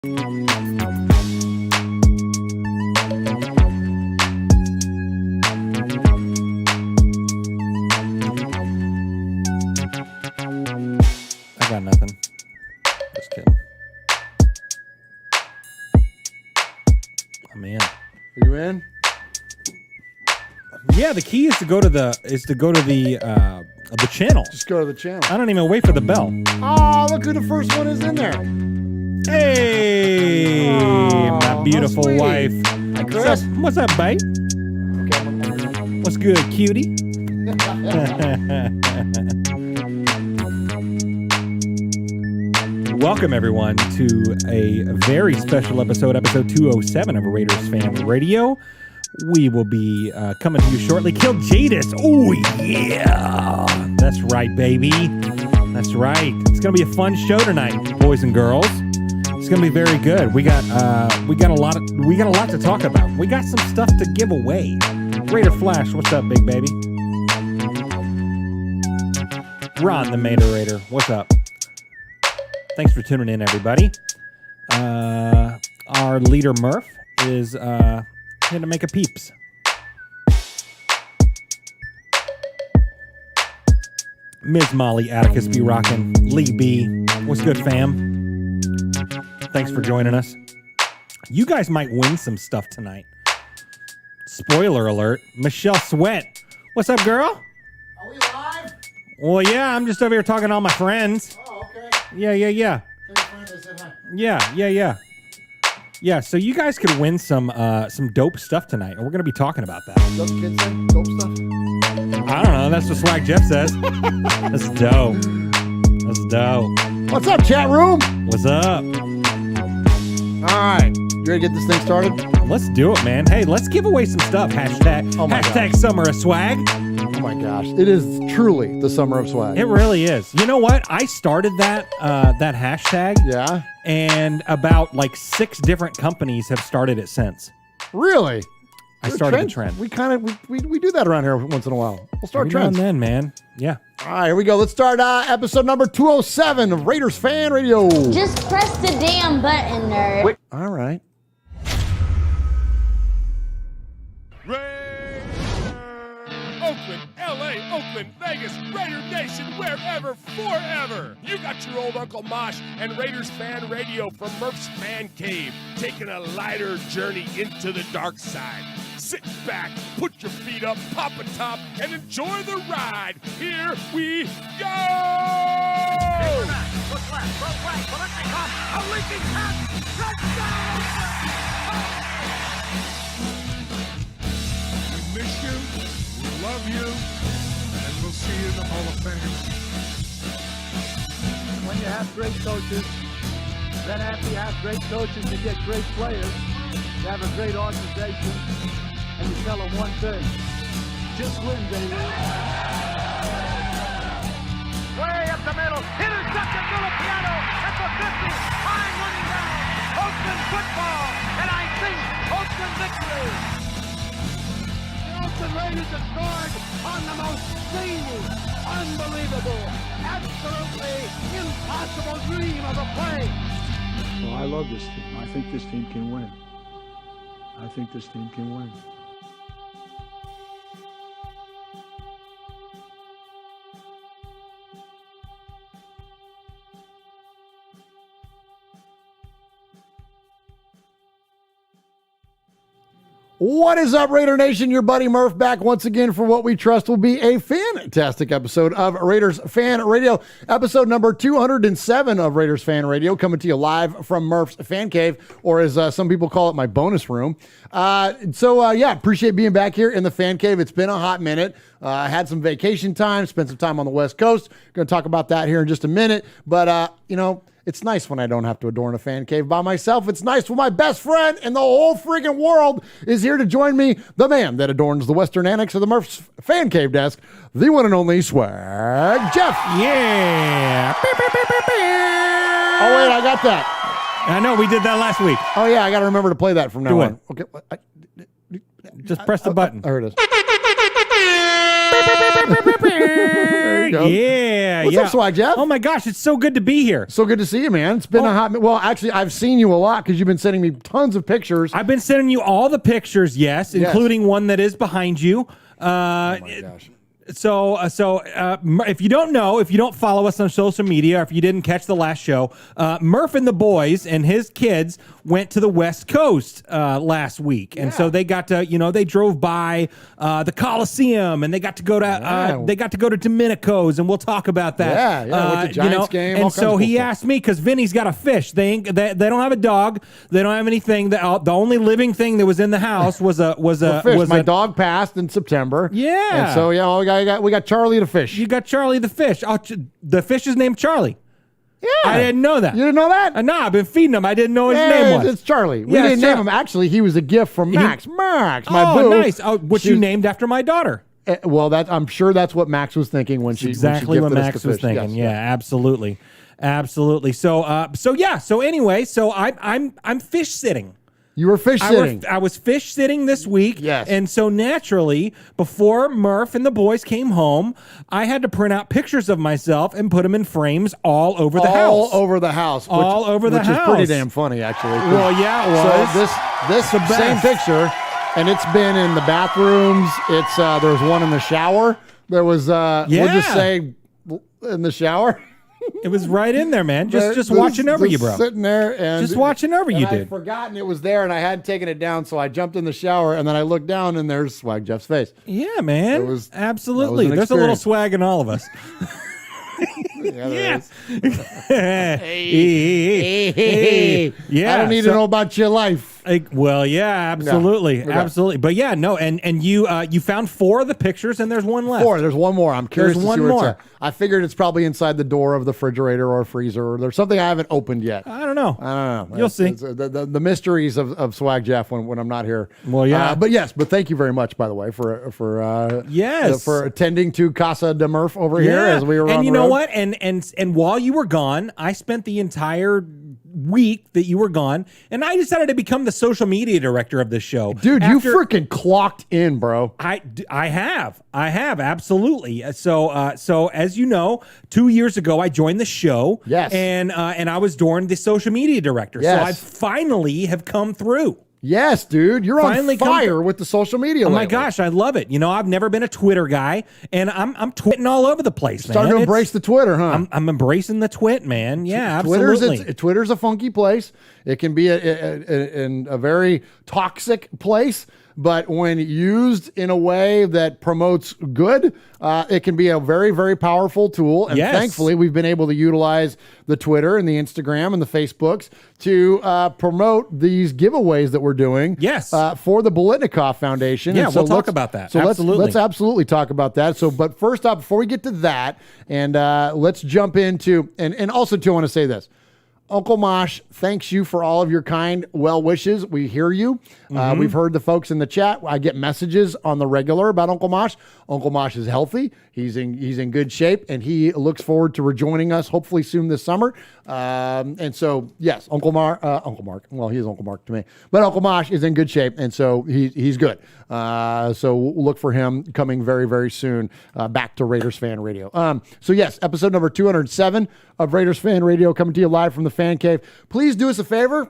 I got nothing. Just kidding. I'm in. Are you in? Yeah, the key is to go to the channel. Just go to the channel. I don't even wait for the bell. Oh, look who the first one is in there. Hey, my beautiful wife. Hi, Chris. What's up, babe? Okay. What's good, cutie? Welcome, everyone, to a very special episode 207 of Raiders Fan Radio. We will be coming to you shortly. Kill Jadis. Oh, yeah. That's right, baby. That's right. It's going to be a fun show tonight, boys and girls. It's going to be very good. We got a lot to talk about. We got some stuff to give away. Raider Flash, what's up, big baby? Ron the Mater, what's up? Thanks for tuning in, everybody. Our leader Murf is here to make a peeps. Ms. Molly Atticus be rocking. Lee B, what's good, fam? Thanks for joining us. You guys might win some stuff tonight. Spoiler alert, Michelle Sweat. What's up, girl? Are we live? Well, yeah, I'm just over here talking to all my friends. Oh, okay. Yeah. Tell your friends I said hi. Yeah. Yeah, so you guys could win some dope stuff tonight, and we're going to be talking about that. Does the kids say dope stuff? I don't know. That's what Swag Jeff says. That's dope. That's dope. What's up, chat room? What's up? All right. You ready to get this thing started? Let's do it, man. Hey, let's give away some stuff. Hashtag Summer of Swag. Oh, my gosh. It is truly the summer of swag. It really is. You know what? I started that hashtag. Yeah? And about like 6 different companies have started it since. Really? I started the trend. We do that around here once in a while. We'll start Every now trends. and then, man. Yeah. All right, here we go. Let's start episode number 207 of Raiders Fan Radio. Just press the damn button, nerd. Wait. All right. Oakland, LA, Oakland, Vegas, Raider Nation, wherever, forever. You got your old Uncle Mosh and Raiders Fan Radio from Murf's Man Cave, taking a lighter journey into the dark side. Sit back, put your feet up, pop a top, and enjoy the ride. Here we go! Look left, look right, a leaping pass, touchdown! We miss you, we love you, and we'll see you in the Hall of Fame. When you have great coaches, then after you have great coaches, you get great players, you have a great organization, and you tell them one thing, just win, baby. Way up the middle, intercepted Filipiano at the 50, high running down, Oakland football, and I think Oakland victory. The Oakland Raiders have scored on the most zany, unbelievable, absolutely impossible dream of a play. Well, I love this team. I think this team can win. What is up, Raider Nation? Your buddy Murf back once again for what we trust will be a fantastic episode of Raiders Fan Radio. Episode number 207 of Raiders Fan Radio, coming to you live from Murf's Fan Cave, or as some people call it, my bonus room. Appreciate being back here in the Fan Cave. It's been a hot minute. I had some vacation time, spent some time on the West Coast. Going to talk about that here in just a minute. But, it's nice when I don't have to adorn a fan cave by myself. It's nice when my best friend in the whole freaking world is here to join me, the man that adorns the western annex of the Murph's Fan Cave desk, the one and only Swag Jeff. Yeah. Oh, wait, I got that. I know, we did that last week. Oh, yeah, I got to remember to play that from now on. Okay. Just press the button. There it is. you go. Yeah. What's up, Swag Jeff? Oh my gosh, it's so good to be here. So good to see you, man. It's been a hot minute. Well, actually, I've seen you a lot because you've been sending me tons of pictures. I've been sending you all the pictures, yes, including one that is behind you. Oh my gosh. So if you don't know, if you don't follow us on social media, or if you didn't catch the last show, Murf and the boys and his kids went to the West Coast last week, and so they got to, they drove by the Coliseum, and they got to go to Domenico's, and we'll talk about that. With the Giants game. And so he asked me because Vinny's got a fish. They don't have a dog. They don't have anything. The only living thing that was in the house was a fish. My dog passed in September. Yeah. And so we got Charlie the fish. You got Charlie the fish. The fish is named Charlie. Yeah. I didn't know that. You didn't know that? No, I've been feeding him. I didn't know his name was. It's Charlie. We didn't name him. Actually, he was a gift from Max. Max, my boo. Nice. Which you named after my daughter. Well, I'm sure that's what Max was thinking when she exactly when what she gifted Max us the was fish. thinking. Yes, Absolutely. So anyway, I'm fish sitting. You were fish sitting. I was fish sitting this week. Yes. And so naturally, before Murf and the boys came home, I had to print out pictures of myself and put them in frames all over the house. All over the house. Which is pretty damn funny, actually. Well, yeah, it was. So this same picture, and it's been in the bathrooms. It's there was one in the shower. There was we'll just say in the shower. It was right in there, man. Just watching over you, bro. Sitting there and just watching over you, dude. I'd forgotten it was there, and I hadn't taken it down, so I jumped in the shower, and then I looked down, and there's Swag Jeff's face. Yeah, man. that Absolutely. was an There's a little experience. swag in all of us. Yeah. Hey. Yeah. I don't need to know about your life. Well, yeah, absolutely, absolutely. But yeah, no, and you found 4 of the pictures, and there's one left. 4. There's one more. I'm curious There's to see one where it's more. at. I figured it's probably inside the door of the refrigerator or freezer, or there's something I haven't opened yet. I don't know. You'll It's- see. it's, the mysteries of Swag Jeff when I'm not here. Well, yeah. But thank you very much, by the way, for Yes. for attending to Casa de Murf over here as we were on and you the know road. what? And while you were gone, I spent the entire week that you were gone, and I decided to become the social media director of this show. Dude, you freaking clocked in, bro. I have absolutely. So as you know, 2 years ago I joined the show. Yes. And I was during the social media director. Yes. So I finally have come through. Yes, dude, you're Finally on fire with the social media. Oh my lately. gosh, I love it. I've never been a Twitter guy, and I'm twitting all over the place, man. Starting to embrace the Twitter, huh? I'm embracing the twit, man. Yeah, absolutely. Twitter's a funky place. It can be a very toxic place, but when used in a way that promotes good, it can be a very, very powerful tool. And Yes. thankfully, we've been able to utilize the Twitter and the Instagram and the Facebooks to promote these giveaways that we're doing. Yes. For the Bolitnikoff Foundation. Yeah, And so we'll talk let's- about that. So Absolutely. let's absolutely talk about that. So, but first up, before we get to that, and let's jump into, and also too, I want to say this. Uncle Mosh, thanks you for all of your kind well wishes. We hear you. We've heard the folks in the chat. I get messages on the regular about Uncle Mosh. Uncle Mosh is healthy. He's in good shape, and he looks forward to rejoining us hopefully soon this summer. And so, yes, Uncle Mark. Well, he is Uncle Mark to me, but Uncle Mosh is in good shape, and so he's good. So we'll look for him coming very, very soon back to Raiders Fan Radio. So yes, episode number 207 of Raiders Fan Radio coming to you live from the Fan Cave. Please do us a favor.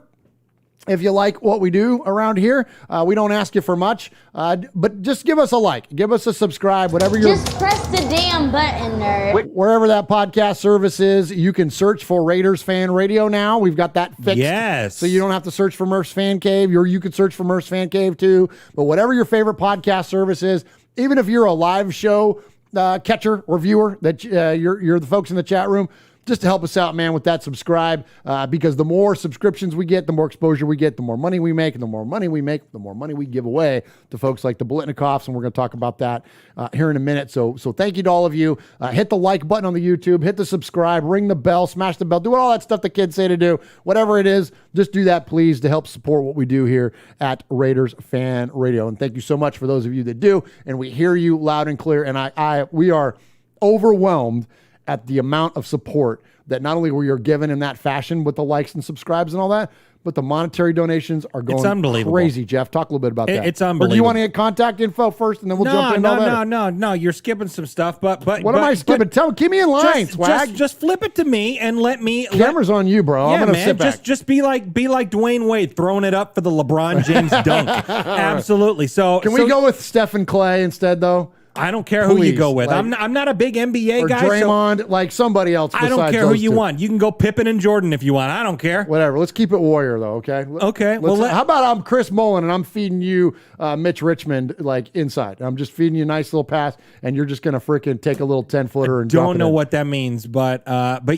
If you like what we do around here, we don't ask you for much, but just give us a like, give us a subscribe, whatever you're. Just press the damn button, nerd. Wherever that podcast service is, you can search for Raiders Fan Radio now. We've got that fixed. Yes. So you don't have to search for Murph's Fan Cave, or you could search for Murph's Fan Cave too. But whatever your favorite podcast service is, even if you're a live show catcher or viewer, that you're the folks in the chat room, just to help us out, man, with that subscribe, because the more subscriptions we get, the more exposure we get, the more money we make, and the more money we make, the more money we give away to folks like the Bolitnikoffs, and we're going to talk about that here in a minute. So thank you to all of you. Hit the like button on the YouTube, hit the subscribe, ring the bell, smash the bell, do all that stuff the kids say to do. Whatever it is, just do that, please, to help support what we do here at Raiders Fan Radio. And thank you so much for those of you that do, and we hear you loud and clear, and we are overwhelmed at the amount of support that not only were you given in that fashion with the likes and subscribes and all that, but the monetary donations are going unbelievable. crazy. Jeff, talk a little bit about that. It's Or unbelievable. do you want to get contact info first, and then we'll jump into all that? No. You're skipping some stuff, but What am I skipping? Keep me in line, Swag. Just flip it to me and let me. Camera's on you, bro. Yeah, I'm gonna man. sit back. Just be like Dwayne Wade throwing it up for the LeBron James dunk. Absolutely. So Can we go with Stephen Clay instead, though? I don't care who you Please, go with. like- I'm not a big NBA Or guy. Draymond, like somebody else. I don't besides care who those you two. want. You can go Pippen and Jordan if you want. I don't care. Whatever. Let's keep it Warrior, though, okay? Okay, well, How about I'm Chris Mullen and I'm feeding you Mitch Richmond, like, inside. I'm just feeding you a nice little pass, and you're just going to freaking take a little 10-footer and drop Don't it know in. what that means, but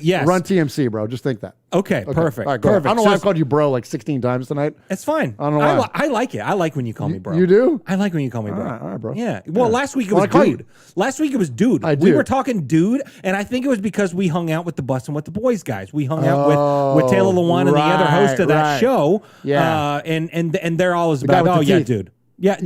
yes. Run TMC, bro. Just think that. Okay, perfect. All right, go ahead. Perfect. I don't know So why I've called you bro like 16 times tonight. it's fine. I don't know why. I like it. I like when you call me bro. You do? I like when you call me bro. All right, bro. Yeah. Well, last week it Well, was I call you- dude. Last week it was dude. I We do. were talking dude, and I think it was because we hung out with the Bussin' with the Boys guys. We hung out with Taylor Lewan and the other host of that right. show. Yeah. And they're always guy about, with the yeah, teeth. dude. Yeah,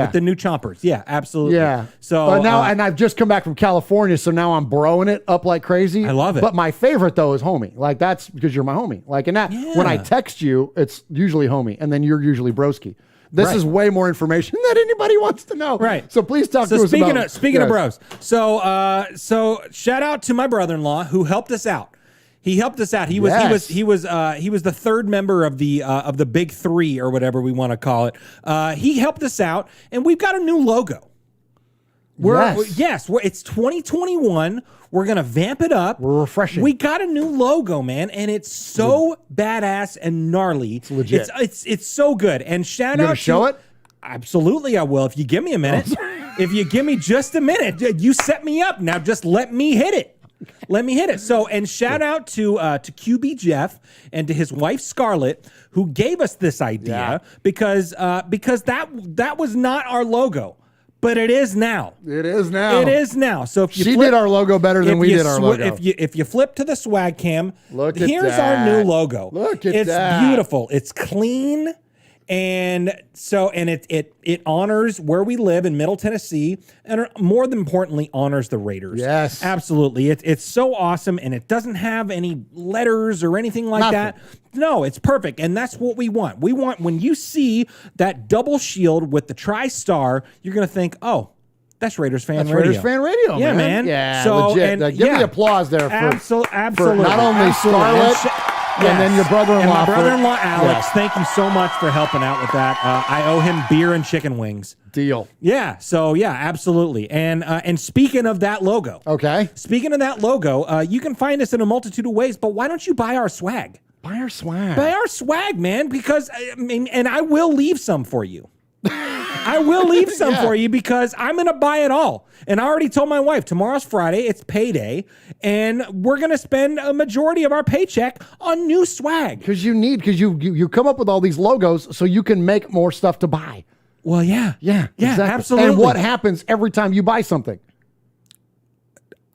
with the new chompers. Yeah, absolutely. Yeah. So But now, and I've just come back from California, so now I'm broing it up like crazy. I love it. But my favorite though is homie. Like that's because you're my homie. Like and that when I text you, it's usually homie, and then you're usually broski. This Right. is way more information that anybody wants to know. Right. So please talk to So us speaking about. of speaking of Yes. bros, so shout out to my brother-in-law who helped us out. He helped us out. He was the third member of the big three or whatever we want to call it. He helped us out, and we've got a new logo. It's 2021. We're gonna vamp it up. We're refreshing. We got a new logo, man, and it's so badass and gnarly. It's legit. It's so good. And shout You out gonna show it? Absolutely, I will. If you give me a minute. If you give me just a minute, you set me up. Now just let me hit it. Let me hit it. So, and shout out to QB Jeff and to his wife Scarlett, who gave us this idea because that was not our logo, but it is now. It is now. It is now. So if you She did our logo better than we did our logo. If you flip to the swag cam, Look at here's that. our new logo. Look at it's that. beautiful. It's clean. And so, and it honors where we live in Middle Tennessee, and more than importantly, honors the Raiders. Yes. Absolutely. It's so awesome, and it doesn't have any letters or anything like that. No, it's perfect, and that's what we want. We want, when you see that double shield with the tri-star, you're going to think, oh, that's Raiders Fan Radio. Raiders Fan Radio, Yeah, man. Yeah, So, legit. and, Give me yeah. applause there for Absolutely. not only Absolutely. Scarlett, and then your brother-in-law. And my for- brother-in-law, Alex, Yes. thank you so much for helping out with that. I owe him beer and chicken wings. Deal. Yeah, so yeah, absolutely. And speaking of that logo, Speaking of that logo, you can find us in a multitude of ways, but why don't you buy our swag? Buy our swag. Buy our swag, man, because, I mean, and I will leave some for you. I will leave some for you because I'm going to buy it all. And I already told my wife, tomorrow's Friday, it's payday, and we're going to spend a majority of our paycheck on new swag. Because you come up with all these logos so you can make more stuff to buy. Well, yeah. Yeah, exactly. Absolutely. And what happens every time you buy something?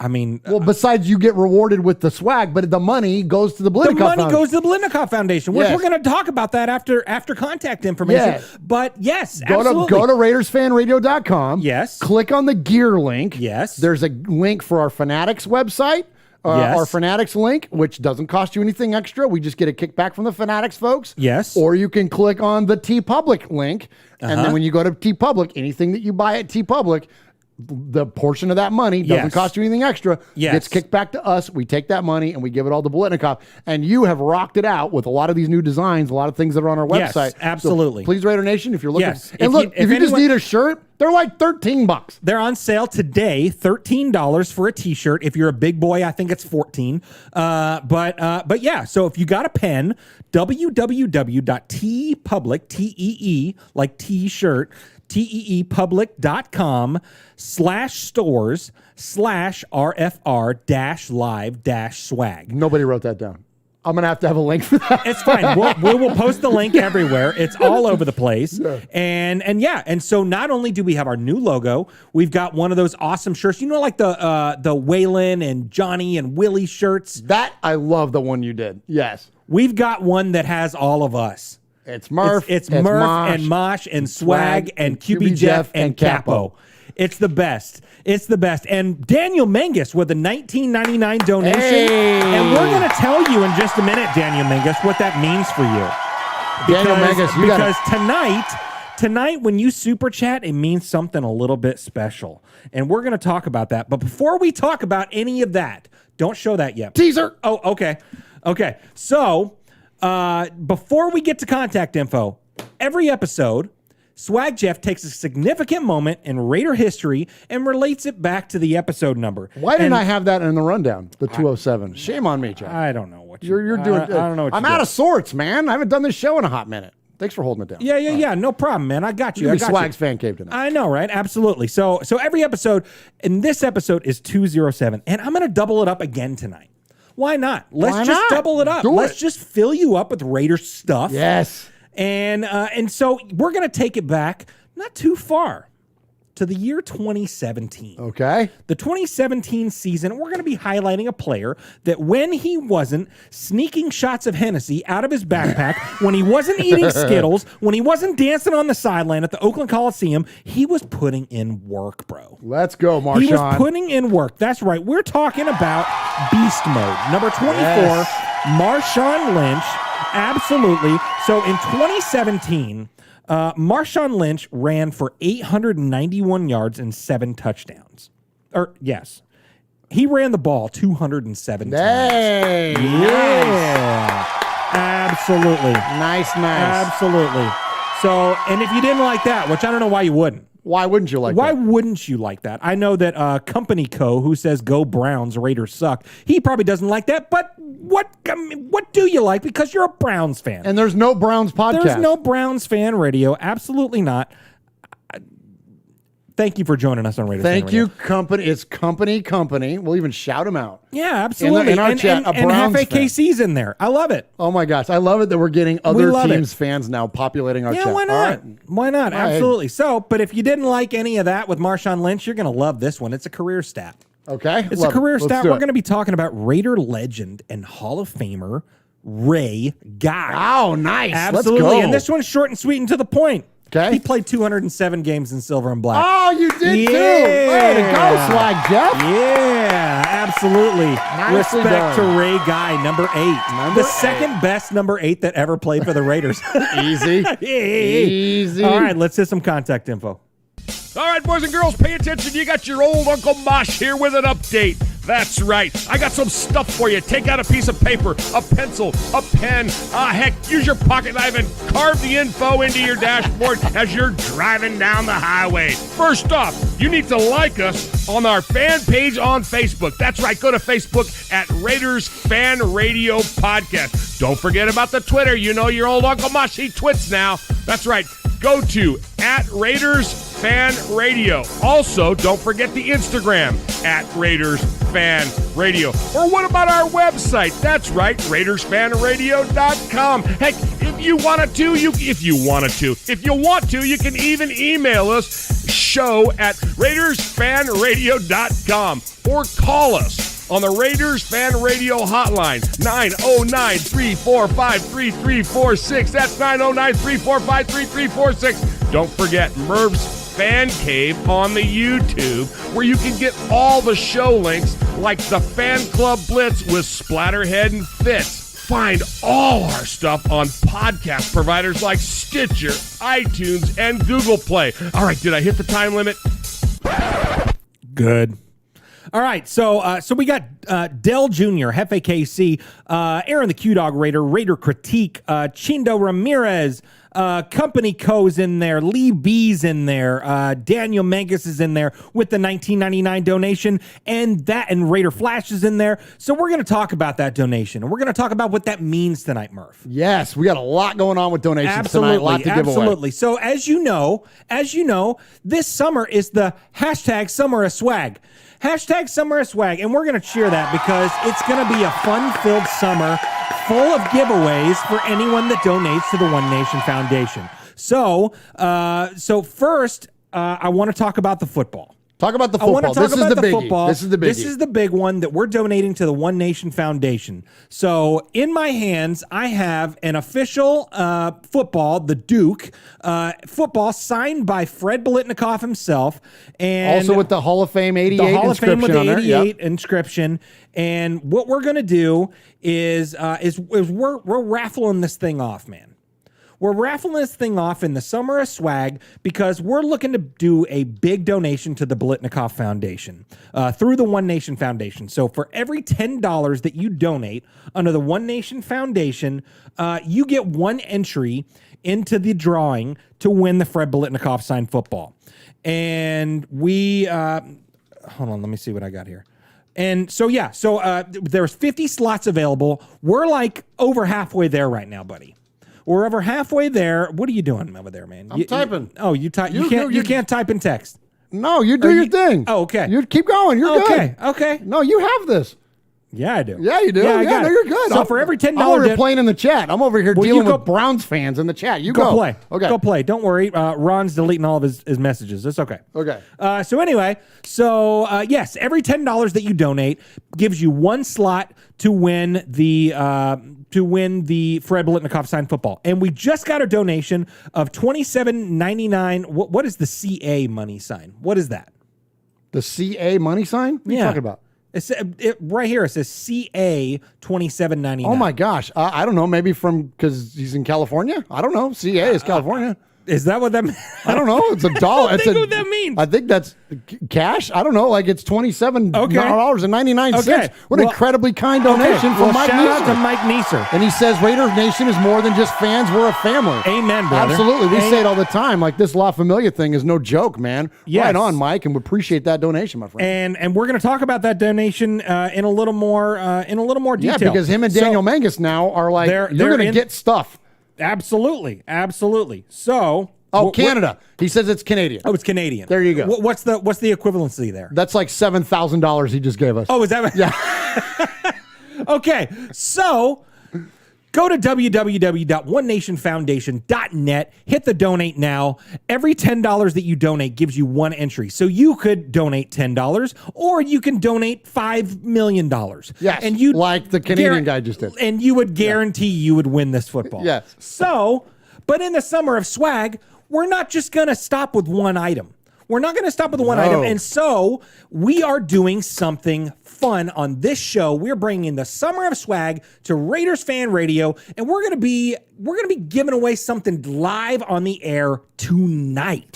I mean, Well, besides you get rewarded with the swag, but the money goes to the Blitnikoff the money Foundation. goes to the Blitnikoff Foundation. We're going to talk about that after contact information. Yeah. But yes, Go absolutely. to RaidersFanRadio.com. Yes. Click on the gear link. Yes. There's a link for our Fanatics website. Yes. Our Fanatics link, which doesn't cost you anything extra. We just get a kickback from the Fanatics folks. Yes. Or you can click on the TeePublic link. And then when you go to TeePublic, anything that you buy at TeePublic, the portion of that money doesn't cost you anything extra. Gets kicked back to us. We take that money and we give it all to Blitnikoff. And you have rocked it out with a lot of these new designs, a lot of things that are on our Yes, website. absolutely. So please, Raider Nation, if you're looking. Yes. And look, if you just anyone- need a shirt, they're like $13. They're on sale today, $13 for a t-shirt. If you're a big boy, I think it's $14. But yeah, so if you got a pen, www.teepublic, T-E-E, like t-shirt, teepublic.com/stores/RFR-live-swag. Nobody wrote that down. I'm going to have a link for that. It's fine. We will post the link everywhere. It's all over the place. Yeah. And so not only do we have our new logo, we've got one of those awesome shirts. You know, like the Waylon and Johnny and Willie shirts. That, I love the one you did. Yes. We've got one that has all of us. It's Murf. It's Murf Mosh, and Mosh and Swag and QB Jeff and Capo. It's the best. It's the best. And Daniel Menges with a $19.99 donation. Hey. And we're going to tell you in just a minute, Daniel Menges, what that means for you. Daniel Menges, you because tonight, when you super chat, it means something a little bit special. And we're going to talk about that. But before we talk about any of that, don't show that yet. Teaser. Oh, okay. Okay. So, before we get to contact info, every episode, Swag Jeff takes a significant moment in Raider history and relates it back to the episode number. Why didn't I have that in the rundown? The 207. Shame on me, Jeff. I don't know what You're doing. I don't know what I'm you're out doing. of sorts, man. I haven't done this show in a hot minute. Thanks for holding it down. Yeah. No problem, man. I got you. You're I gonna got be Swag's you. fan cave tonight. I know, right? Absolutely. So every episode, and this episode is 207, and I'm going to double it up again tonight. Why not? Let's just double it up. Let's just fill you up with Raider stuff. Yes. And so we're going to take it back not too far to the year 2017. Okay. The 2017 season, we're going to be highlighting a player that when he wasn't sneaking shots of Hennessy out of his backpack, when he wasn't eating Skittles, when he wasn't dancing on the sideline at the Oakland Coliseum, he was putting in work, bro. Let's go, Marshawn. He was putting in work. That's right. We're talking about beast mode. Number 24, Yes. Marshawn Lynch. Absolutely. So in 2017, Marshawn Lynch ran for 891 yards and 7 touchdowns. Yes. He ran the ball 207 times. Hey. Yeah. Absolutely. Nice. Absolutely. So, and if you didn't like that, which I don't know why you wouldn't. Why wouldn't you like Why that? wouldn't you like that? I know that Company Co., who says go Browns, Raiders suck, he probably doesn't like that, but what do you like? Because you're a Browns fan. And there's no Browns podcast. There's no Browns fan radio. Absolutely not. Thank you for joining us on Raiders Fan Thank you, Radio. company. It's company. We'll even shout them out. Yeah, absolutely. In our chat, a and Browns half AKC's in there. I love it. Oh my gosh, I love it that we're getting other love teams' fans now populating our Yeah, chat. why All not? right. Why not? All right. Absolutely. So, but if you didn't like any of that with Marshawn Lynch, you're going to love this one. It's a career stat. Okay. It's Love a career it. Let's stat. do We're it. going to be talking about Raider legend and Hall of Famer Ray Guy. Oh, nice. Absolutely. Let's go. And this one's short and sweet and to the point. Okay. He played 207 games in silver and black. Oh, you did too. Yeah. Way to go, Swag Jeff. Yeah, absolutely. Nicely Respect done. to Ray Guy, number 8. Number the second best number 8 that ever played for the Raiders. Easy. Easy. All right, let's hit some contact info. All right, boys and girls, pay attention. You got your old Uncle Mosh here with an update. That's right. I got some stuff for you. Take out a piece of paper, a pencil, a pen. Heck, use your pocket knife and carve the info into your dashboard as you're driving down the highway. First off, you need to like us on our fan page on Facebook. That's right. Go to Facebook at Raiders Fan Radio Podcast. Don't forget about the Twitter. You know your old Uncle Mosh, he twits now. That's right. Go to at Raiders Fan Radio. Also, don't forget the Instagram at Raiders Fan Radio. Or what about our website? That's right, RaidersFanRadio.com. Heck, if you want to, you can even email us show at RaidersFanRadio.com or call us on the Raiders Fan Radio hotline, 909-345-3346. That's 909-345-3346. Don't forget Murf's Fan Cave on the YouTube, where you can get all the show links like the Fan Club Blitz with Splatterhead and Fitz. Find all our stuff on podcast providers like Stitcher, iTunes, and Google Play. All right, did I hit the time limit? Good. All right, so we got Dell Jr., Hefe KC, Aaron the Q-Dog Raider, Raider Critique, Chindo Ramirez, Company Co's in there, Lee B's in there, Daniel Menges is in there with the $19.99 donation, and Raider Flash is in there. So we're going to talk about that donation, and we're going to talk about what that means tonight, Murph. Yes, we got a lot going on with donations tonight. A lot to give away. Absolutely. So as you know, this summer is the hashtag Summer of Swag. Hashtag Summer of Swag, and we're going to cheer that because it's going to be a fun-filled summer full of giveaways for anyone that donates to the One Nation Foundation. So first, I want to talk about the football. Talk about the I want to football. talk about the biggie. football. This is the biggie. This is the big one that we're donating to the One Nation Foundation. So in my hands, I have an official football, the Duke football, signed by Fred Biletnikoff himself, and also with the Hall of Fame 88 the Hall of Fame with the inscription on there. 88 inscription. And what we're gonna do is we're raffling this thing off, man. We're raffling this thing off in the Summer of Swag because we're looking to do a big donation to the Biletnikoff Foundation through the One Nation Foundation. So for every $10 that you donate under the One Nation Foundation, you get one entry into the drawing to win the Fred Biletnikoff signed football. And we, hold on, let me see what I got here. And so, yeah, there's 50 slots available. We're like over halfway there right now, buddy. We're over halfway there. What are you doing over there, man? I'm typing. Oh, you type. You can't type in text. No, you do your thing. Oh, okay. You keep going. You're good. Okay. No, you have this. Yeah, I do. Yeah, you do. Yeah, I got it. You're good. So for every $10, I'm over here playing in the chat. I'm over here dealing go- with Browns fans in the chat. You go play. Okay. Go play. Don't worry. Ron's deleting all of his messages. It's okay. Okay. So anyway, yes, every $10 that you donate gives you one slot to win the Fred Biletnikoff signed football. And we just got a donation of $27.99. What is the CA money sign? What is that? The CA money sign? What are you talking about? Right here, it says CA $27.99. Oh my gosh. I don't know. Maybe because he's in California? I don't know. CA is California. Is that what that means? I don't know. It's a dollar. I don't think what that means. I think that's cash. I don't know. Like it's $27.99. Okay. What an incredibly kind donation from Mike shout out to Neeser. Mike Neeser. And he says Raider Nation is more than just fans. We're a family. Amen, brother. Absolutely. We say it all the time. Like this La Familia thing is no joke, man. Yes. Right on, Mike. And we appreciate that donation, my friend. And we're going to talk about that donation in a little more detail. Yeah, because him and Daniel Mangus now are like, you're going to get stuff. Absolutely. So... Canada. He says it's Canadian. Oh, it's Canadian. There you go. What's the equivalency there? That's like $7,000 he just gave us. Oh, is that? Yeah. Okay, so go to www.onenationfoundation.net, hit the donate now. Every $10 that you donate gives you one entry. So you could donate $10 or you can donate $5 million. Yes, and you like the Canadian guy just did. And you would guarantee you would win this football. Yes. So, but in the Summer of Swag, we're not just going to stop with one item. We're not going to stop with one item. And so we are doing something fun on this show. We're bringing the Summer of Swag to Raiders Fan Radio, and we're going to be giving away something live on the air tonight.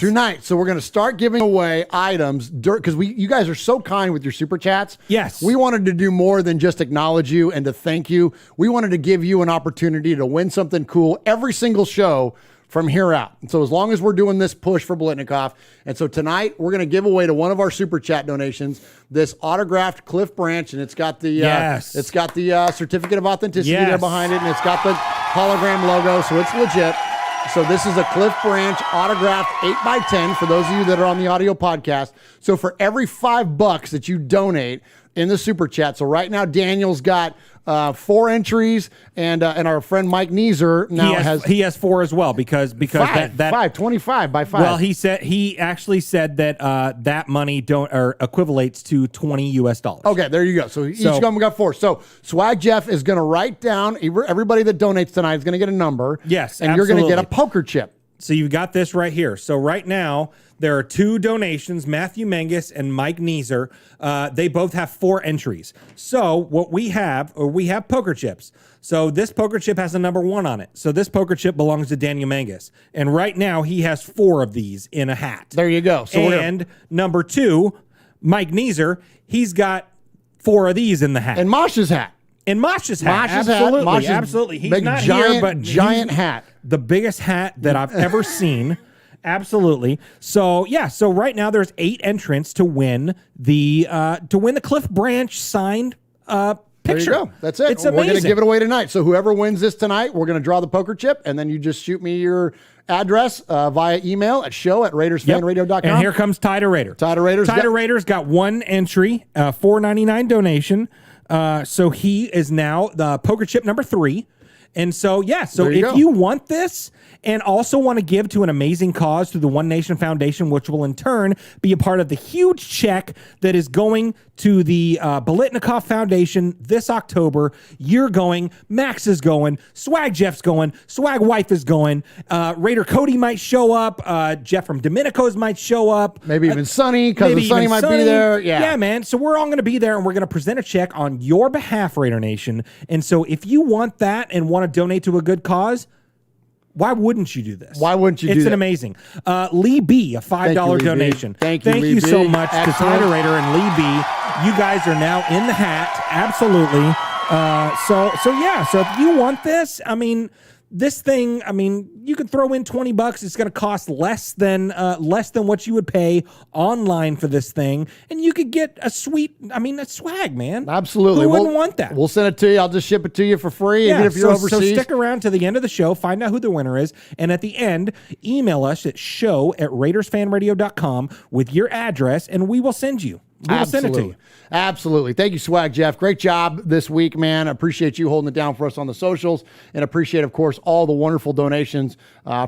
So we're going to start giving away items because you guys are so kind with your super chats. Yes. We wanted to do more than just acknowledge you and to thank you. We wanted to give you an opportunity to win something cool every single show from here out. And so as long as we're doing this push for Biletnikoff, and so tonight we're going to give away to one of our super chat donations this autographed Cliff Branch, and it's got the certificate of authenticity there behind it, and it's got the hologram logo, so it's legit. So this is a Cliff Branch autographed 8x10 for those of you that are on the audio podcast. So for every $5 that you donate in the super chat, so right now Daniel's got 4 entries, and our friend Mike Neeser now he has 4 as well because five 25 by 5. Well, he actually said that that money equivalates to $20 US. Okay, there you go. So each of them got 4. So Swag Jeff is going to write down everybody that donates tonight is going to get a number. Yes, and you're going to get a poker chip. So you've got this right here. So right now, there are 2 donations, Matthew Mangus and Mike Neeser. They both have 4 entries. So what we have poker chips. So this poker chip has a number 1 on it. So this poker chip belongs to Daniel Mangus. And right now, he has 4 of these in a hat. There you go. So number 2, Mike Neeser, he's got 4 of these in the hat. And Mosh's hat. Absolutely. He's big, not giant, here, but giant hat. The biggest hat that I've ever seen. Absolutely. So right now there's 8 entrants to win the Cliff Branch signed picture. There you go. That's it. It's amazing. We're going to give it away tonight. So whoever wins this tonight, we're going to draw the poker chip, and then you just shoot me your address via email at show@raidersfanradio.com. And here comes Tider Raider. Tider Raider's got 1 entry, $4.99 donation. So he is now the poker chip number 3. And so, yeah, so if go. you want this and also want to give to an amazing cause through the One Nation Foundation, which will in turn be a part of the huge check that is going to the Bolitnikoff Foundation this October, you're going, Max is going, Swag Jeff's going, Swag Wife is going, Raider Cody might show up, Jeff from Domenico's might show up. Maybe even Sonny, because Sonny might be there. Yeah, man. So we're all going to be there, and we're going to present a check on your behalf, Raider Nation. And so if you want that and want to donate to a good cause, why wouldn't you do this? Why wouldn't you do It's that? an amazing. Lee B, a $5 donation. Thank you, Lee you B. so much to Excellent. Tiger Raider and Lee B. You guys are now in the hat. Absolutely. So if you want this, I mean, this thing, I mean, you can throw in $20. It's going to cost less than what you would pay online for this thing, and you could get a swag, man. Absolutely. Who wouldn't want that? We'll send it to you. I'll just ship it to you for free, even if you're overseas. So stick around to the end of the show, find out who the winner is, and at the end, email us at show@RaidersFanRadio.com with your address, and we will send you. We will send it to you. Absolutely. Thank you, Swag Jeff. Great job this week, man. I appreciate you holding it down for us on the socials, and appreciate, of course, all the wonderful donations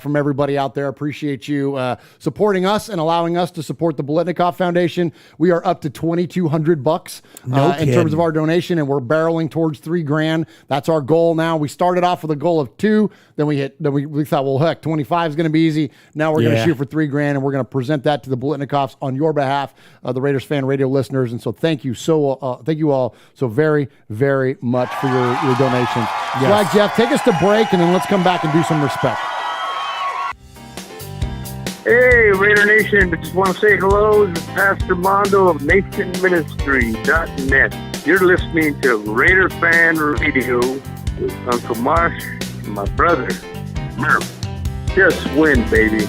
from everybody out there. Appreciate you supporting us and allowing us to support the Bolitnikoff Foundation. We are up to $2,200 in terms of our donation, and we're barreling towards $3,000. That's our goal now. We started off with a goal of $2,000. Then we thought, well, heck, 25 is going to be easy. Now we're going to shoot for $3,000, and we're going to present that to the Bolitnikoffs on your behalf, the Raiders Fan Radio listeners. And so thank you all so very, very much for your donations. Yes. Swag Jeff, take us to break, and then let's come back and do some respect. Hey, Raider Nation, I just want to say hello. This is Pastor Mondo of NationMinistry.net. You're listening to Raider Fan Radio with Uncle Mosh and my brother, Murf. Just win, baby.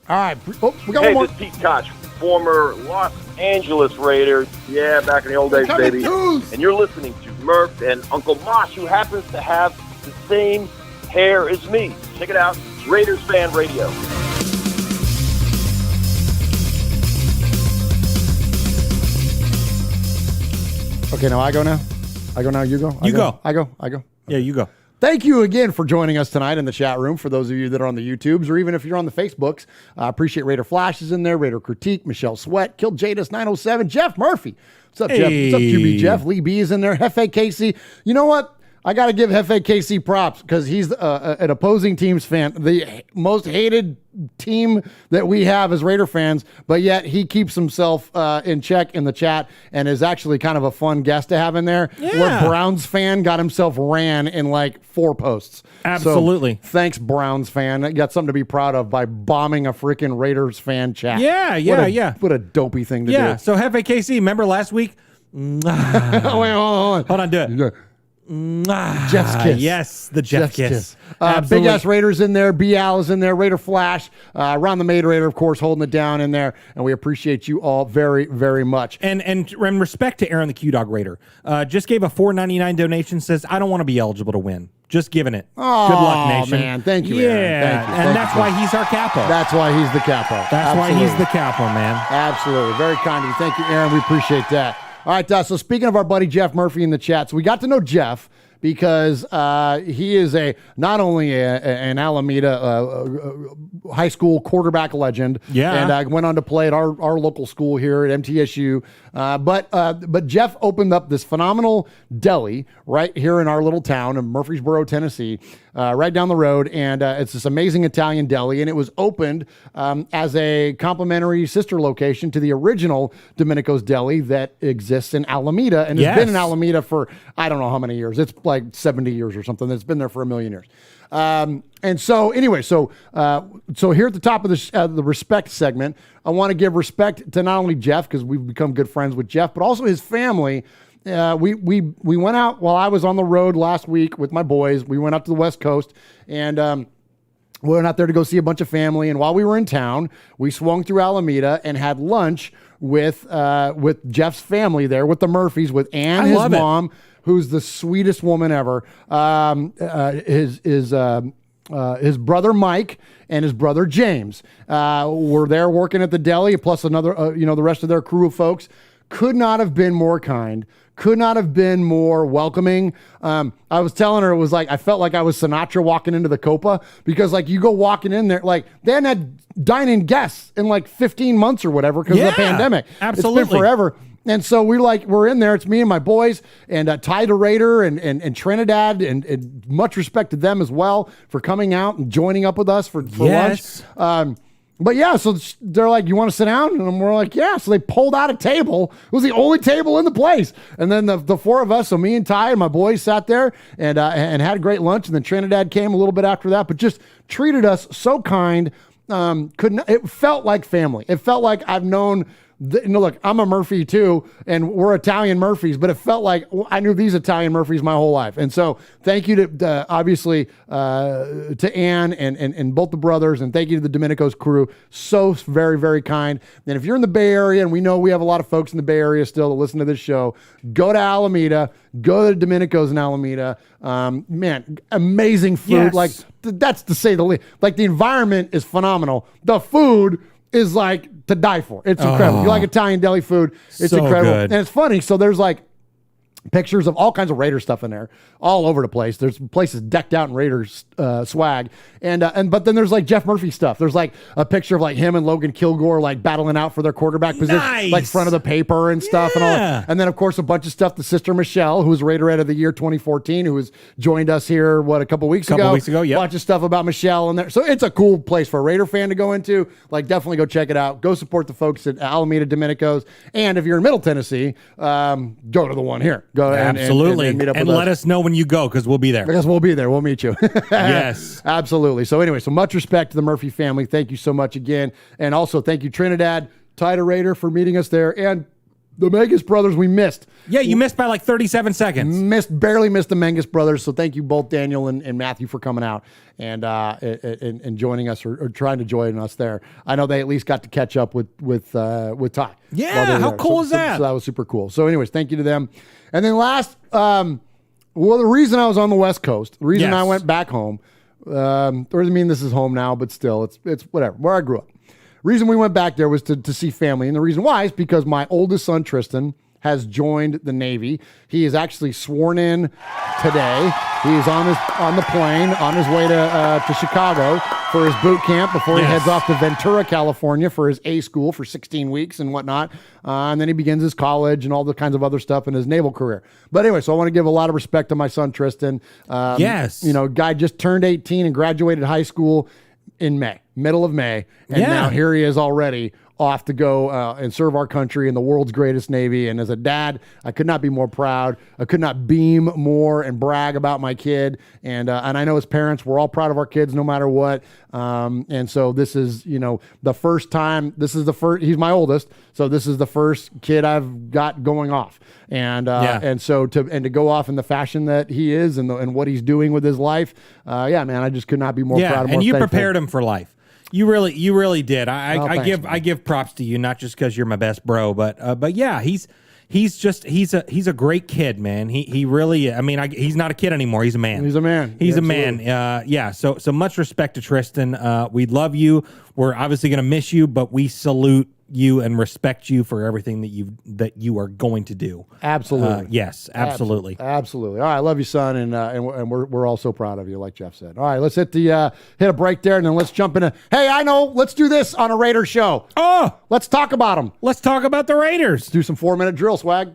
All right. Oh, we got one more. This is Pete Koch, former Los Angeles Raider. Yeah, back in the old days, baby. And you're listening to Murf and Uncle Mosh, who happens to have the same hair as me. Check it out, Raiders Fan Radio. Okay, now I go now? You go? You go. I go. Yeah, you go. Thank you again for joining us tonight in the chat room. For those of you that are on the YouTubes, or even if you're on the Facebooks, I appreciate Raider Flash is in there, Raider Critique, Michelle Sweat, Killed Jadis 907, Jeff Murphy. What's up, Jeff? What's up, QB Jeff? Lee B is in there. Hefe Casey. You know what? I got to give Hefe Casey props because he's an opposing team's fan, the most hated team that we have as Raider fans, but yet he keeps himself in check in the chat and is actually kind of a fun guest to have in there. Yeah. Where Browns fan got himself ran in like 4 posts. Absolutely. So, thanks, Browns fan. You got something to be proud of by bombing a freaking Raiders fan chat. Yeah. What a dopey thing to do. Yeah. So Hefe KC, remember last week? Wait, hold on. Do it. Jeff's kiss. Yes, the Jeff kiss. Big Ass Raiders in there. BL is in there. Raider Flash. Ron the Maid Raider, of course, holding it down in there. And we appreciate you all very, very much. And respect to Aaron the Q-Dog Raider. Just gave a $4.99 donation, says, I don't want to be eligible to win. Just giving it. Oh, good luck, Nation. Man. Thank you, Yeah. Aaron. Thank you. That's why he's our capo. That's why he's the capo. That's why he's the capo, man. Absolutely. Very kind of you. Thank you, Aaron. We appreciate that. All right, so speaking of our buddy Jeff Murphy in the chat, so we got to know Jeff because he is not only an Alameda high school quarterback legend, and went on to play at our local school here at MTSU. But Jeff opened up this phenomenal deli right here in our little town of Murfreesboro, Tennessee, right down the road, and it's this amazing Italian deli, and it was opened as a complimentary sister location to the original Domenico's Deli that exists in Alameda, and has been in Alameda for I don't know how many years. It's like 70 years or something. It's been there for 1,000,000 years. And so anyway, so here at the top of the respect segment, I want to give respect to not only Jeff, because we've become good friends with Jeff, but also his family. We went out while I was on the road last week with my boys. We went out to the West Coast, and we went out there to go see a bunch of family. And while we were in town, we swung through Alameda and had lunch with Jeff's family there, with the Murphys, with Ann, his mom, who's the sweetest woman ever. his brother Mike and his brother James were there working at the deli, plus another, the rest of their crew of folks. Could not have been more kind. Could not have been more welcoming. I was telling her, it was like, I felt like I was Sinatra walking into the Copa, because like you go walking in there, like they hadn't had dine-in guests in like 15 months or whatever because of the pandemic. Absolutely. It's been forever. And so we're in there. It's me and my boys and Ty the Raider and Trinidad, and much respect to them as well for coming out and joining up with us for lunch. But yeah, so they're like, you want to sit down? And we're like, yeah. So they pulled out a table. It was the only table in the place. And then the four of us, so me and Ty and my boys sat there and had a great lunch. And then Trinidad came a little bit after that, but just treated us so kind. It felt like family. It felt like I've known. Look, I'm a Murphy too, and we're Italian Murphys, but it felt like I knew these Italian Murphys my whole life. And so thank you to obviously to Ann and both the brothers, and thank you to the Domenico's crew. So very, very kind. And if you're in the Bay Area, and we know we have a lot of folks in the Bay Area still that listen to this show, go to Alameda, go to Domenico's in Alameda. Man, amazing food. Yes. Like that's to say the least. Like the environment is phenomenal. The food is like to die for. It's incredible. You like Italian deli food, it's so incredible. good. And it's funny. So there's like pictures of all kinds of Raider stuff in there, all over the place. There's places decked out in Raiders swag, but then there's like Jeff Murphy stuff. There's like a picture of like him and Logan Kilgore like battling out for their quarterback position, like front of the paper and stuff and all that. And then of course a bunch of stuff. The sister Michelle, who was Raiderette of the Year 2014, who has joined us here a couple weeks ago. Yeah, bunch of stuff about Michelle in there. So it's a cool place for a Raider fan to go into. Like definitely go check it out. Go support the folks at Alameda Domenico's. And if you're in Middle Tennessee, go to the one here. Go absolutely and meet up and with let us know when you go, because we'll be there. Because we'll be there. We'll meet you. Yes. Absolutely. So anyway, so much respect to the Murphy family. Thank you so much again. And also thank you, Trinidad, Ty the Raider, for meeting us there. And the Mengus brothers we missed. Yeah, you missed by like 37 seconds. Barely missed the Mengus brothers. So thank you both, Daniel and Matthew, for coming out and joining us or trying to join us there. I know they at least got to catch up with Ty. Yeah, how cool is that? So that was super cool. So anyways, thank you to them. And then last, the reason I was on the West Coast, the reason I went back home, doesn't mean this is home now, but still, it's whatever, where I grew up. Reason we went back there was to see family. And the reason why is because my oldest son, Tristan, has joined the Navy. He is actually sworn in today. He is on the plane on his way to Chicago for his boot camp before he heads off to Ventura, California for his A school for 16 weeks and whatnot. And then he begins his college and all the kinds of other stuff in his naval career. But anyway, so I want to give a lot of respect to my son, Tristan. Guy just turned 18 and graduated high school in May, middle of May. And now here he is already off to go and serve our country in the world's greatest Navy. And as a dad, I could not be more proud. I could not beam more and brag about my kid. And I know as parents, we're all proud of our kids no matter what. And so this is, the first time, he's my oldest. So this is the first kid I've got going off. And so to go off in the fashion that he is and what he's doing with his life. Man, I just could not be more proud of him. And you prepared him for life. You really did. I give props to you, not just because you're my best bro, but yeah, he's a great kid, man. He really, he's not a kid anymore. He's a man. He's a man. He's a man. So much respect to Tristan. We love you. We're obviously gonna miss you, but we salute you and respect you for everything that you are going to do. Absolutely. Yes, absolutely. Absolutely. All right, I love you, son, and we're all so proud of you, like Jeff said. All right, let's hit a break there, and then let's jump into. Hey, I know. Let's do this on a Raider show. Oh, let's talk about them. Let's talk about the Raiders. Let's do some 4-minute drill swag.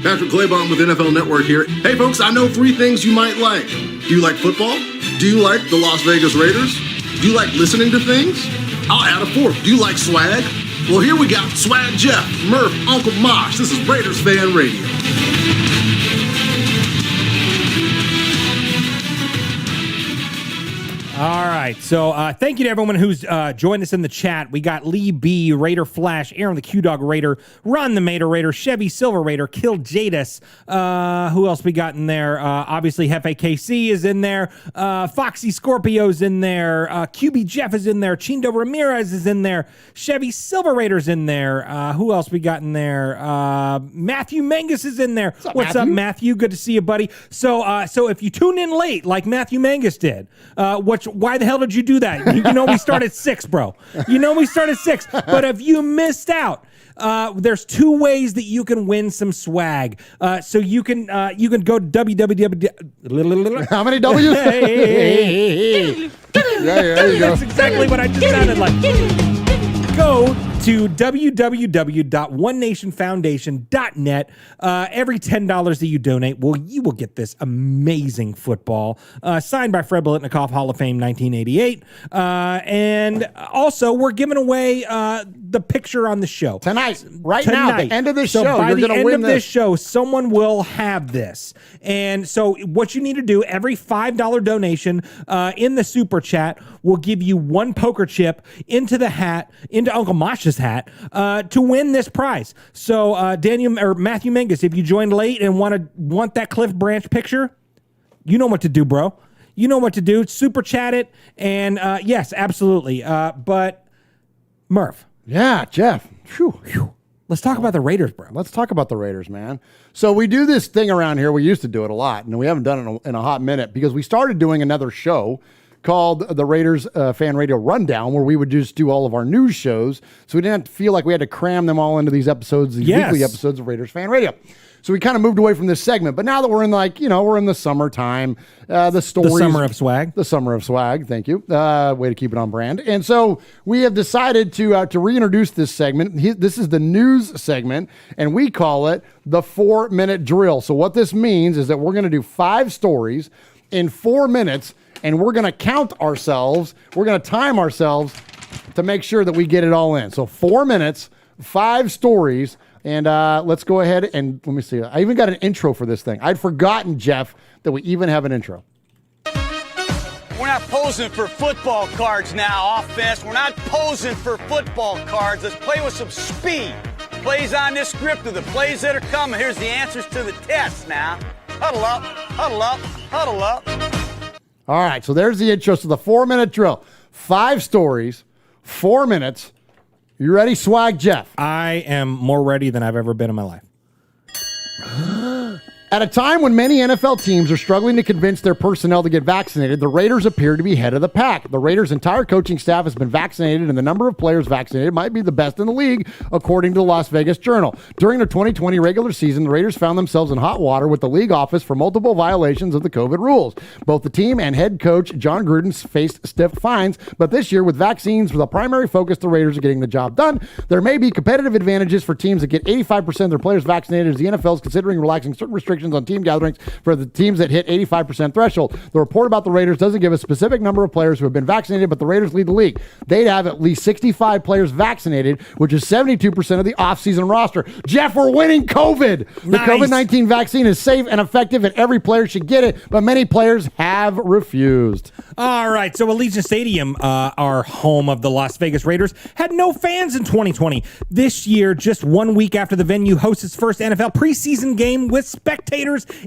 Patrick Claybon with NFL Network here. Hey folks, I know 3 things you might like. Do you like football? Do you like the Las Vegas Raiders? Do you like listening to things? I'll add a 4th. Do you like swag? Well, here we got Swag Jeff, Murf, Uncle Mosh. This is Raiders Fan Radio. All right. right. So thank you to everyone who's joined us in the chat. We got Lee B, Raider Flash, Aaron the Q-Dog Raider, Ron the Mater Raider, Chevy Silver Raider, Kill Jadis. Who else we got in there? Obviously, Hefe KC is in there. Foxy Scorpio's in there. QB Jeff is in there. Chindo Ramirez is in there. Chevy Silver Raider's in there. Who else we got in there? Matthew Mangus is in there. What's up, Matthew? Good to see you, buddy. So if you tune in late, like Matthew Mangus did, why the hell did you do that? You know we start at 6, bro. You know we start at 6. But if you missed out, there's 2 ways that you can win some swag. So you can go to www. How many W's? There you go. That's exactly what I just sounded like. Go to www.onenationfoundation.net. Every $10 that you donate, you will get this amazing football signed by Fred Biletnikoff, Hall of Fame 1988. And also, we're giving away the picture on the show. Tonight. Now, at the end of this show, by you're the going to end win of this show, someone will have this. And so what you need to do, every $5 donation in the super chat will give you 1 poker chip into the hat, into Uncle Mosh's hat, to win this prize. So Daniel or Matthew Mangus, if you joined late and want that Cliff Branch picture, you know what to do, bro. You know what to do. Super chat it. And yes, absolutely. But Murph. Yeah, Jeff. Whew. Let's talk about the Raiders, bro. Let's talk about the Raiders, man. So we do this thing around here. We used to do it a lot, and we haven't done it in a hot minute because we started doing another show called the Raiders Fan Radio Rundown, where we would just do all of our news shows, so we didn't have to feel like we had to cram them all into these episodes, these weekly episodes of Raiders Fan Radio. So we kind of moved away from this segment, but now that we're in we're in the summertime, the stories. The summer of swag. The summer of swag, thank you. Way to keep it on brand. And so we have decided to reintroduce this segment. This is the news segment, and we call it the 4-minute drill. So what this means is that we're going to do 5 stories in 4 minutes, and we're going to count ourselves. We're going to time ourselves to make sure that we get it all in. So 4 minutes, 5 stories. And let's go ahead and let me see. I even got an intro for this thing. I'd forgotten, Jeff, that we even have an intro. We're not posing for football cards now, offense. We're not posing for football cards. Let's play with some speed. Plays on this script of the plays that are coming. Here's the answers to the tests now. Huddle up, huddle up, huddle up. All right, so there's the intro. So the 4-minute drill. 5 stories, 4 minutes. You ready, Swag Jeff? I am more ready than I've ever been in my life. At a time when many NFL teams are struggling to convince their personnel to get vaccinated, the Raiders appear to be head of the pack. The Raiders' entire coaching staff has been vaccinated, and the number of players vaccinated might be the best in the league, according to the Las Vegas Journal. During the 2020 regular season, the Raiders found themselves in hot water with the league office for multiple violations of the COVID rules. Both the team and head coach John Gruden faced stiff fines, but this year, with vaccines for the primary focus, the Raiders are getting the job done. There may be competitive advantages for teams that get 85% of their players vaccinated, as the NFL is considering relaxing certain restrictions on team gatherings for the teams that hit 85% threshold. The report about the Raiders doesn't give a specific number of players who have been vaccinated, but the Raiders lead the league. They'd have at least 65 players vaccinated, which is 72% of the offseason roster. Jeff, we're winning COVID. The COVID-19 vaccine is safe and effective, and every player should get it, but many players have refused. All right, so Allegiant Stadium, our home of the Las Vegas Raiders, had no fans in 2020. This year, just 1 week after the venue hosts its first NFL preseason game with spectators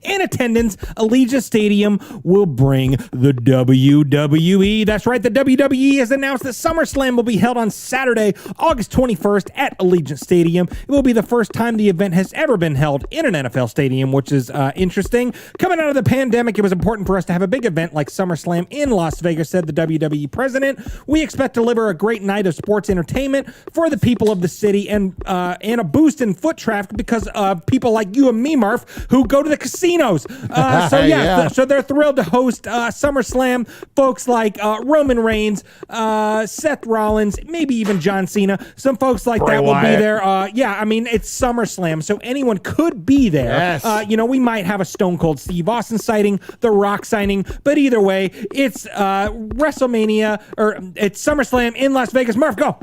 in attendance, Allegiant Stadium will bring the WWE. That's right, the WWE has announced that SummerSlam will be held on Saturday, August 21st at Allegiant Stadium. It will be the first time the event has ever been held in an NFL stadium, which is interesting. Coming out of the pandemic, it was important for us to have a big event like SummerSlam in Las Vegas, said the WWE president. We expect to deliver a great night of sports entertainment for the people of the city and a boost in foot traffic because of people like you and me, Murf, who go to the casinos. So they're thrilled to host SummerSlam. Folks like Roman Reigns, Seth Rollins, maybe even John Cena. Some folks like that will be there. It's SummerSlam, so anyone could be there. Yes. We might have a Stone Cold Steve Austin sighting, The Rock signing, but either way, it's WrestleMania, or it's SummerSlam in Las Vegas. Murph, go.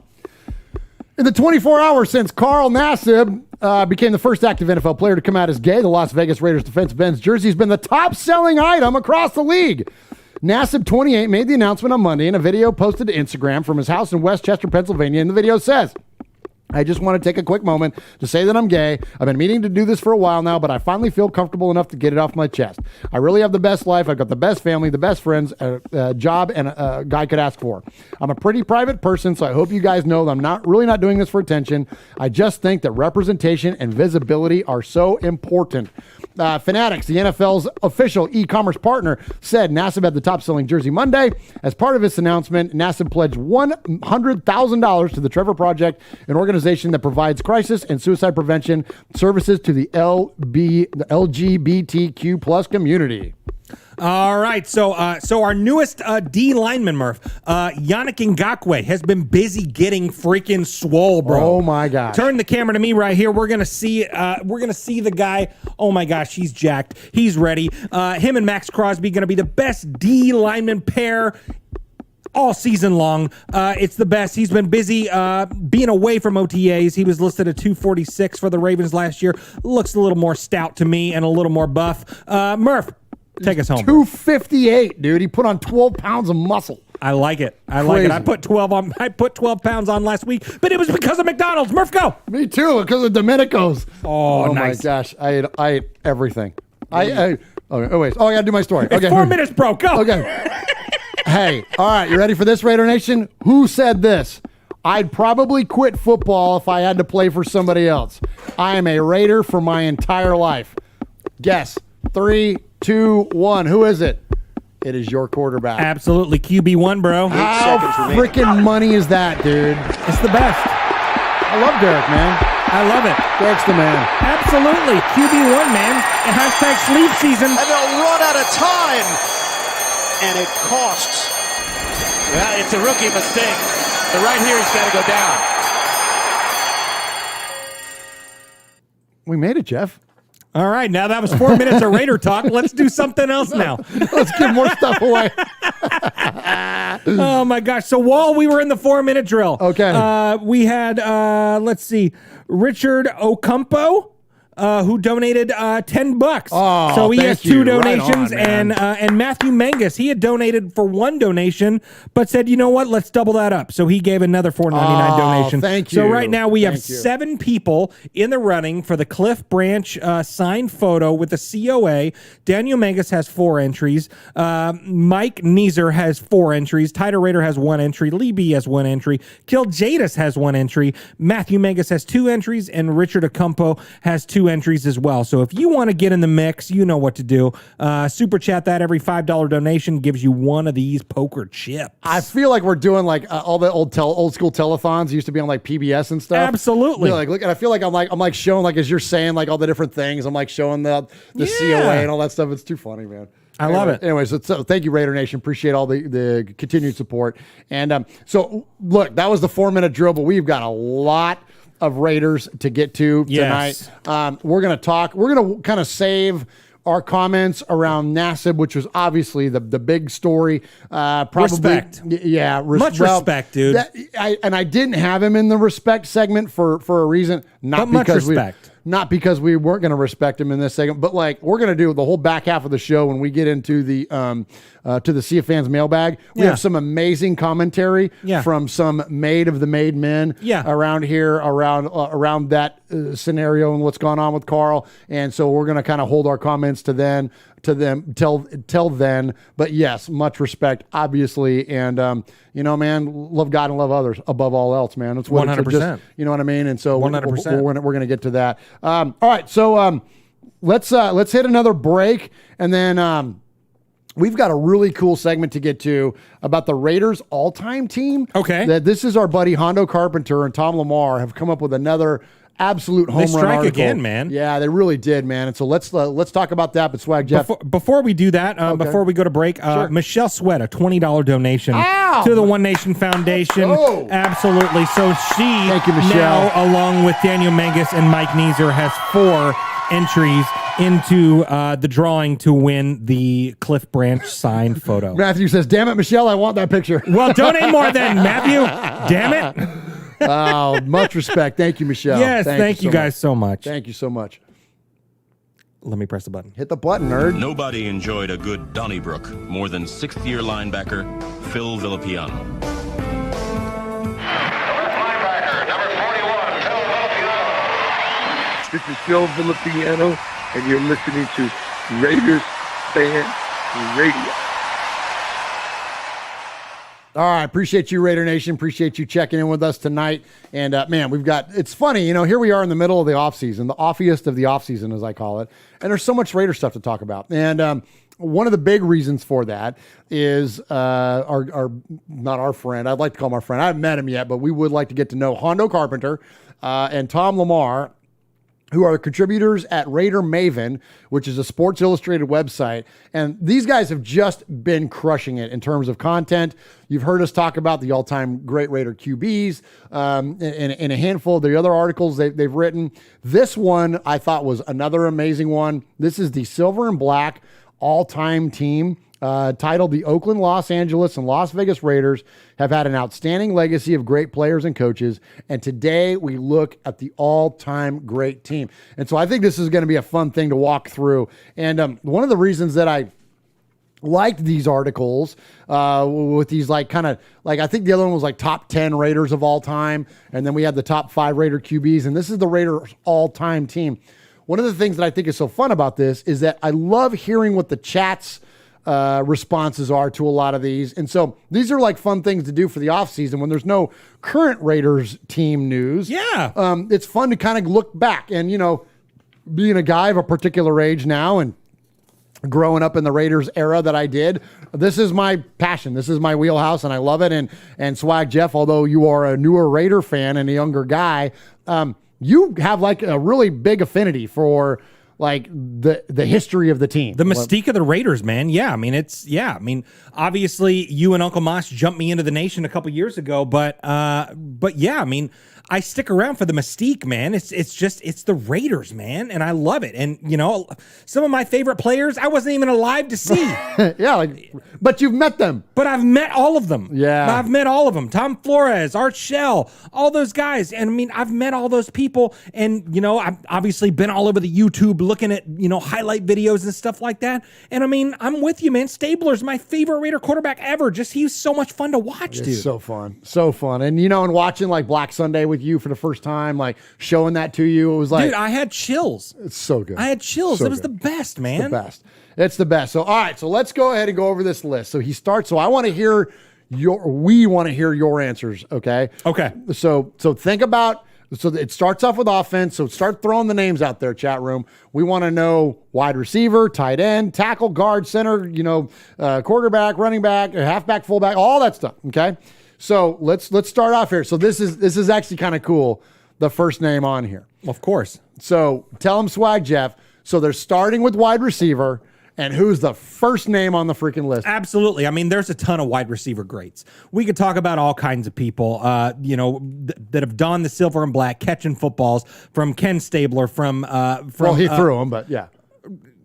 In the 24 hours since Carl Nassib became the first active NFL player to come out as gay, the Las Vegas Raiders defensive end's jersey has been the top-selling item across the league. Nassib 28 made the announcement on Monday in a video posted to Instagram from his house in Westchester, Pennsylvania, and the video says, I just want to take a quick moment to say that I'm gay. I've been meaning to do this for a while now, but I finally feel comfortable enough to get it off my chest. I really have the best life. I've got the best family, the best friends, a job, and a guy could ask for. I'm a pretty private person, so I hope you guys know that I'm not doing this for attention. I just think that representation and visibility are so important. Fanatics, the NFL's official e-commerce partner, said Nassib had the top-selling jersey Monday. As part of this announcement, Nassib pledged $100,000 to the Trevor Project, an organization that provides crisis and suicide prevention services to the LGBTQ plus community. All right, so our newest D lineman, Murph, Yannick Ngakoue, has been busy getting freaking swole, bro. Oh my gosh! Turn the camera to me right here. We're gonna see the guy. Oh my gosh, he's jacked. He's ready. Him and Max Crosby gonna be the best D lineman pair all season long. It's the best. He's been busy being away from OTAs. He was listed at 246 for the Ravens last year. Looks a little more stout to me and a little more buff. Murph, take us home. 258, dude. He put on 12 pounds of muscle. I like it. I like it. I put 12 pounds on last week, but it was because of McDonald's. Murph, go. Me too, because of Domenico's. Oh, nice. My gosh. I ate everything. I gotta do my story. It's 4 minutes, bro. Go. Okay. Hey, all right, you ready for this, Raider Nation? Who said this? I'd probably quit football if I had to play for somebody else. I am a Raider for my entire life. Guess. 3, 2, 1. Who is it? It is your quarterback. Absolutely. QB1, bro. How freaking money is that, dude? It's the best. I love Derek, man. I love it. Derek's the man. Absolutely. QB1, man. And hashtag sleep season. And they'll run out of time. And it costs. Well, it's a rookie mistake. But right here, he's got to go down. We made it, Jeff. All right, now that was 4 minutes of Raider talk. Let's do something else now. Let's give more stuff away. Oh, my gosh. So while we were in the 4-minute drill, okay, we had, let's see, Richard Ocampo, who donated $10. Oh, so he has 2 donations, right on, and Matthew Mangus, he had donated for 1 donation, but said, you know what, let's double that up. So he gave another $4.99 donation. Thank you. So right now we have 7 people in the running for the Cliff Branch signed photo with the COA. Daniel Mangus has 4 entries. Mike Neeser has 4 entries. Tyler Rader has 1 entry. Lee B has 1 entry. Kill Jadis has 1 entry. Matthew Mangus has 2 entries, and Richard Ocampo has 2 entries as well. So if you want to get in the mix, you know what to do. Super chat that. Every $5 donation gives you 1 of these poker chips. I feel like we're doing like all the old school telethons used to be on like PBS and stuff. Absolutely. Like, look, and I feel like I'm like showing, like, as you're saying, like all the different things. I'm like showing the COA and all that stuff. It's too funny, man. I love it. Anyways, so thank you, Raider Nation. Appreciate all the continued support. And so look, that was the 4-minute drill, but we've got a lot of Raiders to get to tonight. We're going to kind of save our comments around Nassib, which was obviously the big story. Probably, respect. Yeah. Much respect, dude. I didn't have him in the respect segment for a reason. Not because we weren't going to respect him in this segment, but like we're going to do the whole back half of the show when we get into the to the Sea of Fans mailbag. We have some amazing commentary from some made men around here, around that scenario and what's gone on with Carl. And so we're going to kind of hold our comments to them till then. But yes, much respect, obviously. And, man, love God and love others above all else, man. It's 100%. You know what I mean? And so 100%. we're going to get to that. All right. So let's hit another break. And then we've got a really cool segment to get to about the Raiders all-time team. Okay. That this is our buddy Hondo Carpenter and Tom Lamar have come up with another absolute home run article. Again, man. Yeah, they really did, man. And so let's talk about that. But Swag Jeff, before we do that, before we go to break, Michelle Sweat, a $20 donation to the One Nation Foundation. Absolutely. So she now, along with Daniel Mangus and Mike Neeser, has 4 entries into the drawing to win the Cliff Branch signed photo. Matthew says, "Damn it, Michelle, I want that picture." Well, donate more then, Matthew. Damn it. Oh, much respect. Thank you, Michelle. Yes, thank you guys so much. Thank you so much. Let me press the button. Hit the button, nerd. Nobody enjoyed a good Donnybrook more than sixth-year linebacker Phil Villapiano. This is Phil Villapiano, and you're listening to Raiders Fan Radio. All right, appreciate you, Raider Nation. Appreciate you checking in with us tonight. And, man, it's funny, here we are in the middle of the offseason, the offiest of the offseason, as I call it. And there's so much Raider stuff to talk about. And one of the big reasons for that is our not our friend. I'd like to call him our friend. I haven't met him yet, but we would like to get to know Hondo Carpenter and Tom Lamar, who are contributors at Raider Maven, which is a Sports Illustrated website. And these guys have just been crushing it in terms of content. You've heard us talk about the all-time great Raider QBs in a handful of the other articles they've written. This one I thought was another amazing one. This is the Silver and Black all-time team, titled The Oakland, Los Angeles, and Las Vegas Raiders have had an outstanding legacy of great players and coaches, and today we look at the all-time great team. And so I think this is going to be a fun thing to walk through. And one of the reasons that I liked these articles with these I think the other one was like top 10 Raiders of all time, and then we had the top 5 Raider QBs, and this is the Raiders all-time team. One of the things that I think is so fun about this is that I love hearing what the chat's responses are to a lot of these. And so these are like fun things to do for the offseason when there's no current Raiders team news. Yeah. It's fun to kind of look back and, being a guy of a particular age now and growing up in the Raiders era that I did, this is my passion. This is my wheelhouse and I love it. And Swag Jeff, although you are a newer Raider fan and a younger guy, you have like a really big affinity for like the history of the team. The mystique of the Raiders, man. Yeah, I mean, obviously you and Uncle Mosh jumped me into the nation a couple years ago, but yeah, I mean, I stick around for the mystique, man. It's the Raiders, man, and I love it. And some of my favorite players I wasn't even alive to see. Yeah, but you've met them. But I've met all of them. Yeah, I've met all of them. Tom Flores, Art Shell, all those guys. And I mean, I've met all those people. And I've obviously been all over the YouTube looking at highlight videos and stuff like that. And I mean, I'm with you, man. Stabler's my favorite Raider quarterback ever. He's so much fun to watch, dude. It's so fun. And and watching like Black Sunday with you for the first time, like showing that to you, it was like, dude, I had chills. It's so good. I had chills. It was the best, man. It's the best. So all right, so let's go ahead and go over this list. So he starts. So I want to hear we want to hear your answers. Okay. So think about. So it starts off with offense. So start throwing the names out there, chat room. We want to know wide receiver, tight end, tackle, guard, center, quarterback, running back, halfback, fullback, all that stuff. Okay. So let's start off here. So this is actually kind of cool. The first name on here. Of course. So tell them, Swag Jeff. So they're starting with wide receiver. And who's the first name on the freaking list? Absolutely. I mean, there's a ton of wide receiver greats. We could talk about all kinds of people, that have donned the silver and black, catching footballs, from Ken Stabler, well, he threw them, but yeah.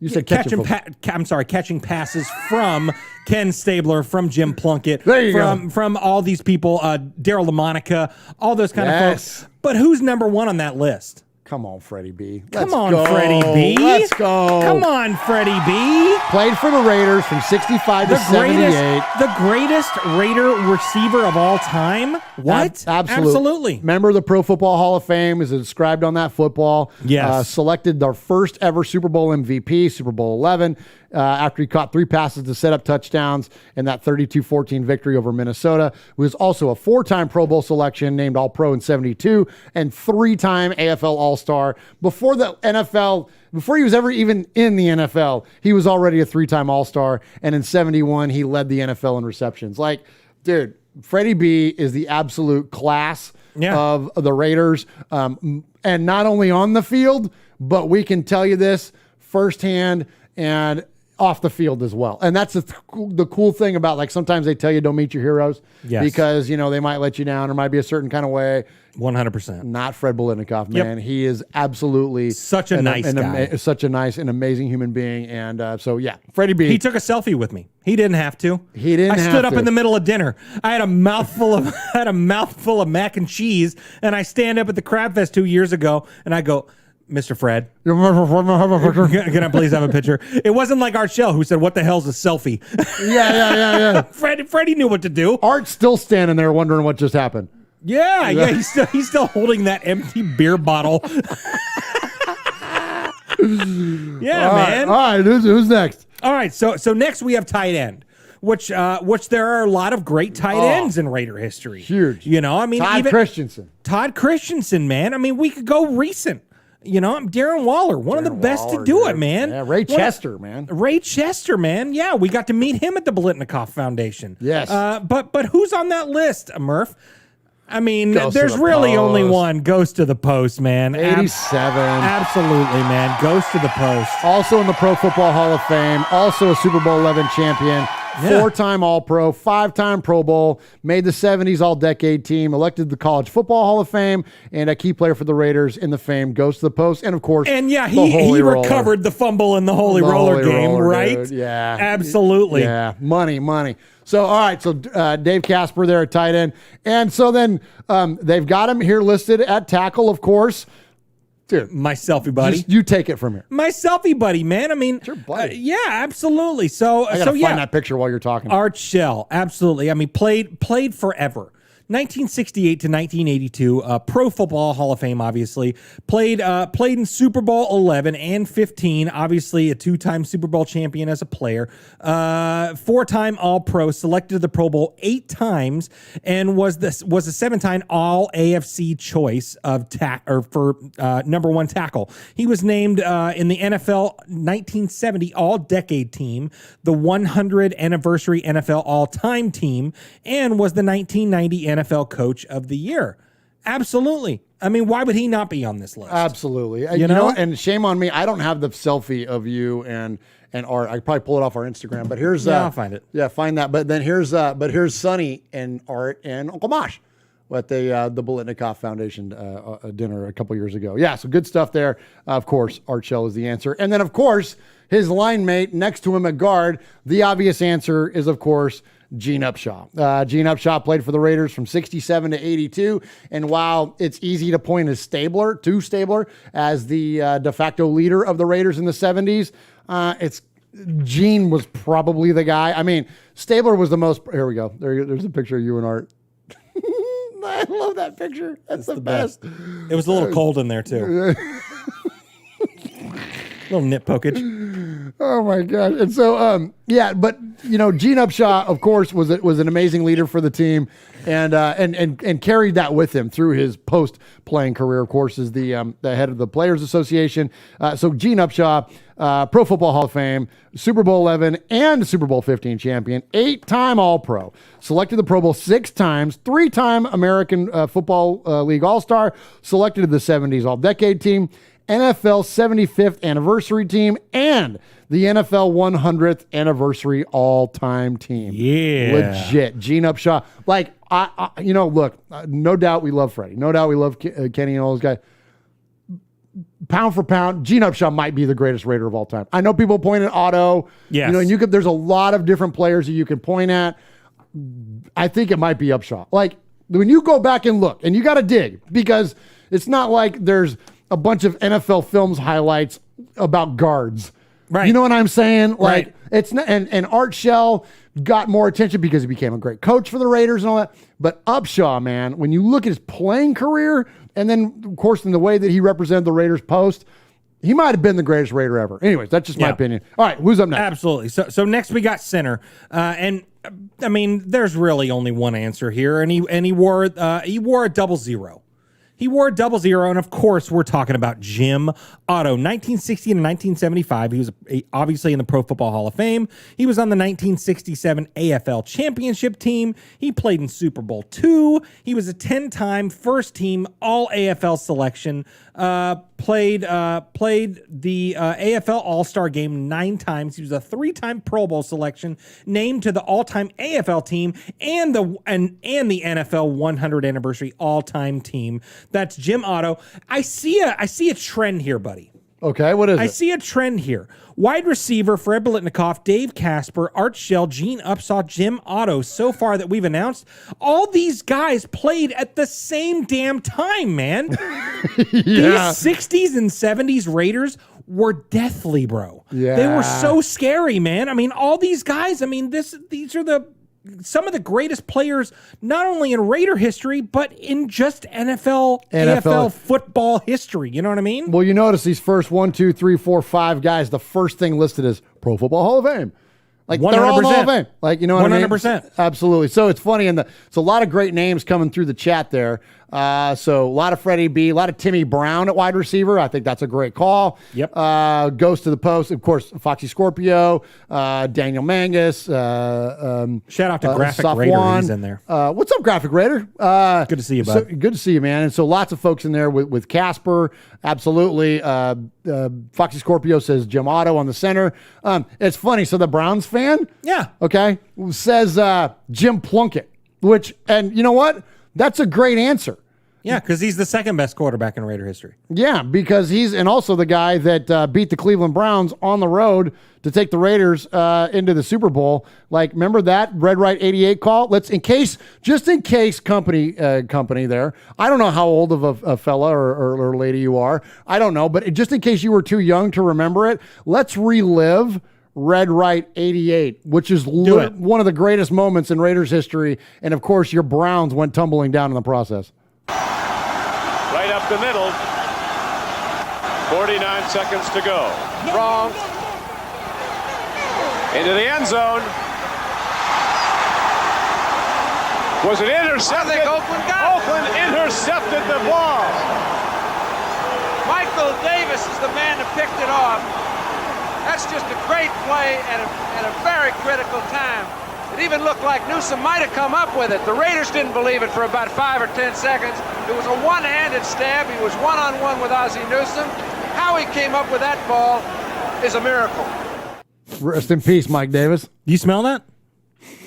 You said catching passes from Ken Stabler, from Jim Plunkett, from all these people, Daryl LaMonica, all those kind of folks. But who's number one on that list? Come on, Freddie B. Come on, Freddie B. Let's go. Come on, Freddie B. Played for the Raiders from 65 to 78. The greatest Raider receiver of all time? What? Absolutely. Member of the Pro Football Hall of Fame, is inscribed on that football. Yes. Selected their first ever Super Bowl MVP, Super Bowl 11, after he caught 3 passes to set up touchdowns in that 32-14 victory over Minnesota. He was also a 4-time Pro Bowl selection, named All-Pro in 72, and 3-time AFL All-Star. Before he was ever even in the NFL, he was already a 3-time All-Star, and in 71, he led the NFL in receptions. Like, dude, Freddie B is the absolute class of the Raiders, and not only on the field, but we can tell you this firsthand and off the field as well. And that's the cool thing about, like, sometimes they tell you don't meet your heroes because, they might let you down or might be a certain kind of way. 100%. Not Fred Biletnikoff, man. Yep. He is absolutely such a nice guy. Such a nice and amazing human being. And so, yeah, Freddie B. He took a selfie with me. He didn't have to. I stood up in the middle of dinner. I had a mouthful of mac and cheese, and I stand up at the Crab Fest 2 years ago, and I go, Mr. Fred. Can I please have a picture? It wasn't like Art Shell who said, "What the hell's a selfie?" Yeah. Freddie knew what to do. Art's still standing there wondering what just happened. Yeah. He's still holding that empty beer bottle. Man. All right. Who's next? All right. So next we have tight end. Which there are a lot of great tight ends in Raider history. Huge. Todd Christensen, man. I mean, we could go recent. Darren Waller, one of the best to do it, man. Yeah, Ray Chester, man. Yeah, we got to meet him at the Blitnikoff Foundation. Yes. But who's on that list, Murph? I mean, there's the really post. only one. Goes to the post, man. 87. Absolutely, man. Goes to the post. Also in the Pro Football Hall of Fame. Also a Super Bowl 11 champion. Yeah. 4-time All-Pro, 5-time Pro Bowl, made the 70s All-Decade team, elected the College Football Hall of Fame, and a key player for the Raiders in the Fame, goes to the post, and of course, he recovered the fumble in the Holy Roller game, right? Dude. Yeah. Absolutely. Yeah, money. So, all right, so Dave Casper there at tight end. And so then they've got him here listed at tackle, of course. Dude, my selfie buddy. Just, you take it from here. My selfie buddy, man. I mean, it's your buddy. Yeah, absolutely. So I gotta find that picture while you're talking. Art Shell, absolutely. I mean, played forever. 1968 to 1982, Pro Football Hall of Fame, obviously. Played in Super Bowl 11 and 15, obviously a 2-time Super Bowl champion as a player. 4-time All-Pro, selected to the Pro Bowl 8 times, and was a 7-time All-AFC choice of number 1 tackle. He was named in the NFL 1970 All-Decade Team, the 100 Anniversary NFL All-Time Team, and was the 1990 NFL Coach of the Year. Absolutely. I mean, why would he not be on this list? Absolutely. You know, and shame on me. I don't have the selfie of you and Art. I could probably pull it off our Instagram, but here's I'll find it. Yeah, find that. But then here's Sonny and Art and Uncle Mosh at the Bolitnikoff Foundation dinner a couple years ago. Yeah, so good stuff there. Of course, Art Shell is the answer. And then, of course, his line mate next to him at guard, the obvious answer is, of course, Gene Upshaw. Gene Upshaw played for the Raiders from 67 to 82. And while it's easy to point to Stabler as the de facto leader of the Raiders in the 70s, Gene was probably the guy. I mean, Stabler was the most. Here we go. There's a picture of you and Art. I love that picture. That's the best. It was a little cold in there, too. Little nip pokage. Oh my God. And so, but Gene Upshaw, of course, was an amazing leader for the team and carried that with him through his post-playing career, of course, is the head of the Players Association. So Gene Upshaw, Pro Football Hall of Fame, Super Bowl 11 and Super Bowl 15 champion, 8-time All-Pro, selected the Pro Bowl 6 times, 3-time American Football League All-Star, selected to the 70s All-Decade Team, NFL 75th Anniversary Team, and the NFL 100th Anniversary All-Time Team. Yeah. Legit. Gene Upshaw. Like, look, no doubt we love Freddie. No doubt we love Kenny and all those guys. Pound for pound, Gene Upshaw might be the greatest Raider of all time. I know people point at Otto. Yes. And there's a lot of different players that you can point at. I think it might be Upshaw. Like, when you go back and look, and you got to dig, because it's not like there's a bunch of NFL Films highlights about guards. Right. You know what I'm saying? Like, Right. It's not, and Art Shell got more attention because he became a great coach for the Raiders and all that. But Upshaw, man, when you look at his playing career, and then, of course, in the way that he represented the Raiders post, he might have been the greatest Raider ever. Anyways, that's just my opinion. All right, who's up next? Absolutely. So next we got center, and I mean, there's really only one answer here, and he wore a 00. He wore a 00, and of course, we're talking about Jim Otto. 1960 to 1975, he was obviously in the Pro Football Hall of Fame. He was on the 1967 AFL Championship team. He played in Super Bowl II. He was a 10-time first-team All-AFL selection. Played the AFL All-Star Game 9 times. He was a 3-time Pro Bowl selection, named to the all-time AFL team and the NFL 100 Anniversary All-Time Team. That's Jim Otto. I see a trend here, buddy. Okay, what is it? I see a trend here. Wide receiver, Fred Biletnikoff, Dave Casper, Art Shell, Gene Upshaw, Jim Otto, so far that we've announced, all these guys played at the same damn time, man. These 60s and 70s Raiders were deathly, bro. Yeah. They were so scary, man. I mean, all these guys, I mean, these are some of the greatest players, not only in Raider history, but in just NFL football history. You know what I mean? Well, you notice these first 1, 2, 3, 4, 5 guys, the first thing listed is Pro Football Hall of Fame. Like, 100%. They're all in the Hall of Fame. Like, you know what I mean? 100%. Absolutely. So it's funny, and so a lot of great names coming through the chat there. So a lot of Freddie B, a lot of Timmy Brown at wide receiver. I think that's a great call. Yep. Goes to the post, of course, Foxy Scorpio, Daniel Mangus. Shout out to Graphic Raider. He's in there. What's up, Graphic Raider? Good to see you, bud. Good to see you, man. And so lots of folks in there with Casper. Absolutely. Foxy Scorpio says Jim Otto on the center. It's funny. So the Browns fan, okay, says Jim Plunkett, and you know what? That's a great answer. Yeah, because he's the second best quarterback in Raider history. Yeah, because he's also the guy that beat the Cleveland Browns on the road to take the Raiders into the Super Bowl. Like, remember that Red Right 88 call? Just in case, company there. I don't know how old of a fella or lady you are. I don't know, but just in case you were too young to remember it, let's relive Red Right 88, which is one of the greatest moments in Raiders history. And of course, your Browns went tumbling down in the process. Right up the middle. 49 seconds to go. Strong. Into the end zone. Was it intercepted? I think Oakland intercepted the ball. Michael Davis is the man that picked it off. That's just a great play at a very critical time. It even looked like Newsom might have come up with it. The Raiders didn't believe it for about 5 or 10 seconds. It was a one-handed stab. He was one-on-one with Ozzie Newsom. How he came up with that ball is a miracle. Rest in peace, Mike Davis. You smell that?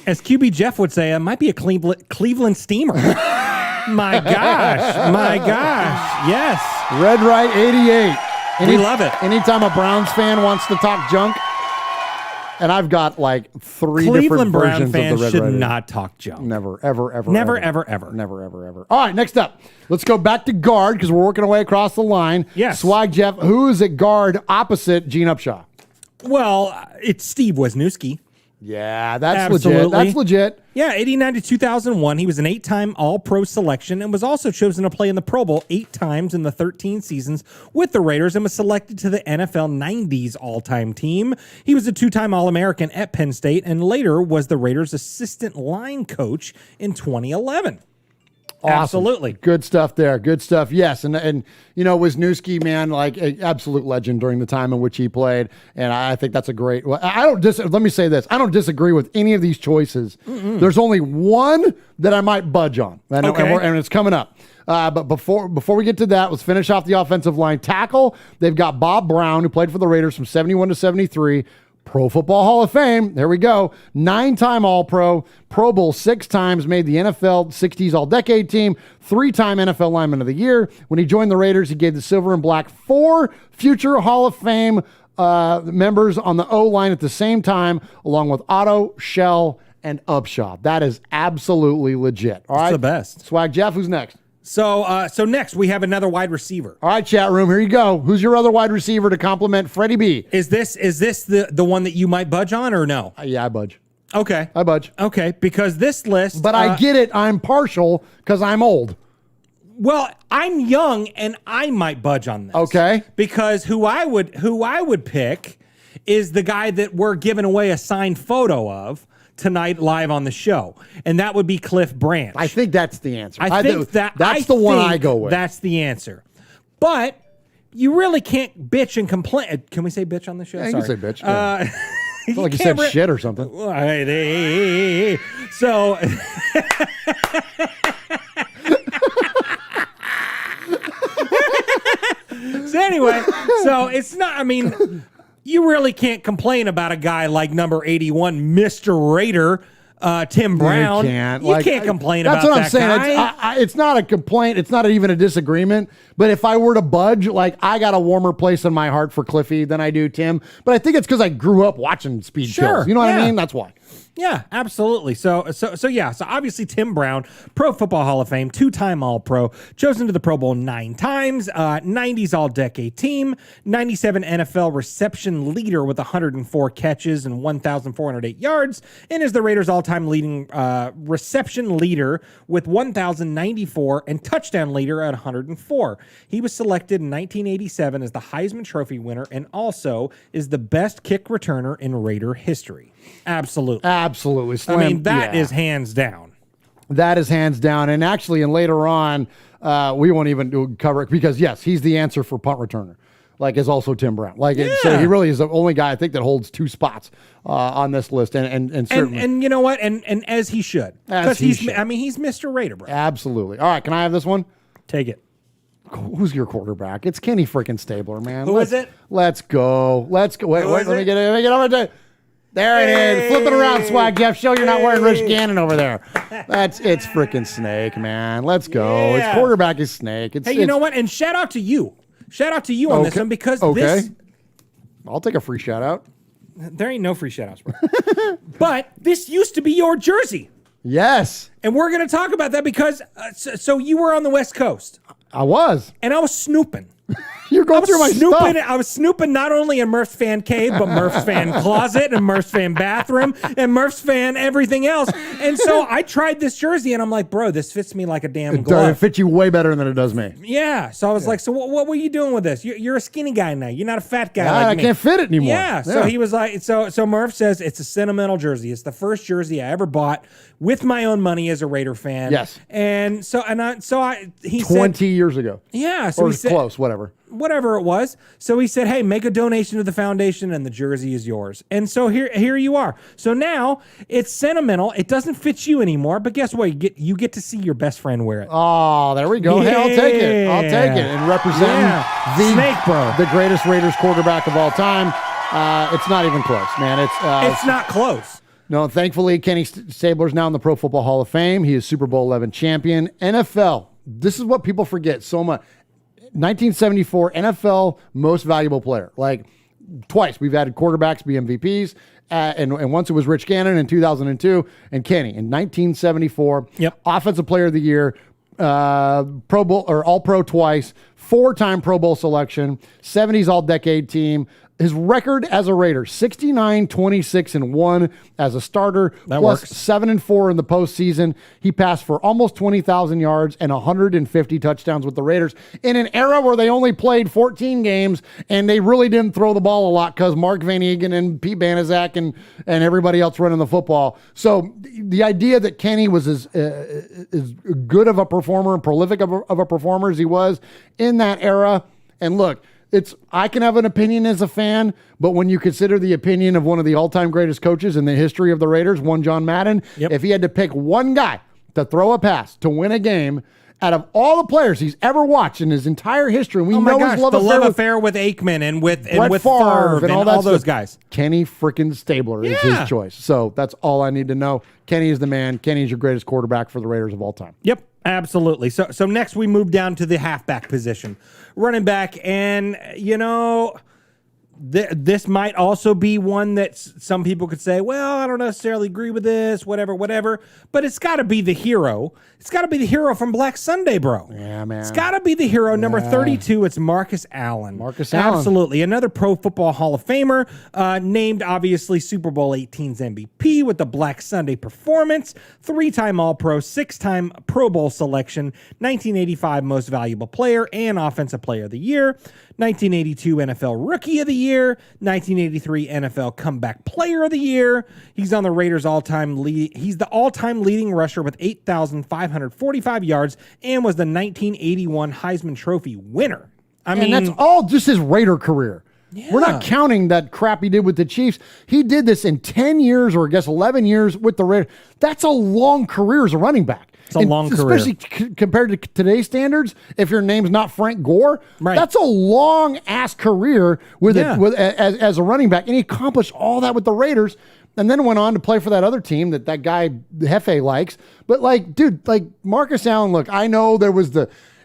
As QB Jeff would say, it might be a Cleveland steamer. My gosh. Yes. Red Right 88. We love it. Anytime a Browns fan wants to talk junk, and I've got like 3 Cleveland different Brown versions fans of the Red should Right 88. not talk junk. Never, ever. Never, ever. Never. All right, next up. Let's go back to guard because we're working our way across the line. Yes. Swag Jeff, who is at guard opposite Gene Upshaw? Well, it's Steve Wisniewski. Yeah, that's Absolutely. legit. That's legit. Yeah, 89 to 2001. He was an 8-time All-Pro selection and was also chosen to play in the Pro Bowl 8 times in the 13 seasons with the Raiders and was selected to the NFL 90s all-time team. He was a 2-time All-American at Penn State and later was the Raiders' assistant line coach in 2011. Awesome. Absolutely. Good stuff there. Good stuff. Yes. And you know, Wisniewski, man, like an absolute legend during the time in which he played. And I think that's a great, let me say this. I don't disagree with any of these choices. Mm-mm. There's only one that I might budge on. And it's coming up. But before we get to that, let's finish off the offensive line. Tackle, they've got Bob Brown, who played for the Raiders from 71 to 73. Pro Football Hall of Fame. There we go. 9-time All-Pro, Pro Bowl 6 times, made the NFL 60s All-Decade team, 3-time NFL Lineman of the Year. When he joined the Raiders, he gave the silver and black 4 future Hall of Fame members on the O-line at the same time, along with Otto, Shell, and Upshaw. That is absolutely legit. All right, the best. Swag Jeff, who's next? So next we have another wide receiver. All right, chat room, here you go. Who's your other wide receiver to complement Freddie B? Is this the one that you might budge on or no? Yeah, I budge. Okay. I budge. Okay, because this list... But I get it. I'm partial because I'm old. Well, I'm young and I might budge on this. Okay. Because who I would pick is the guy that we're giving away a signed photo of tonight live on the show, and that would be Cliff Branch. I think that's the answer. That's the one I go with. That's the answer. But you really can't bitch and complain. Can we say bitch on the show? Yeah, you can say bitch. You like you said shit or something. So anyway, so it's not, I mean, you really can't complain about a guy like number 81, Mr. Raider, Tim Brown. You can't complain about that. That's what I'm saying. It's not a complaint. It's not even a disagreement. But if I were to budge, like, I got a warmer place in my heart for Cliffy than I do Tim. But I think it's because I grew up watching Speed Kills. You know what I mean? That's why. Yeah, absolutely. So obviously Tim Brown, Pro Football Hall of Fame, 2-time All-Pro, chosen to the Pro Bowl 9 times, 90s All-Decade Team, 97 NFL reception leader with 104 catches and 1,408 yards, and is the Raiders' all-time leading reception leader with 1,094 and touchdown leader at 104. He was selected in 1987 as the Heisman Trophy winner and also is the best kick returner in Raider history. Absolutely. Absolutely. Slim. I mean, that is hands down. That is hands down. And actually, and later on, we won't even cover it because, yes, he's the answer for punt returner. Like, is also Tim Brown. Like, so he really is the only guy, I think, that holds 2 spots on this list. And certainly. And you know what? And as he should. Because he's Mr. Raider, bro. Absolutely. All right, can I have this one? Take it. Who's your quarterback? It's Kenny freaking Stabler, man. Who is it? Let's go. Wait, let me get over to there it is. Flip it around, Swag Jeff. Show you're not wearing Rich Gannon over there. It's freaking Snake, man. Let's go. His quarterback is Snake. You know what? And shout out to you. Shout out to you on this one because this. I'll take a free shout out. There ain't no free shout outs, bro. But this used to be your jersey. Yes. And we're going to talk about that because so you were on the West Coast. I was. And I was snooping. You're going through my stuff. I was snooping not only in Murph's fan cave, but Murph's fan closet and Murph's fan bathroom and Murph's fan everything else. And so I tried this jersey and I'm like, bro, this fits me like a damn glove. It fits you way better than it does me. Yeah. So I was like, so what were you doing with this? You're a skinny guy now. You're not a fat guy like I me. can't fit it anymore. Yeah. So he was like, so Murph says it's a sentimental jersey. It's the first jersey I ever bought with my own money as a Raider fan. Yes. And he 20 years ago. Yeah. So or he said, close, whatever it was. So he said, hey, make a donation to the foundation and the jersey is yours. And so here you are. So now it's sentimental. It doesn't fit you anymore, but guess what? You get to see your best friend wear it. Oh, there we go. Yeah. Hey, I'll take it. And representing the Snake, bro. The greatest Raiders quarterback of all time. It's not even close, man. It's not close. No, thankfully, Kenny Stabler's now in the Pro Football Hall of Fame. He is Super Bowl 11 champion. NFL. This is what people forget so much. 1974 NFL most valuable player. Like twice we've added quarterbacks be MVPs, and once it was Rich Gannon in 2002 and Kenny in 1974. Yep. Offensive Player of the Year, Pro Bowl or All Pro twice, 4-time Pro Bowl selection, 70s All Decade Team. His record as a Raider, 69-26-1 as a starter, that plus works. 7-4 in the postseason. He passed for almost 20,000 yards and 150 touchdowns with the Raiders in an era where they only played 14 games and they really didn't throw the ball a lot because Mark Van Eegen and Pete Banaszak and everybody else running the football. So the idea that Kenny was as good of a performer and prolific of a performer as he was in that era, and look, I can have an opinion as a fan, but when you consider the opinion of one of the all-time greatest coaches in the history of the Raiders, one John Madden, if he had to pick one guy to throw a pass to win a game, out of all the players he's ever watched in his entire history, and we know his love affair with Aikman and with Favre and all those guys. Kenny freaking Stabler is his choice. So that's all I need to know. Kenny is the man. Kenny's your greatest quarterback for the Raiders of all time. Yep. Absolutely. So next we move down to the halfback position, running back, and this might also be one that some people could say, well, I don't necessarily agree with this, whatever, but it's got to be the hero. It's got to be the hero from Black Sunday, bro. Yeah, man. It's got to be the hero, number 32. It's Marcus Allen. Marcus Allen. Absolutely. Another Pro Football Hall of Famer, named obviously Super Bowl 18's MVP with the Black Sunday performance, 3-time All-Pro, 6-time Pro Bowl selection, 1985 Most Valuable Player and Offensive Player of the Year, 1982 NFL Rookie of the Year, 1983 NFL Comeback Player of the Year. He's on the Raiders' all-time lead. He's the all-time leading rusher with 8,545 yards and was the 1981 Heisman Trophy winner. I mean, that's all just his Raider career. Yeah. We're not counting that crap he did with the Chiefs. He did this in 10 years or I guess 11 years with the Raiders. That's a long career as a running back. It's a long career. Especially compared to today's standards, if your name's not Frank Gore, that's a long-ass career as a running back. And he accomplished all that with the Raiders. and then went on to play for that other team that guy Hefe likes. But like, dude, like Marcus Allen, look, I know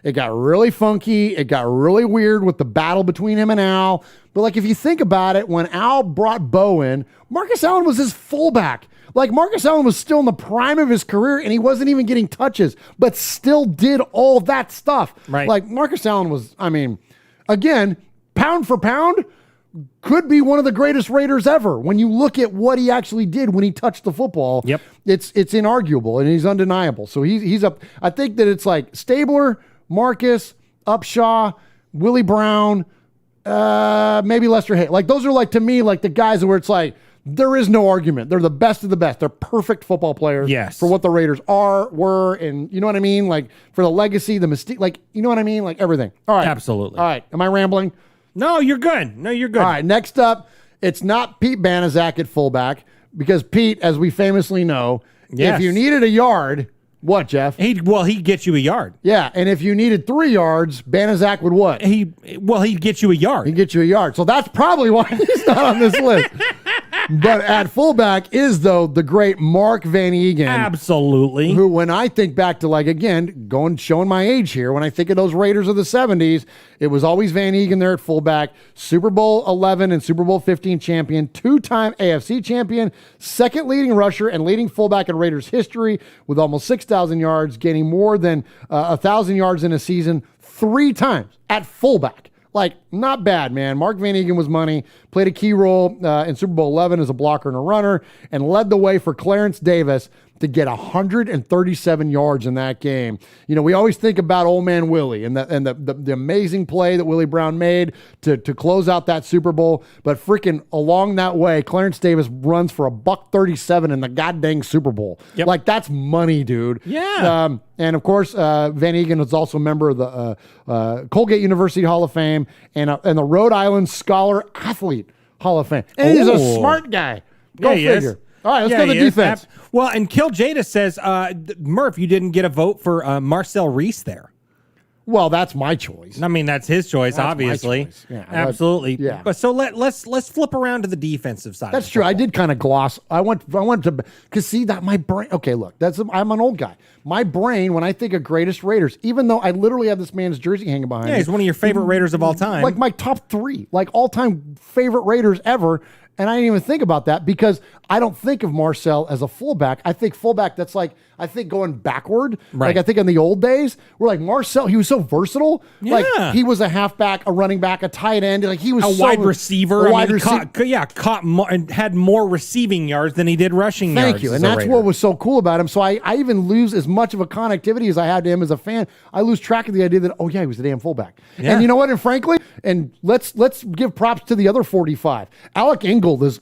it got really funky. It got really weird with the battle between him and Al. But like, if you think about it, when Al brought Bo in, Marcus Allen was his fullback. Like Marcus Allen was still in the prime of his career and he wasn't even getting touches, but still did all that stuff. Right. Like Marcus Allen was, I mean, again, pound for pound, could be one of the greatest Raiders ever. When you look at what he actually did when he touched the football, yep, it's inarguable and he's undeniable. So he's up. I think that it's like Stabler, Marcus, Upshaw, Willie Brown, maybe Lester Hay. Like those are like, to me, like the guys where it's like, there is no argument. They're the best of the best. They're perfect football players for what the Raiders were, and you know what I mean? Like for the legacy, the mystique, like, you know what I mean? Like everything. All right. Absolutely. All right. Am I rambling? No, you're good. No, you're good. All right. Next up, it's not Pete Banaszak at fullback because Pete, as we famously know, if you needed a yard, what, Jeff? He'd get you a yard. Yeah, and if you needed 3 yards, Banaszak would what? He'd get you a yard. He'd get you a yard. So that's probably why he's not on this list. But at fullback is, though, the great Mark Van Eegen. Absolutely. Who, when I think back to, like, again, showing my age here, when I think of those Raiders of the 70s, it was always Van Eegen there at fullback, Super Bowl 11 and Super Bowl 15 champion, 2-time AFC champion, second leading rusher and leading fullback in Raiders history with almost 6,000 yards, gaining more than 1,000 yards in a season 3 times at fullback. Like, not bad, man. Mark Van Eegen was money, played a key role in Super Bowl 11 as a blocker and a runner, and led the way for Clarence Davis to get 137 yards in that game. You know, we always think about old man Willie and the amazing play that Willie Brown made to close out that Super Bowl, but freaking along that way, Clarence Davis runs for $137 in the goddamn Super Bowl. Yep. Like, that's money, dude. Yeah. And of course, Van Eegen is also a member of the Colgate University Hall of Fame and the Rhode Island Scholar Athlete Hall of Fame. And he's a smart guy. Go figure. Is. All right, let's go to the defense. Well, and Kill Jada says, Murph, you didn't get a vote for Marcel Reese there. Well, that's my choice. I mean, that's his choice, That's obviously. my choice. Yeah, absolutely. yeah. But so let's flip around to the defensive side. That's true. I did kind of gloss. I went to because see that my brain. Okay, look, I'm an old guy. My brain, when I think of greatest Raiders, even though I literally have this man's jersey hanging behind me. Yeah, he's one of your favorite Raiders of all time. Like my top 3, like all time favorite Raiders ever. And I didn't even think about that because I don't think of Marcel as a fullback. I think fullback, that's like, I think going backward. Right. Like I think in the old days, we're like Marcel, he was so versatile. Yeah. Like he was a halfback, a running back, a tight end. Like he was a so wide receiver. A wide receiver. Caught more and had more receiving yards than he did rushing yards. Thank you. And that's what was so cool about him. So I even lose as much of a connectivity as I had to him as a fan. I lose track of the idea that, oh yeah, he was a damn fullback. Yeah. And you know what? And frankly, and let's give props to the other 45. Alec Ingold is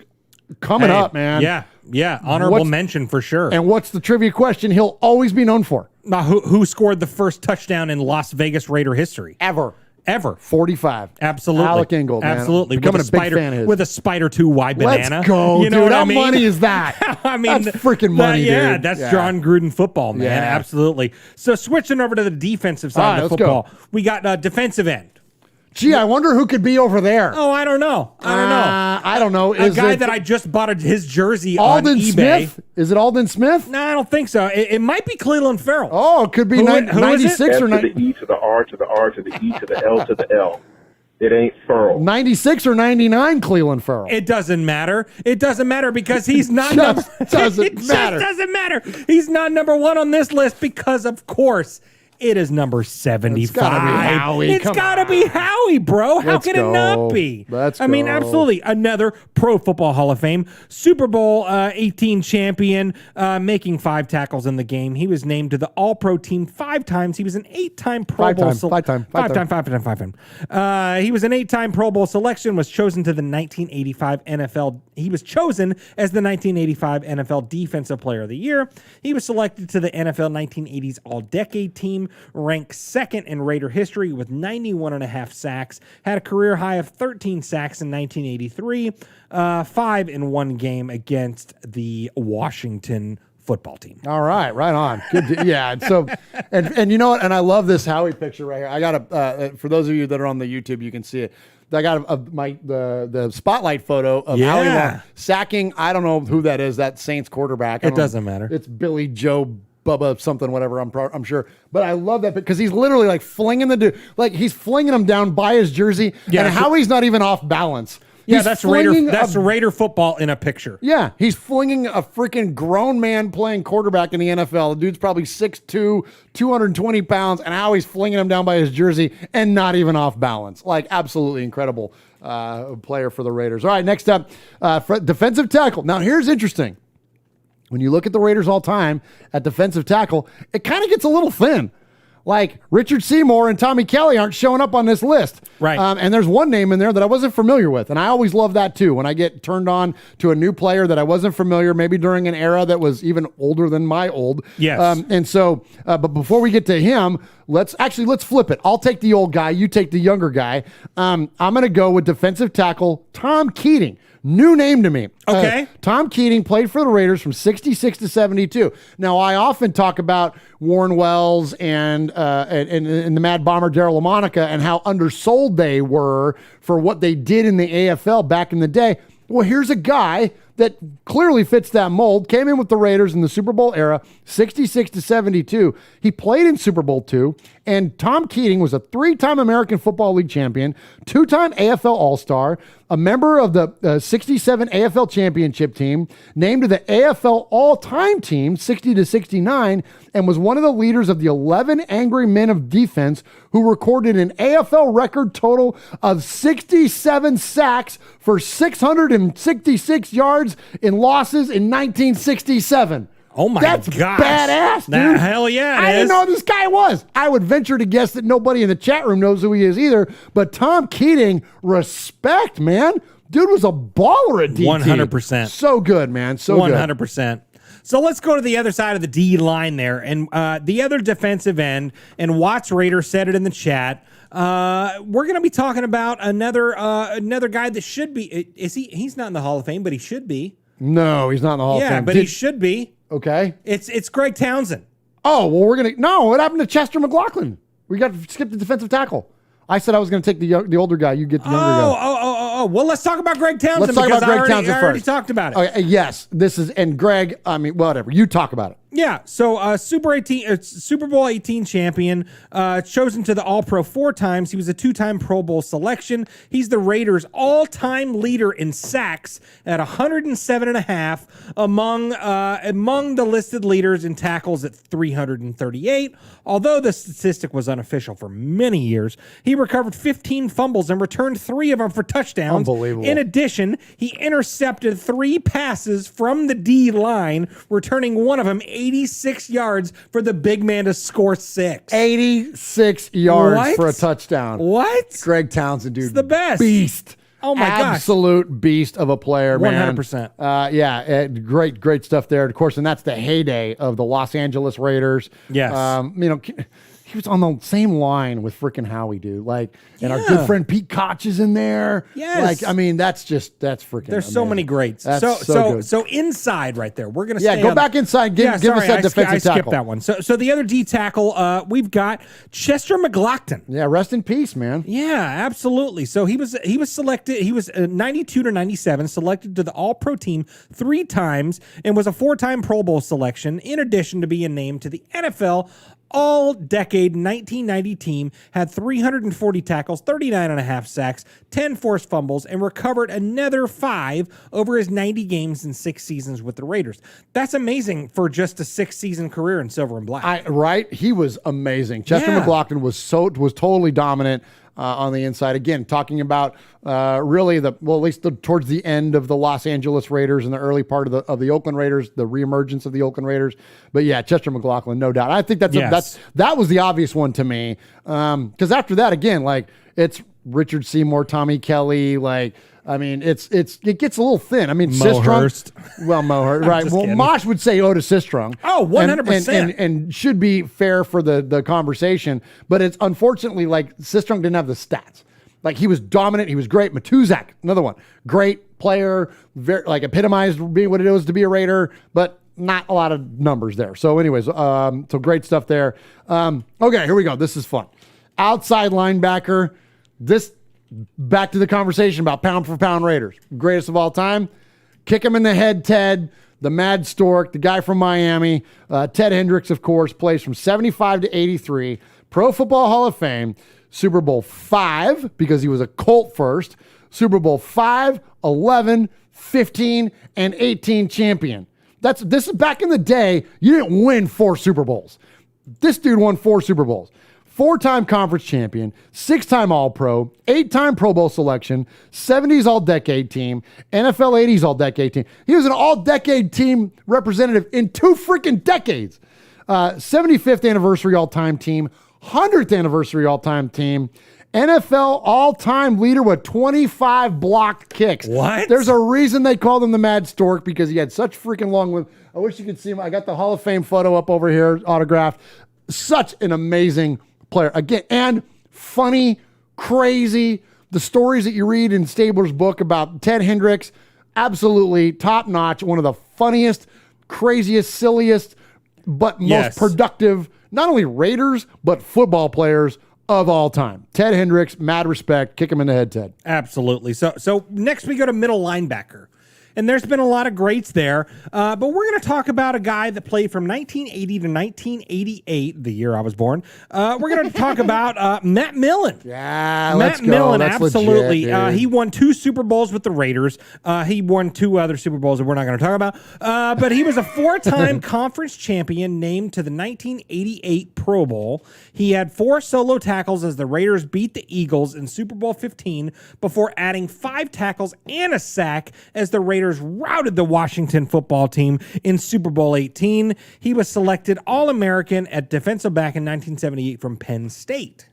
coming up, man. Yeah. Honorable mention for sure. And what's the trivia question he'll always be known for? Now, who scored the first touchdown in Las Vegas Raider history? Ever. 45. Absolutely. Alec Ingold, man. Absolutely. Becoming a big fan of his. With a Spider 2 wide banana. Let's go, you know dude. what How I mean? money is that? I mean, that's freaking money, dude. Yeah, that's John Gruden football, man. Yeah. Absolutely. So switching over to the defensive side of football, we got defensive end. Gee, I wonder who could be over there. Oh, I don't know. I don't know. A guy that I just bought his jersey Alden on eBay. Smith? Is it Alden Smith? No, I don't think so. It might be Cleveland Farrell. Oh, it could be 96 or 90. To the E to the R to the R to the E to the L to the L. It ain't Farrell. 96 or 99 Cleveland Farrell. It doesn't matter. It doesn't matter because he's not Just doesn't matter. It doesn't matter. He's not number 1 on this list because, of course, it is number 75. It's gotta be Howie. It's gotta be Howie, bro. How can it not be? Let's I mean, go. absolutely. Another Pro Football Hall of Fame, Super Bowl 18 champion, making 5 tackles in the game. He was named to the All-Pro team 5 times. He was an 8-time Pro Bowl. Five time. He was an 8-time Pro Bowl selection. Was chosen to the 1985 NFL. He was chosen as the 1985 NFL Defensive Player of the Year. He was selected to the NFL 1980s All-Decade Team. Ranked 2nd in Raider history with 91.5 sacks. Had a career high of 13 sacks in 1983. 5 in one game against the Washington football team. All right, right on. Good. Yeah. So, and you know what? And I love this Howie picture right here. I got for those of you that are on the YouTube, you can see it. I got the spotlight photo of Howie Long sacking. I don't know who that is. That Saints quarterback. It doesn't matter. It's Billy Joe Bubba something, whatever. I'm sure. But I love that because he's literally like flinging the dude, like he's flinging him down by his jersey, and Howie's not even off balance. Yeah, that's Raider football in a picture. Yeah, he's flinging a freaking grown man playing quarterback in the NFL. The dude's probably 6'2", 220 pounds, and how he's flinging him down by his jersey and not even off balance. Like, absolutely incredible player for the Raiders. All right, next up, defensive tackle. Now, here's interesting. When you look at the Raiders all time at defensive tackle, it kind of gets a little thin. Like Richard Seymour and Tommy Kelly aren't showing up on this list. Right. And there's one name in there that I wasn't familiar with. And I always love that too. When I get turned on to a new player that I wasn't familiar, maybe during an era that was even older than my old. Yes. And so, but before we get to him, let's flip it. I'll take the old guy. You take the younger guy. I'm going to go with defensive tackle Tom Keating. New name to me. Okay. Tom Keating played for the Raiders from 66 to 72. Now, I often talk about Warren Wells and the Mad Bomber Darryl LaMonica and how undersold they were for what they did in the AFL back in the day. Well, here's a guy that clearly fits that mold, came in with the Raiders in the Super Bowl era, 66 to 72. He played in Super Bowl II, and Tom Keating was a 3-time American Football League champion, 2-time AFL All-Star, a member of the 67 AFL championship team, named to the AFL all-time team, 60 to 69, and was one of the leaders of the 11 Angry Men of Defense who recorded an AFL record total of 67 sacks for 666 yards in losses in 1967. Oh my That's gosh. badass, dude. Nah, hell yeah, I didn't know who this guy was. I would venture to guess that nobody in the chat room knows who he is either. But Tom Keating, respect, man. Dude was a baller at DT. 100%. So good, man. So 100%. So let's go to the other side of the D line there. And the other defensive end, and Watts Raider said it in the chat, we're going to be talking about another guy that should be. He's not in the Hall of Fame, but he should be. No, he's not in the Hall of Fame. Yeah, but he should be. Okay. It's Greg Townsend. Oh, well, what happened to Chester McLaughlin? We got to skip the defensive tackle. I said I was going to take the older guy. You get the younger guy. Oh. Well, let's talk about Greg Townsend. Let's talk about Greg Townsend first. I already talked about it. Okay, yes, and Greg, I mean, whatever. You talk about it. Yeah, so Super Bowl 18 champion, chosen to the All-Pro 4 times. He was a 2-time Pro Bowl selection. He's the Raiders' all-time leader in sacks at 107.5 among the listed leaders in tackles at 338. Although the statistic was unofficial for many years, he recovered 15 fumbles and returned 3 of them for touchdowns. Unbelievable. In addition, he intercepted 3 passes from the D line, returning one of them 86 yards for the big man to score 6. 86 yards What? for a touchdown. What? Greg Townsend, dude. It's the best. Beast. Oh my gosh. Absolute beast of a player, man. 100%. Great stuff there. Of course, and that's the heyday of the Los Angeles Raiders. Yes. He was on the same line with freaking Howie, dude. And our good friend Pete Koch is in there. Yes. That's freaking There's amazing. so many greats. That's so good. So inside right there. We're going to go back inside. Give us that defensive tackle. I skipped that one. So the other D tackle, we've got Chester McLaughlin. Yeah, rest in peace, man. Yeah, absolutely. So he was selected. He was 92 to 97, selected to the All-Pro team 3 times, and was a 4-time Pro Bowl selection. In addition to being named to the NFL All-Decade 1990 team, had 340 tackles, 39.5 sacks, 10 forced fumbles, and recovered another 5 over his 90 games in 6 seasons with the Raiders. That's amazing for just a 6-season career in silver and black. Right? He was amazing. Chester McLaughlin was totally dominant on the inside. Again, talking about really at least towards the end of the Los Angeles Raiders and the early part of the Oakland Raiders, the reemergence of the Oakland Raiders. But yeah, Chester McLaughlin, no doubt. I think that was the obvious one to me. Because after that, again, it's Richard Seymour, Tommy Kelly, it gets a little thin. I mean, Mohurst. Mohurst, right. Well, kidding. Mosh would say Otis Sistrunk. Oh, 100%. And should be fair for the conversation. But it's unfortunately Sistrunk didn't have the stats. He was dominant. He was great. Matuzak, another one. Great player, very, epitomized being what it was to be a Raider. But not a lot of numbers there. So anyways, so great stuff there. Okay, here we go. This is fun. Outside linebacker. This, back to the conversation about pound for pound Raiders. Greatest of all time. Kick him in the head, Ted. The Mad Stork, the guy from Miami. Ted Hendricks, of course, plays from 75 to 83. Pro Football Hall of Fame. Super Bowl 5, because he was a Colt first. Super Bowl 5, 11, 15, and 18 champion. This is back in the day. You didn't win 4 Super Bowls. This dude won 4 Super Bowls. 4-time conference champion, 6-time All-Pro, 8-time Pro Bowl selection, 70s All-Decade team, NFL 80s All-Decade team. He was an All-Decade team representative in 2 freaking decades. 75th anniversary all-time team, 100th anniversary all-time team, NFL all-time leader with 25 blocked kicks. What? There's a reason they called him the Mad Stork, because he had such freaking long limbs. I wish you could see him. I got the Hall of Fame photo up over here, autographed. Such an amazing player. Again, and funny, crazy. The stories that you read in Stabler's book about Ted Hendricks, absolutely top-notch. One of the funniest, craziest, silliest, but most productive, not only Raiders, but football players of all time. Ted Hendricks, mad respect. Kick him in the head, Ted. Absolutely. So next we go to middle linebacker. And there's been a lot of greats there, but we're going to talk about a guy that played from 1980 to 1988, the year I was born. We're going to talk about Matt Millen. Yeah, Matt Millen, That's absolutely. Legit, he won 2 Super Bowls with the Raiders. He won 2 other Super Bowls that we're not going to talk about. But he was a 4-time conference champion, named to the 1988 Pro Bowl. He had 4 solo tackles as the Raiders beat the Eagles in Super Bowl 15 before adding 5 tackles and a sack as the Raiders routed the Washington football team in Super Bowl 18. He was selected All-American at defensive back in 1978 from Penn State.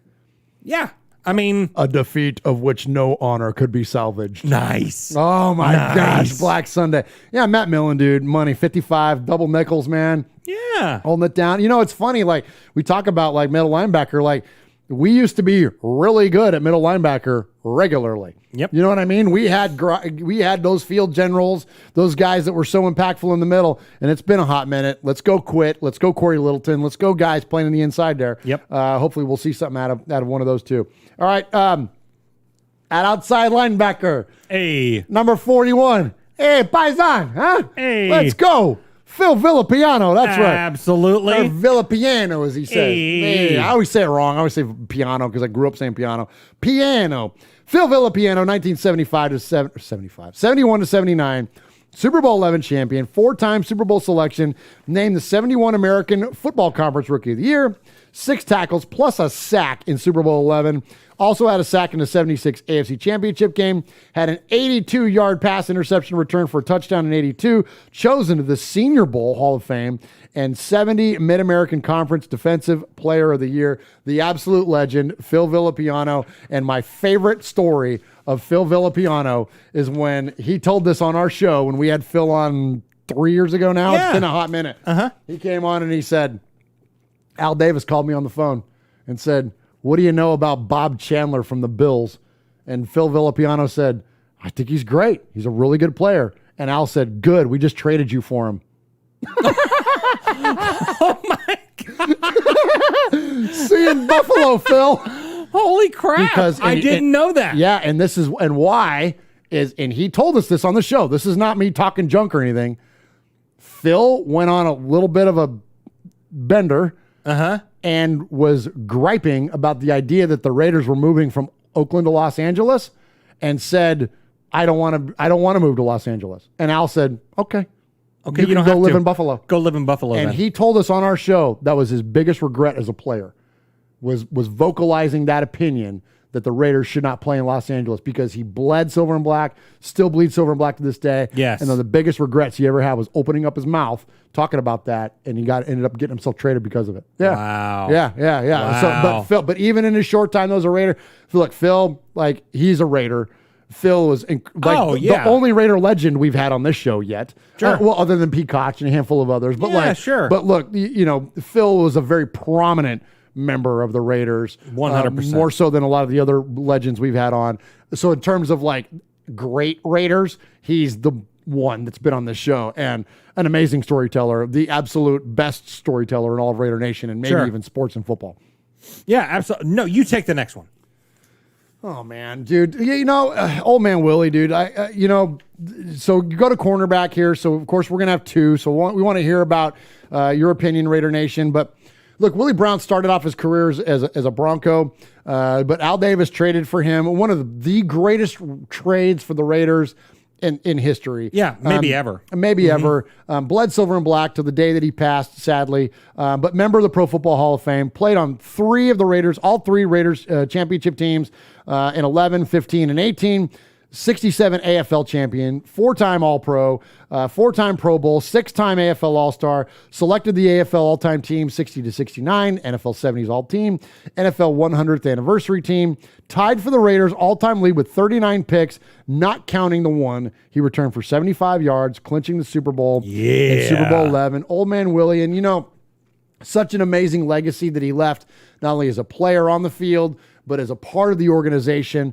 Yeah, I mean... a defeat of which no honor could be salvaged. Nice. Oh, my gosh. Black Sunday. Yeah, Matt Millen, dude. Money, 55, double nickels, man. Yeah. Holding it down. You know, it's funny, like, we talk about, like, middle linebacker, like, we used to be really good at middle linebacker regularly. Yep. You know what I mean? We had those field generals, those guys that were so impactful in the middle, and it's been a hot minute. Let's go Quit. Let's go Corey Littleton. Let's go guys playing on the inside there. Yep. Hopefully we'll see something out of one of those two. All right. At outside linebacker. Hey. Number 41. Hey, Paisan, huh? Hey. Let's go. Phil Villapiano, that's right. Absolutely. Or Villapiano, as he says. Hey, I always say it wrong. I always say piano because I grew up saying piano. Piano. Phil Villapiano, 1975 to 71 to 79. Super Bowl 11 champion, 4-time Super Bowl selection, named the 71 American Football Conference Rookie of the Year, 6 tackles plus a sack in Super Bowl 11. Also had a sack in the 76 AFC Championship game, had an 82-yard pass interception return for a touchdown in 82, chosen to the Senior Bowl Hall of Fame, and 70 Mid-American Conference Defensive Player of the Year. The absolute legend, Phil Villapiano. And my favorite story of Phil Villapiano is when he told this on our show when we had Phil on 3 years ago now. Yeah. It's been a hot minute. He came on and he said, Al Davis called me on the phone and said, "What do you know about Bob Chandler from the Bills?" And Phil Villapiano said, "I think he's great. He's a really good player." And Al said, "Good. We just traded you for him." Oh my God. See you in Buffalo, Phil. Holy crap. I didn't know that. Yeah, and this is why is, and he told us this on the show. This is not me talking junk or anything. Phil went on a little bit of a bender. And was griping about the idea that the Raiders were moving from Oakland to Los Angeles, and said, I don't want to move to Los Angeles. And Al said, okay, you can don't go have live to. in Buffalo. Go live in Buffalo. And then. he told us on our show that was his biggest regret as a player, was vocalizing that opinion that the Raiders should not play in Los Angeles, because he bled silver and black, still bleeds silver and black to this day. Yes. And then the biggest regrets he ever had was opening up his mouth, talking about that, and he ended up getting himself traded because of it. Yeah. Wow. Yeah. Wow. So, but even in his short time, as a Raider, look, Phil, like, he's a Raider. Phil was the only Raider legend we've had on this show yet. Sure. Well, other than Pete Koch and a handful of others. But sure. But look, Phil was a very prominent member of the Raiders, 100%. more so than a lot of the other legends we've had on. So in terms of like great Raiders, he's one that's been on this show, and an amazing storyteller, the absolute best storyteller in all of Raider Nation, and maybe even sports and football. Yeah, absolutely. No, you take the next one. Oh man, dude, old man Willie, dude. So you go to cornerback here. So of course we're gonna have two. So we want to hear about your opinion, Raider Nation. But look, Willie Brown started off his career as a Bronco, but Al Davis traded for him. One of the greatest trades for the Raiders in history. Yeah, maybe ever. Maybe ever. Bled silver and black to the day that he passed, sadly. But member of the Pro Football Hall of Fame, played on all three Raiders championship teams in 11, 15, and 18. 67 AFL champion, 4-time All-Pro, 4-time Pro Bowl, 6-time AFL All-Star, selected the AFL All-Time Team 60 to 69, NFL 70s All-Team, NFL 100th Anniversary Team, tied for the Raiders all-time lead with 39 picks, not counting the one he returned for 75 yards, clinching the Super Bowl in Super Bowl 11. Old man Willie, and such an amazing legacy that he left, not only as a player on the field, but as a part of the organization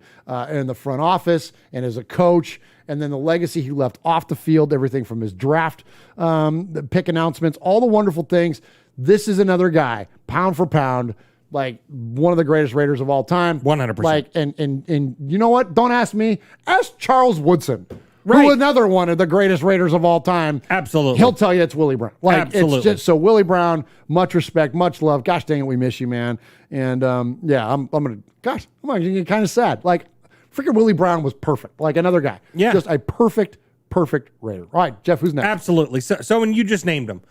in the front office and as a coach, and then the legacy he left off the field, everything from his draft the pick announcements, all the wonderful things. This is another guy, pound for pound, like one of the greatest Raiders of all time. 100%. Like, and you know what? Don't ask me. Ask Charles Woodson. Right. Who another one of the greatest Raiders of all time. Absolutely. He'll tell you it's Willie Brown. Like, absolutely. It's just, so Willie Brown, much respect, much love. Gosh dang it, we miss you, man. And I'm gonna get kind of sad. Like, freaking Willie Brown was perfect. Like another guy. Yeah. Just a perfect Raider. All right, Jeff, who's next? Absolutely. So when you just named him.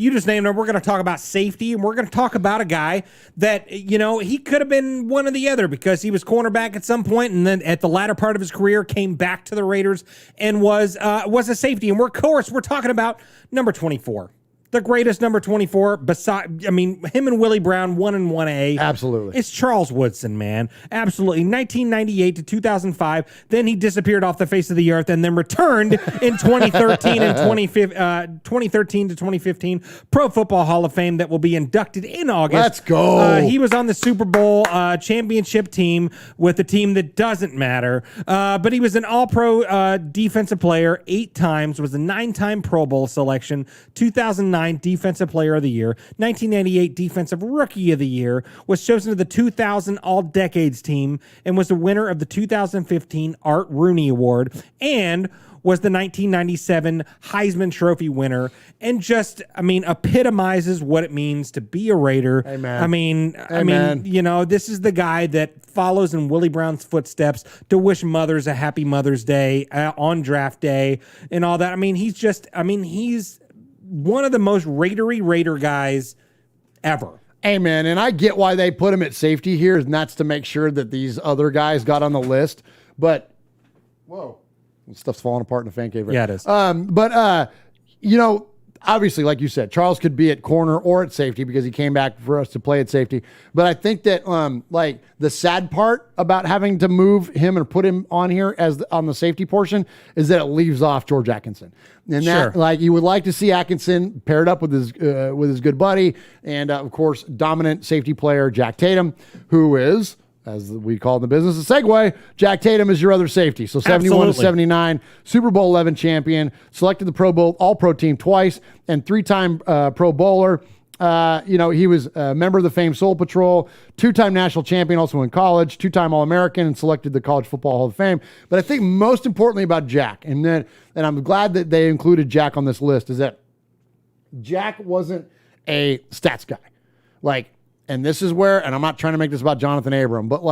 We're going to talk about safety, and we're going to talk about a guy that, he could have been one or the other because he was cornerback at some point, and then at the latter part of his career came back to the Raiders and was a safety. And we're talking about number 24. The greatest number 24 him and Willie Brown, 1 and 1A. Absolutely. It's Charles Woodson, man. Absolutely. 1998 to 2005. Then he disappeared off the face of the earth and then returned in 2013 and 2013 to 2015. Pro Football Hall of Fame that will be inducted in August. Let's go. He was on the Super Bowl championship team with a team that doesn't matter. But he was an All-Pro defensive player 8 times, was a 9-time Pro Bowl selection, 2009 Defensive Player of the Year, 1998 Defensive Rookie of the Year, was chosen to the 2000 All-Decades team, and was the winner of the 2015 Art Rooney Award, and was the 1997 Heisman Trophy winner, and just, epitomizes what it means to be a Raider. Amen. This is the guy that follows in Willie Brown's footsteps to wish mothers a happy Mother's Day on draft day and all that. He's one of the most Raider guys ever. Hey, man, and I get why they put him at safety here, and that's to make sure that these other guys got on the list. But, whoa, stuff's falling apart in the fan cave. Right? Yeah, it is. Obviously, like you said, Charles could be at corner or at safety because he came back for us to play at safety. But I think that the sad part about having to move him and put him on here on the safety portion is that it leaves off George Atkinson. And that, you would like to see Atkinson paired up with his good buddy and of course dominant safety player Jack Tatum, who is, as we call in the business, a segue. Jack Tatum is your other safety. So 71 to 79, Super Bowl 11 champion, selected the Pro Bowl All-Pro team twice, and 3-time Pro Bowler. He was a member of the famed Soul Patrol, 2-time national champion, also in college, 2-time All-American, and selected the College Football Hall of Fame. But I think most importantly about Jack, and I'm glad that they included Jack on this list, is that Jack wasn't a stats guy. And this is where, and I'm not trying to make this about Jonathan Abram, but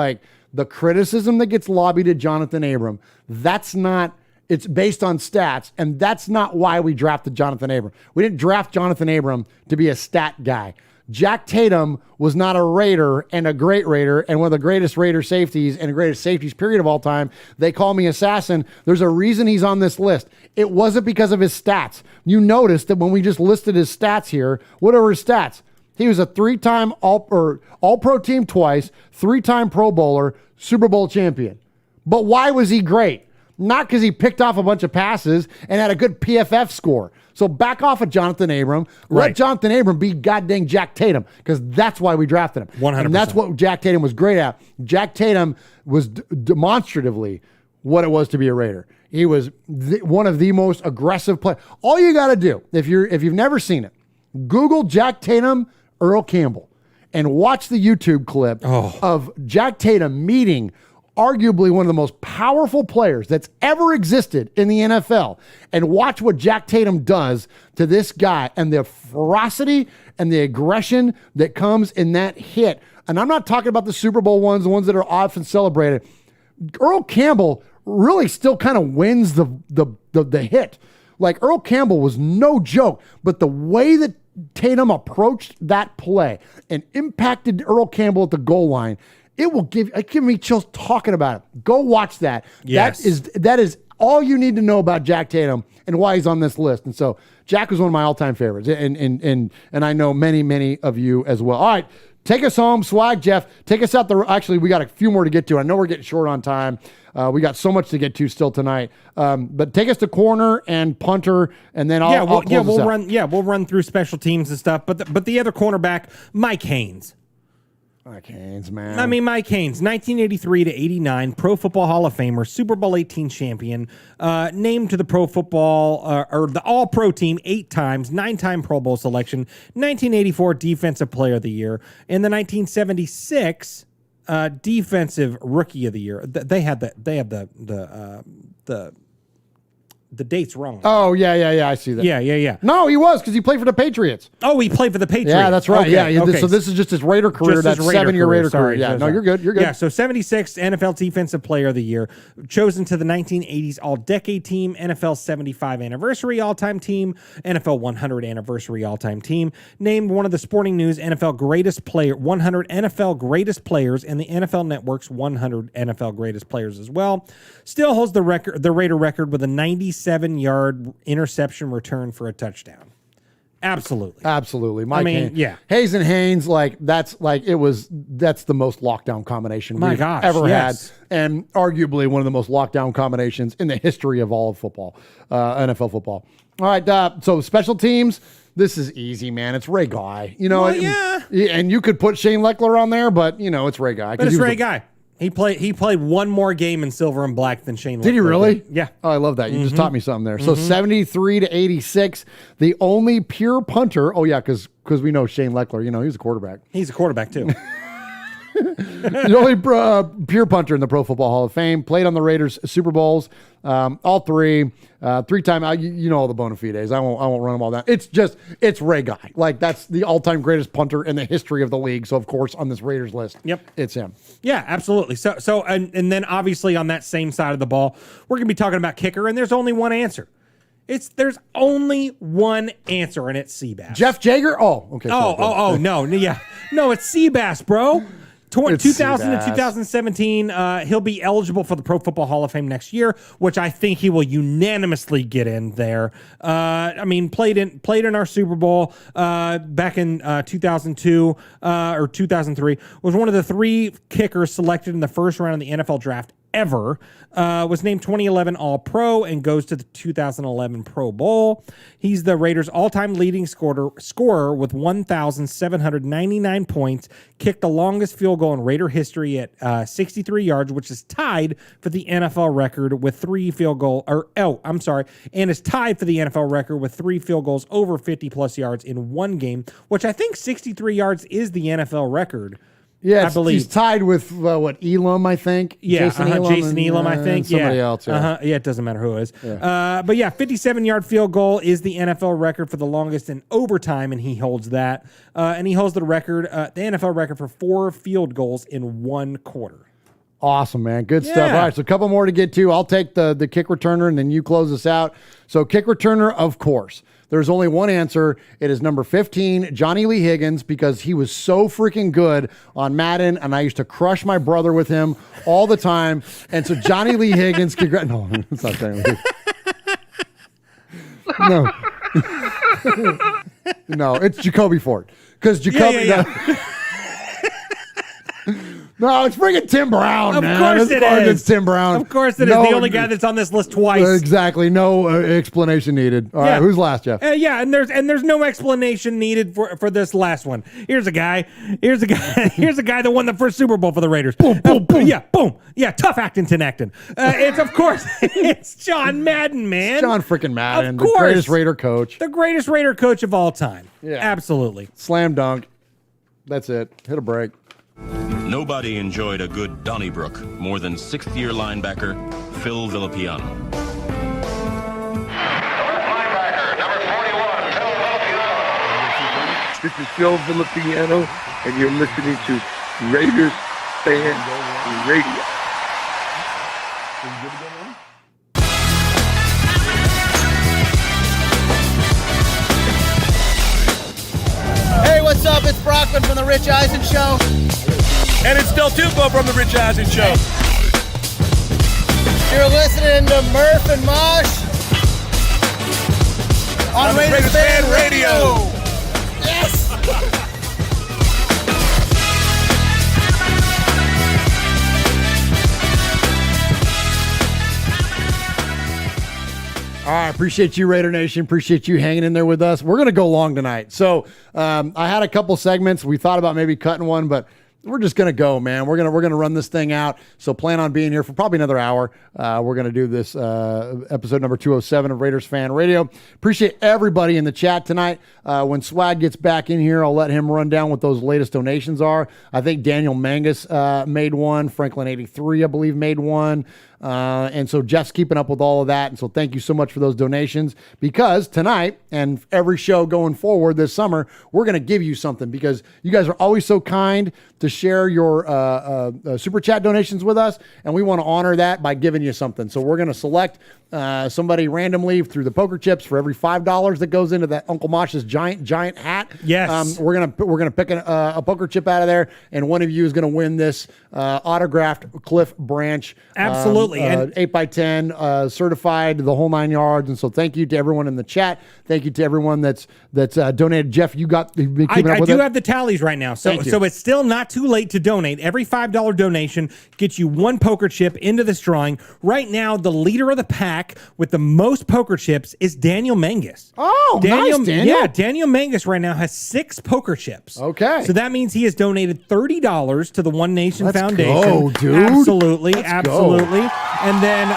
the criticism that gets lobbied at Jonathan Abram, it's based on stats, and that's not why we drafted Jonathan Abram. We didn't draft Jonathan Abram to be a stat guy. Jack Tatum was not a Raider and a great Raider and one of the greatest Raider safeties and the greatest safeties period of all time. They call me assassin. There's a reason he's on this list. It wasn't because of his stats. You notice that when we just listed his stats here, what are his stats? He was a 3-time All-Pro team twice, 3-time Pro Bowler, Super Bowl champion. But why was he great? Not because he picked off a bunch of passes and had a good PFF score. So back off of Jonathan Abram. Let Jonathan Abram be goddamn Jack Tatum, because that's why we drafted him. 100%. And that's what Jack Tatum was great at. Jack Tatum was demonstratively what it was to be a Raider. He was one of the most aggressive players. All you got to do, if you've never seen it, Google Jack Tatum, Earl Campbell, and watch the YouTube clip of Jack Tatum meeting arguably one of the most powerful players that's ever existed in the NFL, and watch what Jack Tatum does to this guy and the ferocity and the aggression that comes in that hit. And I'm not talking about the Super Bowl ones, the ones that are often celebrated. Earl Campbell really still kind of wins the hit. Like, Earl Campbell was no joke, but the way that Tatum approached that play and impacted Earl Campbell at the goal line, it give me chills talking about it. Go watch that. Yes. That is all you need to know about Jack Tatum and why he's on this list. And so Jack was one of my all-time favorites, and I know many of you as well. All right, take us home, Swag. Jeff, take us out actually, we got a few more to get to. I know we're getting short on time. We got so much to get to still tonight. But take us to corner and punter, and then I'll close us out. We'll run through special teams and stuff. But the other cornerback, Mike Haynes. Mike Haynes, man. I mean, Mike Haynes, 1983 to 89, Pro Football Hall of Famer, Super Bowl 18 champion, named to the Pro Football or the All-Pro team 8 times, 9-time Pro Bowl selection, 1984 Defensive Player of the Year, in the 1976 Defensive Rookie of the Year. They had the dates wrong. Oh, yeah. I see that. Yeah. No, he was, because he played for the Patriots. Oh, he played for the Patriots. Yeah, that's right. Okay. So this is just his Raider career. That's 7-year Raider career. Yeah, no, you're good. You're good. Yeah, so 76 NFL Defensive Player of the Year, chosen to the 1980s All-Decade Team, NFL 75 Anniversary All-Time Team, NFL 100 Anniversary All-Time Team, named one of the Sporting News 100 NFL Greatest Players, and the NFL Network's 100 NFL Greatest Players as well. Still holds the Raider record with a 97-yard interception return for a touchdown. Absolutely. Mike Haynes. Hayes and Haynes, that's the most lockdown combination we've ever had, and arguably one of the most lockdown combinations in the history of all of football, NFL football. All right, so special teams. This is easy, man. It's Ray Guy. And you could put Shane Leckler on there, but it's Ray Guy. But it's Ray Guy. He played one more game in silver and black than Shane Leckler. Did he really? Did. Yeah. Oh, I love that. You just taught me something there. So 73 to 86, the only pure punter. Oh, yeah, because we know Shane Leckler. He was a quarterback. He's a quarterback, too. The only pure punter in the Pro Football Hall of Fame. Played on the Raiders Super Bowls, all three. 3-time, all the bona fides. I won't run them all down. It's Ray Guy. That's the all-time greatest punter in the history of the league. So of course on this Raiders list, it's him. Yeah, absolutely. So and then obviously on that same side of the ball, we're gonna be talking about kicker, and there's only one answer. There's only one answer, and it's Seabass. Jeff Jager? Oh, okay. No, it's Seabass, bro. 2000 to 2017, he'll be eligible for the Pro Football Hall of Fame next year, which I think he will unanimously get in there. Played in our Super Bowl back in 2002 or 2003. Was one of the 3 kickers selected in the first round of the NFL draft ever. Was named 2011 All-Pro and goes to the 2011 Pro Bowl. He's the Raiders' all-time leading scorer with 1,799 points, kicked the longest field goal in Raider history at 63 yards, which is tied for the NFL record with 3 field goals, and is tied for the NFL record with 3 field goals over 50-plus yards in one game, which I think 63 yards is the NFL record. Yeah, I believe he's tied with Elam, I think. Yeah, Jason Elam, I think. Somebody else. Yeah. Yeah, it doesn't matter who it is. Yeah. 57-yard field goal is the NFL record for the longest in overtime, and he holds that. And he holds the NFL record for 4 field goals in one quarter. Awesome, man. Good stuff. All right, so a couple more to get to. I'll take the kick returner, and then you close us out. So kick returner, of course. There's only one answer. It is number 15, Johnny Lee Higgins, because he was so freaking good on Madden, and I used to crush my brother with him all the time. And so Johnny Lee Higgins, no, it's not Johnny Lee. No. No, it's Jacoby Ford. Because Jacoby... No, it's freaking Tim Brown, Of man. course it is. It's Tim Brown. Of course it is. The only guy that's on this list twice. Exactly. No explanation needed. All right, who's last, Jeff? Yeah, and there's no explanation needed for this last one. Here's a guy that won the first Super Bowl for the Raiders. Boom, boom, boom. Yeah, boom. Yeah, tough Acton. It's of course it's John Madden, man. It's John freaking Madden, Of the course. greatest Raider coach. The greatest Raider coach of all time. Yeah. Absolutely. Slam dunk. That's it. Hit a break. Nobody enjoyed a good Donnybrook more than sixth-year linebacker Phil Villapiano. This is Phil Villapiano, and you're listening to Raiders Fan Radio. Hey, what's up? It's Brockman from The Rich Eisen Show. And it's Del Tufo from The Rich Eisen Show. You're listening to Murf and Mosh on Raiders Fan Radio. Yes! All right, appreciate you, Raider Nation. Appreciate you hanging in there with us. We're going to go long tonight. So I had a couple segments. We thought about maybe cutting one, but we're just going to go, man. We're gonna run this thing out. So plan on being here for probably another hour. We're going to do this episode number 207 of Raiders Fan Radio. Appreciate everybody in the chat tonight. When Swag gets back in here, I'll let him run down what those latest donations are. I think Daniel Mangus made one. Franklin 83, I believe, made one. And so Jeff's keeping up with all of that. And so thank you so much for those donations, because tonight and every show going forward this summer, we're going to give you something, because you guys are always so kind to share your super chat donations with us. And we want to honor that by giving you something. So we're going to select somebody randomly through the poker chips for every $5 that goes into that Uncle Mosh's giant hat. Yes. We're gonna pick a poker chip out of there, and one of you is gonna win this autographed Cliff Branch. Absolutely. And 8x10 certified, the whole 9 yards. And so thank you to everyone in the chat. Thank you to everyone that's donated. Jeff, you've been keeping up with it? I do have the tallies right now. So it's still not too late to donate. Every $5 donation gets you one poker chip into this drawing. Right now, the leader of the pack with the most poker chips is Daniel Mangus. Oh, nice, Daniel. Yeah, Daniel Mangus right now has 6 poker chips. Okay. So that means he has donated $30 to the One Nation Foundation. Go, dude. Absolutely. Let's absolutely. go. And then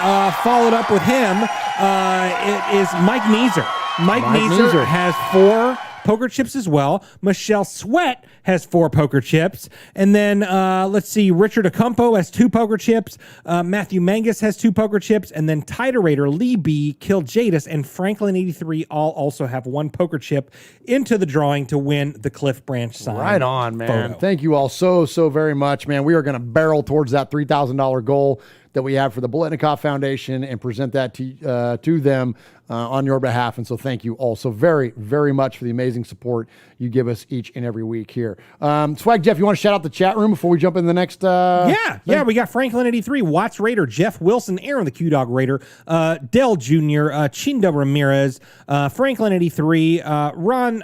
followed up with him, it is Mike Meeser. Mike Meeser has 4 poker chips as well. Michelle Sweat has 4 poker chips. And then let's see, Richard Acumpo has 2 poker chips. Matthew Mangus has 2 poker chips. And then Titerator, Lee B, Kill Jadis, and Franklin 83 all also have 1 poker chip into the drawing to win the Cliff Branch sign. Right on, man. Photo. Thank you all so very much, man. We are going to barrel towards that $3,000 goal that we have for the Bolitnikoff Foundation and present that to them on your behalf. And so thank you all so very much for the amazing support you give us each and every week here. Swag, Jeff, you want to shout out the chat room before we jump in the next Yeah, we got Franklin 83, Watts Raider, Jeff Wilson, Aaron the Q-Dog Raider, Dell Jr., Chindo Ramirez, Franklin 83, Ron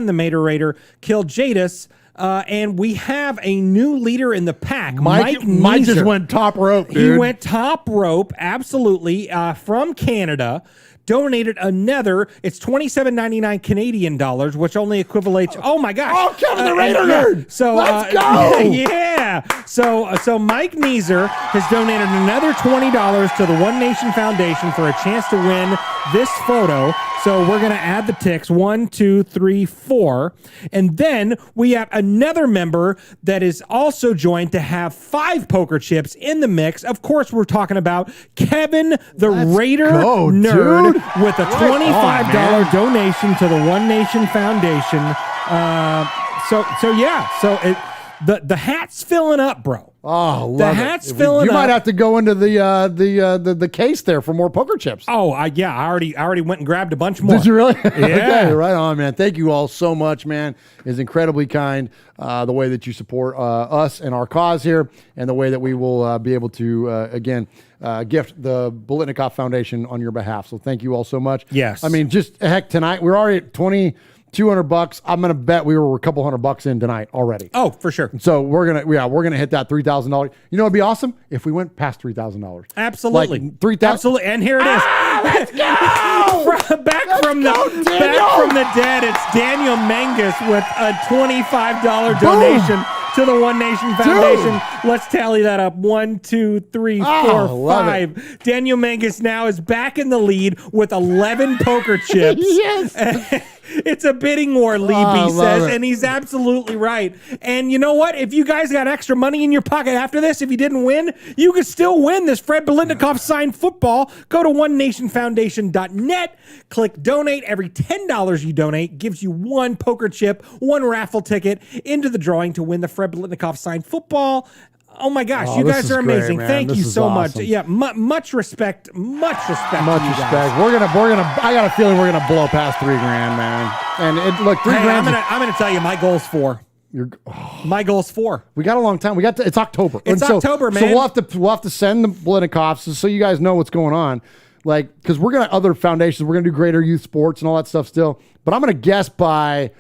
the Mater Raider, Kill Jadis, and we have a new leader in the pack, Mike just went top rope, dude. He went top rope, absolutely, from Canada. Donated another, it's $27.99 Canadian dollars, which only equivalates, oh my gosh. Oh, Kevin the Raider nerd. So, let's go. Yeah. So Mike Meeser has donated another $20 to the One Nation Foundation for a chance to win this photo. So we're going to add the ticks, 1, 2, 3, 4. And then we have another member that is also joined to have 5 poker chips in the mix. Of course, we're talking about Kevin the Raider nerd, dude. with a $25 donation to the One Nation Foundation. The hat's filling up, bro. Oh, love the hat's filling up. You might have to go into the case there for more poker chips. Oh, I already went and grabbed a bunch more. Did you really? Yeah. Okay, right on, man. Thank you all so much, man. It's incredibly kind the way that you support us and our cause here, and the way that we will be able to again gift the Bolitnikoff Foundation on your behalf. So thank you all so much. Yes. I mean, just heck, tonight we're already at $200. I'm gonna bet we were a couple $100 in tonight already. Oh, for sure. So we're gonna hit that $3,000. You know, it'd be awesome if we went past $3,000. Absolutely, like 3,000. Absolutely, and here it is. Let's go! back from the dead. It's Daniel Mangus with a $25 donation to the One Nation Foundation. Dude. Let's tally that up. 1, 2, 3, 4, 5. Daniel Mangus now is back in the lead with 11 poker chips. Yes. It's a bidding war, Lee says, and he's absolutely right. And you know what? If you guys got extra money in your pocket after this, if you didn't win, you could still win this Fred Biletnikoff signed football. Go to onenationfoundation.net, click donate. Every $10 you donate gives you one poker chip, one raffle ticket into the drawing to win the Fred Biletnikoff signed football. Oh my gosh, you guys are amazing. Great, Thank you so awesome. much. Yeah, much respect. Much respect. Much to you respect. guys. We're gonna. I got a feeling we're gonna blow past $3,000, man. And look, $3,000. I'm gonna tell you, my goal's 4. My goal's 4. We got a long time. It's October. It's October, man. So we'll have to send the Biletnikoffs so you guys know what's going on. Like, because we're gonna other foundations. We're gonna do Greater Youth Sports and all that stuff still. But I'm gonna guess by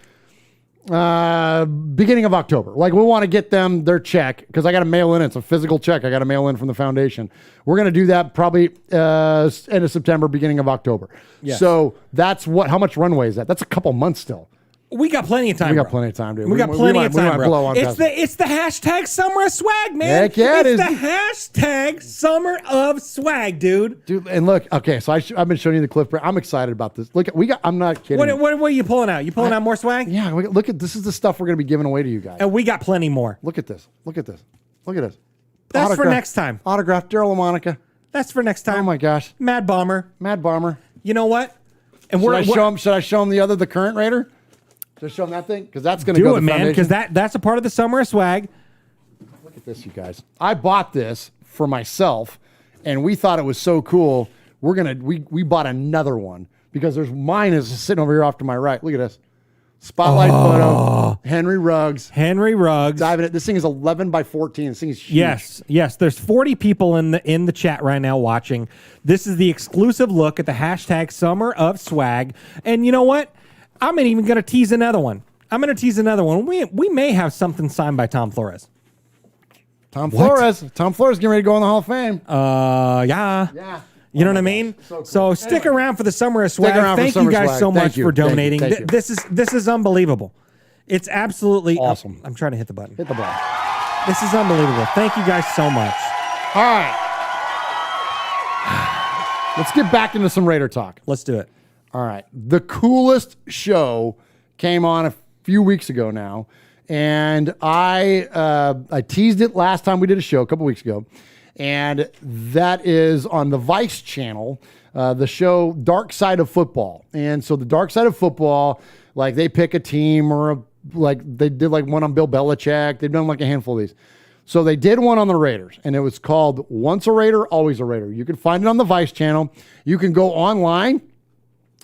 beginning of October. Like, we want to get them their check because I got to mail in. It's a physical check. I got to mail in from the foundation. We're going to do that probably end of September, beginning of October. Yes. So that's how much runway is that? That's a couple months still. We got plenty of time. We got plenty of time, dude. We got plenty of time, bro. Blow on It's the hashtag summer of swag, man. Heck yeah, it is. It's the hashtag summer of swag, dude. Dude, and look, okay, so I've been showing you the clip. I'm excited about this. Look, I'm not kidding. What are you pulling out? You pulling out more swag? Yeah, look at this. Is the stuff we're going to be giving away to you guys. And we got plenty more. Look at this. Look at this. Look at this. That's for next time. Autograph Daryl and Monica. That's for next time. Oh my gosh. Mad Bomber. You know what? And should I show him the current Raider? Just show them that thing? Because that's going to go to the man, because that's a part of the summer of swag. Look at this, you guys. I bought this for myself, and we thought it was so cool. We bought another one because mine is sitting over here off to my right. Look at this. Spotlight photo. Henry Ruggs. Diving it. This thing is 11 by 14. This thing is huge. Yes. There's 40 people in the chat right now watching. This is the exclusive look at the hashtag summer of swag. And you know what? I'm even going to tease another one. We may have something signed by Tom Flores. Tom Flores getting ready to go in the Hall of Fame. Yeah. You know what I mean? So stick around for the summer of swag. Thank you guys so much for donating. Thank you. This is unbelievable. It's absolutely awesome. I'm trying to hit the button. Hit the button. This is unbelievable. Thank you guys so much. All right. Let's get back into some Raider talk. Let's do it. All right. The coolest show came on a few weeks ago now, and I teased it last time we did a show a couple weeks ago, and that is on the Vice channel, the show Dark Side of Football. And so the Dark Side of Football, like they pick a team they did like one on Bill Belichick. They've done like a handful of these. So they did one on the Raiders, and it was called Once a Raider, Always a Raider. You can find it on the Vice channel. You can go online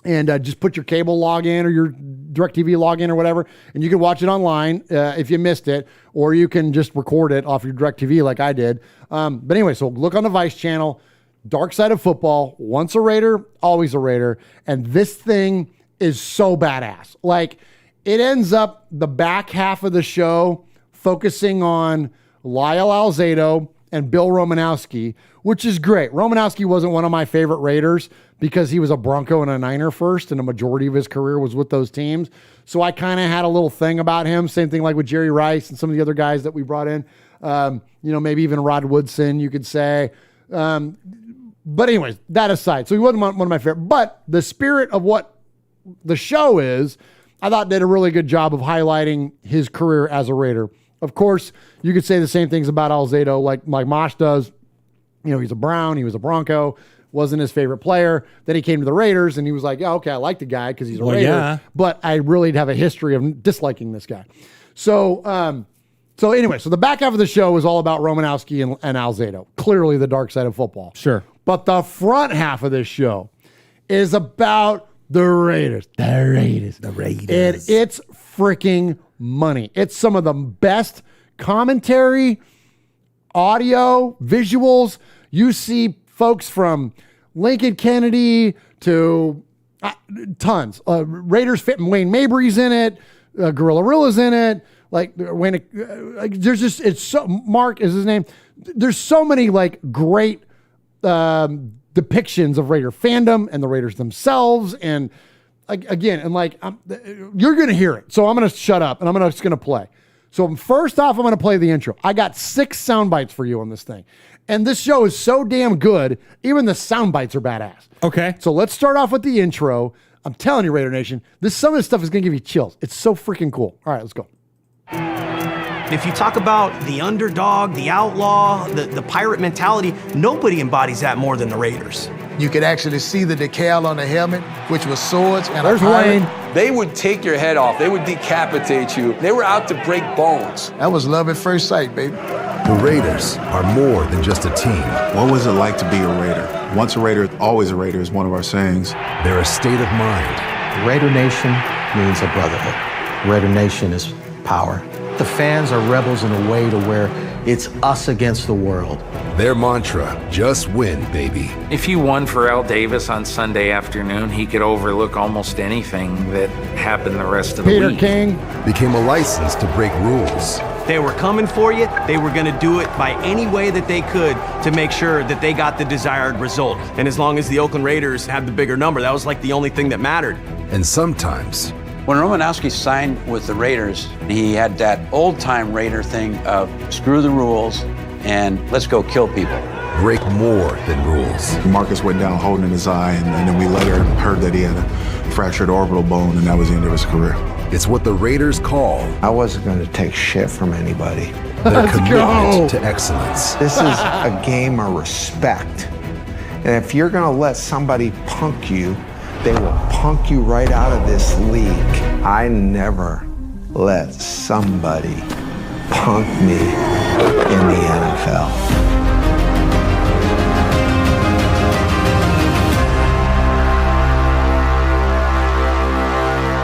and just put your cable login or your DirecTV login or whatever, and you can watch it online if you missed it, or you can just record it off your DirecTV like I did. But anyway, so look on the Vice channel, Dark Side of Football, Once a Raider, Always a Raider, and this thing is so badass. Like, it ends up the back half of the show focusing on Lyle Alzado and Bill Romanowski, which is great. Romanowski wasn't one of my favorite Raiders because he was a Bronco and a Niner first, and a majority of his career was with those teams. So I kind of had a little thing about him. Same thing like with Jerry Rice and some of the other guys that we brought in. Maybe even Rod Woodson, you could say. But anyways, that aside. So he wasn't one of my favorite. But the spirit of what the show is, I thought did a really good job of highlighting his career as a Raider. Of course, you could say the same things about Alzado like Mosh does. He's a Brown. He was a Bronco. Wasn't his favorite player. Then he came to the Raiders, and he was like, yeah, okay, I like the guy because he's a Raider. Yeah. But I really have a history of disliking this guy. So anyway, the back half of the show was all about Romanowski and Alzado. Clearly the dark side of football. Sure. But the front half of this show is about the Raiders. The Raiders. And it's freaking money. It's some of the best commentary, audio, visuals. You see folks from Lincoln Kennedy to Tons. Raiders fit. Wayne Mabry's in it. Gorilla Rilla's in it. Like Wayne, there's just it's so. Mark is his name. There's so many like great depictions of Raider fandom and the Raiders themselves, and again, and like you're gonna hear it. So I'm gonna shut up and I'm just gonna play. So first off, I'm gonna play the intro. I got 6 sound bites for you on this thing, and this show is so damn good. Even the sound bites are badass. Okay. So let's start off with the intro. I'm telling you, Raider Nation, some of this stuff is gonna give you chills. It's so freaking cool. All right, let's go. If you talk about the underdog, the outlaw, the pirate mentality, nobody embodies that more than the Raiders. You could actually see the decal on the helmet, which was swords and There's a pirate. Wayne. They would take your head off. They would decapitate you. They were out to break bones. That was love at first sight, baby. The Raiders are more than just a team. What was it like to be a Raider? Once a Raider, always a Raider is one of our sayings. They're a state of mind. Raider Nation means a brotherhood. Raider Nation is power. The fans are rebels in a way to where it's us against the world. Their mantra, just win, baby. If he won for Al Davis on Sunday afternoon, he could overlook almost anything that happened the rest of the Peter week. King became a license to break rules. They were coming for you. They were going to do it by any way that they could to make sure that they got the desired result. And as long as the Oakland Raiders had the bigger number, that was like the only thing that mattered. And sometimes, when Romanowski signed with the Raiders, he had that old-time Raider thing of screw the rules and let's go kill people. break more than rules. Marcus went down holding in his eye, and then we later heard that he had a fractured orbital bone, and that was the end of his career. It's what the Raiders call I wasn't going to take shit from anybody. their commitment to excellence. This is a game of respect. And if you're going to let somebody punk you, they will punk you right out of this league. I never let somebody punk me in the NFL.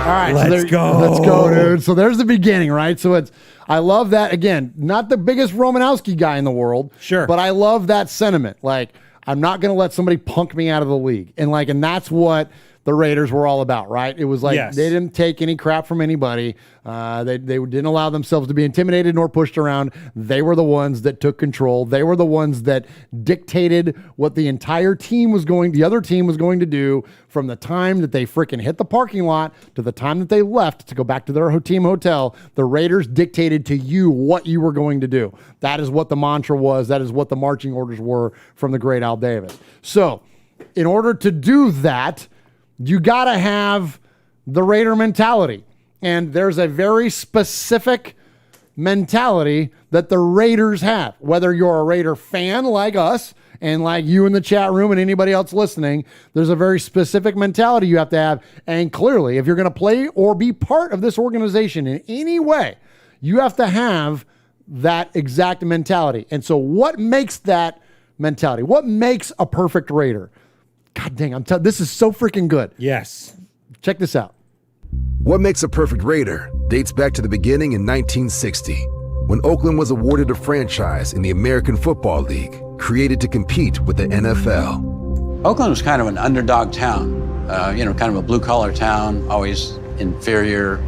All right, Let's go. Let's go, dude. So there's the beginning, right? So I love that. Again, not the biggest Romanowski guy in the world. Sure. But I love that sentiment. Like, I'm not going to let somebody punk me out of the league. And that's what the Raiders were all about, right? It was like They didn't take any crap from anybody. They didn't allow themselves to be intimidated nor pushed around. They were the ones that took control. They were the ones that dictated what the other team was going to do from the time that they freaking hit the parking lot to the time that they left to go back to their team hotel. The Raiders dictated to you what you were going to do. That is what the mantra was. That is what the marching orders were from the great Al Davis. So in order to do that, you got to have the Raider mentality. And there's a very specific mentality that the Raiders have. Whether you're a Raider fan like us and like you in the chat room and anybody else listening, there's a very specific mentality you have to have. And clearly, if you're going to play or be part of this organization in any way, you have to have that exact mentality. And so what makes that mentality? What makes a perfect Raider? God dang, this is so freaking good. Yes. Check this out. What makes a perfect Raider dates back to the beginning in 1960, when Oakland was awarded a franchise in the American Football League, created to compete with the NFL. Oakland was kind of an underdog town, kind of a blue-collar town, always inferior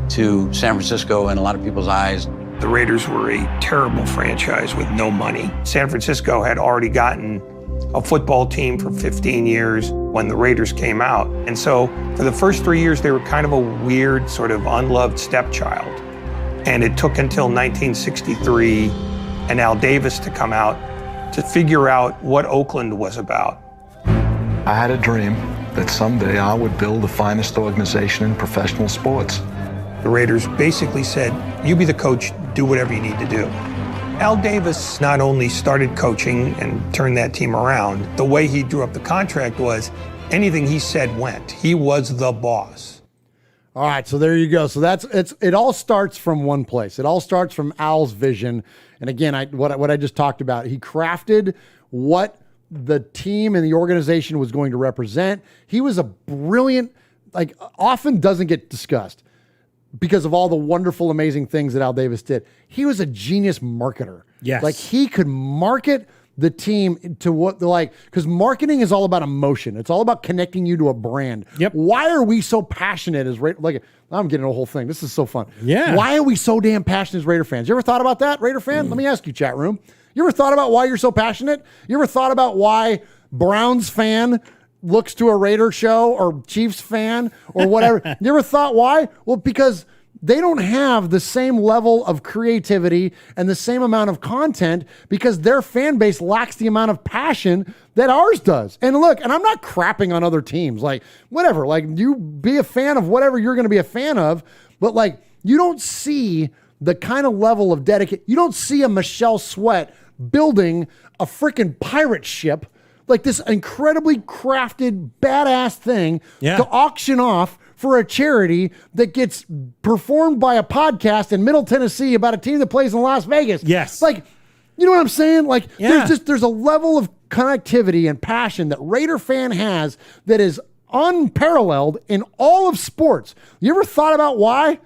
to San Francisco in a lot of people's eyes. The Raiders were a terrible franchise with no money. San Francisco had already gotten a football team for 15 years when the Raiders came out. And so for the first 3 years, they were kind of a weird, sort of unloved stepchild. And it took until 1963 and Al Davis to come out to figure out what Oakland was about. I had a dream that someday I would build the finest organization in professional sports. The Raiders basically said, you be the coach, do whatever you need to do. Al Davis not only started coaching and turned that team around, the way he drew up the contract was anything he said went. He was the boss. All right, so there you go. So it all starts from one place. It all starts from Al's vision. And again, what I just talked about, he crafted what the team and the organization was going to represent. He was a brilliant, often doesn't get discussed because of all the wonderful, amazing things that Al Davis did. He was a genius marketer. Yes. He could market the team to what like, because marketing is all about emotion. It's all about connecting you to a brand. Yep. Why are we so passionate as like? I'm getting a whole thing. This is so fun. Yeah. Why are we so damn passionate as Raider fans? You ever thought about that, Raider fan? Let me ask you, chat room. You ever thought about why you're so passionate? You ever thought about why Browns fan looks to a Raider show or Chiefs fan or whatever? You ever thought why? Well, because they don't have the same level of creativity and the same amount of content because their fan base lacks the amount of passion that ours does. And look, and I'm not crapping on other teams, like whatever, like you be a fan of whatever you're going to be a fan of, but like you don't see the kind of level of dedication. You don't see a Michelle Sweat building a freaking pirate ship, like this incredibly crafted, badass thing to auction off for a charity that gets performed by a podcast in Middle Tennessee about a team that plays in Las Vegas. Yes. Like, you know what I'm saying? Like, there's a level of connectivity and passion that Raider fan has that is unparalleled in all of sports. You ever thought about why?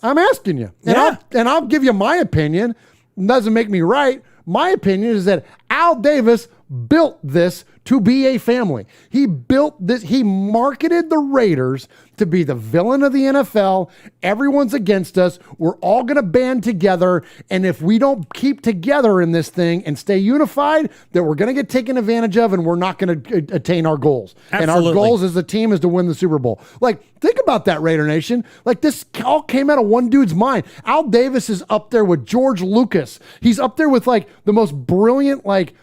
I'm asking you. And I'll give you my opinion. It doesn't make me right. My opinion is that Al Davis built this to be a family. He built this. He marketed the Raiders to be the villain of the NFL. Everyone's against us. We're all going to band together. And if we don't keep together in this thing and stay unified, then we're going to get taken advantage of and we're not going to attain our goals. Absolutely. And our goals as a team is to win the Super Bowl. Like, think about that, Raider Nation. Like, this all came out of one dude's mind. Al Davis is up there with George Lucas. He's up there with like the most brilliant, like,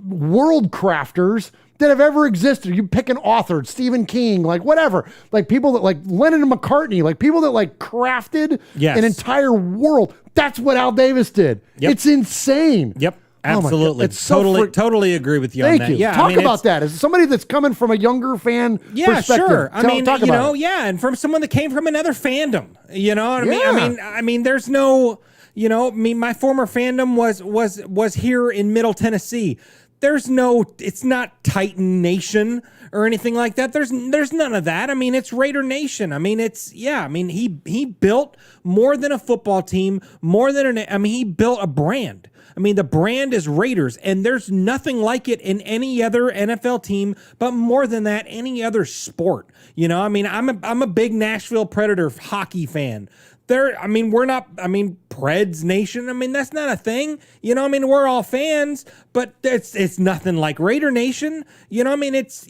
world crafters that have ever existed. You pick an author, Stephen King, like whatever, like people that like Lennon and McCartney, like people that like crafted an entire world. That's what Al Davis did. Yep. It's insane. Yep. Oh Absolutely. it's so totally agree with you Thank on that. you. Yeah, Talk about that as somebody that's coming from a younger fan perspective. Sure. I mean, talk about it. and from someone that came from another fandom, you know what I mean, there's no, my former fandom was here in Middle Tennessee. There's no, it's not Titan Nation or anything like that. There's none of that. I mean, it's Raider Nation. I mean, he built more than a football team, he built a brand. I mean, the brand is Raiders, and there's nothing like it in any other NFL team, but more than that, any other sport. I mean, I'm a big Nashville Predator hockey fan. We're not, Preds Nation. I mean, that's not a thing. We're all fans, but it's nothing like Raider Nation. It's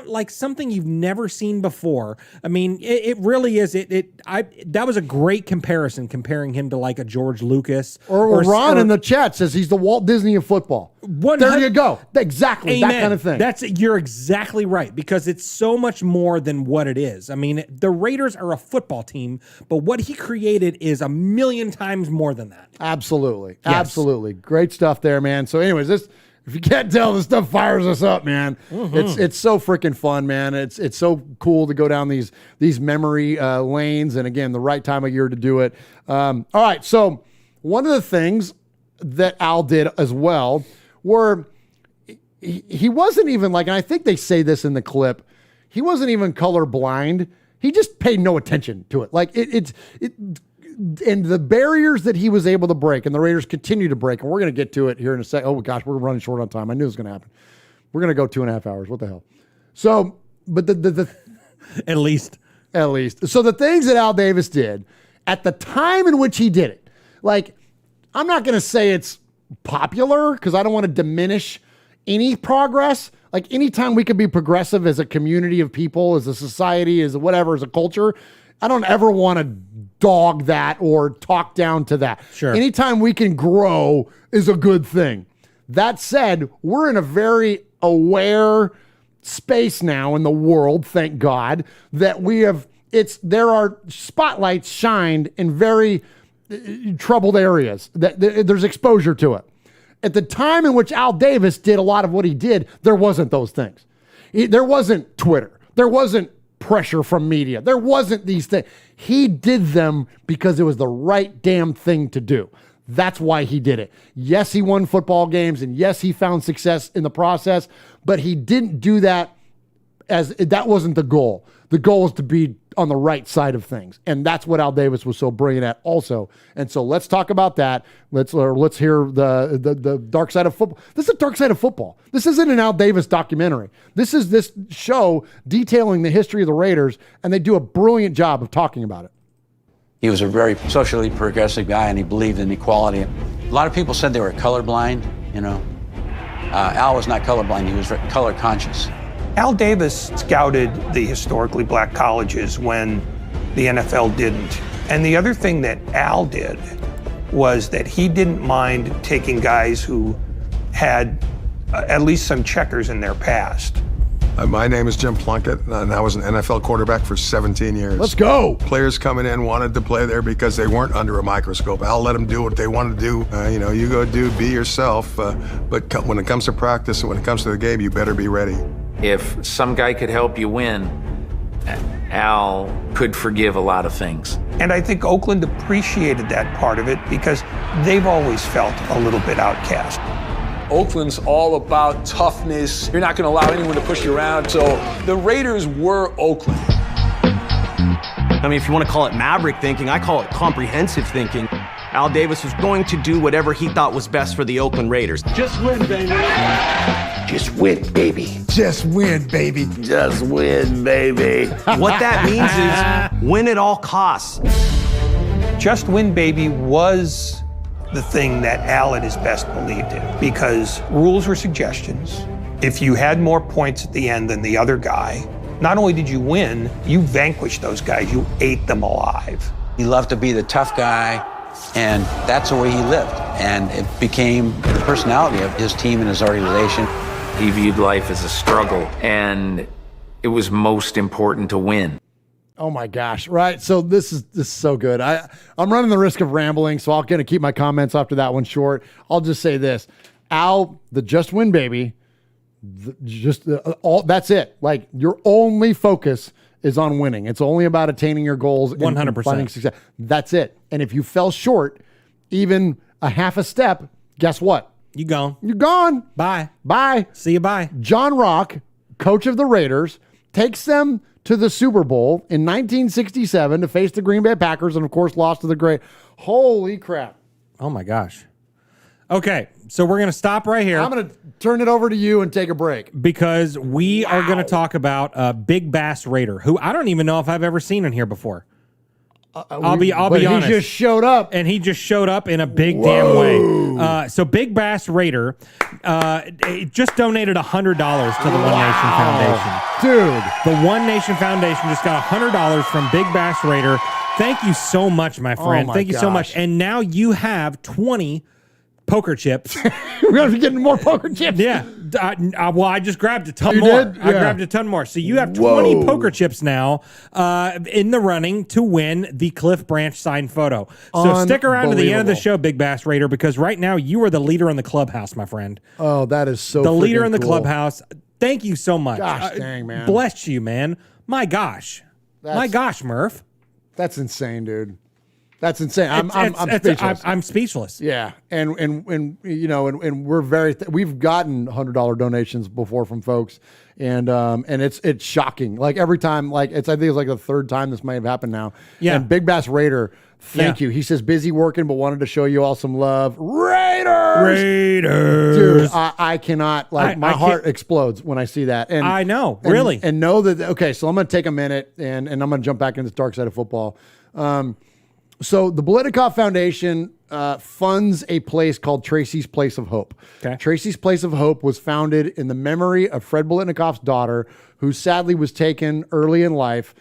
like something you've never seen before. I mean, it really is. That was a great comparison, comparing him to like a George Lucas. Or Ron in the chat says he's the Walt Disney of football. There you go. Exactly. Amen. That kind of thing. You're exactly right, because it's so much more than what it is. I mean, the Raiders are a football team, but what he created is a million times more than that. Absolutely. Yes. Absolutely. Great stuff there, man. So anyways, if you can't tell, this stuff fires us up, man. Mm-hmm. It's so freaking fun, man. It's so cool to go down these memory lanes, and again, the right time of year to do it. All right, so one of the things that Al did as well were he wasn't even like, and I think they say this in the clip, he wasn't even colorblind. He just paid no attention to it. Like and the barriers that he was able to break, and the Raiders continue to break, and we're going to get to it here in a second. Oh gosh, we're running short on time. I knew it was going to happen. We're going to go 2.5 hours. What the hell? So, but the at least. So the things that Al Davis did at the time in which he did it, like, I'm not going to say it's popular because I don't want to diminish any progress. Like, anytime we could be progressive as a community of people, as a society, as whatever, as a culture, I don't ever want to dog that or talk down to that. Sure. Anytime we can grow is a good thing. That said, we're in a very aware space now in the world, thank God, that there are spotlights shined in very troubled areas. There's exposure to it. At the time in which Al Davis did a lot of what he did, there wasn't those things. There wasn't Twitter. There wasn't pressure from media. There wasn't these things. He did them because it was the right damn thing to do. That's why he did it. Yes, he won football games, and yes, he found success in the process, but he didn't do that as that wasn't the goal. The goal was to be on the right side of things. And that's what Al Davis was so brilliant at also. And so let's talk about that. Let's hear the dark side of football. This is a dark side of football. This isn't an Al Davis documentary. This is this show detailing the history of the Raiders, and they do a brilliant job of talking about it. He was a very socially progressive guy, and he believed in equality. A lot of people said they were colorblind, you know. Al was not colorblind, he was color conscious. Al Davis scouted the historically black colleges when the NFL didn't. And the other thing that Al did was that he didn't mind taking guys who had at least some checkers in their past. My name is Jim Plunkett, and I was an NFL quarterback for 17 years. Let's go. Players coming in wanted to play there because they weren't under a microscope. I'll let them do what they want to do. You go be yourself. But when it comes to practice and when it comes to the game, you better be ready. If some guy could help you win, Al could forgive a lot of things. And I think Oakland appreciated that part of it because they've always felt a little bit outcast. Oakland's all about toughness. You're not going to allow anyone to push you around. So the Raiders were Oakland. I mean, if you want to call it maverick thinking, I call it comprehensive thinking. Al Davis was going to do whatever he thought was best for the Oakland Raiders. Just win, baby. Just win, baby. Just win, baby. Just win, baby. What that means is win at all costs. Just win, baby was the thing that Al at his best believed in because rules were suggestions. If you had more points at the end than the other guy, not only did you win, you vanquished those guys, you ate them alive. He loved to be the tough guy, and that's the way he lived. And it became the personality of his team and his organization. He viewed life as a struggle, and it was most important to win. Oh my gosh. Right. So this is so good. I'm running the risk of rambling, so I'm going to keep my comments after that one short. I'll just say this. Al, the just win baby, that's it. Like your only focus is on winning. It's only about attaining your goals 100%. and finding success. That's it. And if you fell short, even a half a step, guess what? You gone. You're gone. Bye. Bye. See you. Bye. John Rock, coach of the Raiders, takes them to the Super Bowl in 1967 to face the Green Bay Packers and, of course, lost to the great. Holy crap. Oh, my gosh. Okay, so we're going to stop right here. I'm going to turn it over to you and take a break. Because we are going to talk about Big Bass Raider, who I don't even know if I've ever seen in here before. I'll be honest. He just showed up. And he just showed up in a big damn way. So Big Bass Raider just donated $100 to the One Nation Foundation. Dude. The One Nation Foundation just got $100 from Big Bass Raider. Thank you so much, my friend. Thank you so much. And now you have 20 poker chips. We're going to be getting more poker chips. Yeah. Well, I just grabbed a ton You more. did? I Yeah. grabbed a ton more. So you have 20 poker chips now in the running to win the Cliff Branch signed photo. So stick around to the end of the show, Big Bass Raider, because right now you are the leader in the clubhouse, my friend. Oh, that is so The leader in the cool. clubhouse. Thank you so much. Gosh dang, man. Bless you, man. My gosh. My gosh, Murf. That's insane, dude. That's insane. I'm speechless. I'm speechless. Yeah, and you know, and we're we've gotten $100 donations before from folks, and it's shocking. Like every time, like I think it's like the third time this might have happened now. Yeah. And Big Bass Raider, thank you. He says busy working, but wanted to show you all some love. Raiders, dude. I cannot my heart explodes when I see that. And I know, really, and know that. Okay, so I'm going to take a minute and I'm going to jump back into the dark side of football. So the Blitnikoff Foundation funds a place called Tracy's Place of Hope. Okay. Tracy's Place of Hope was founded in the memory of Fred Blitnikoff's daughter, who sadly was taken early in life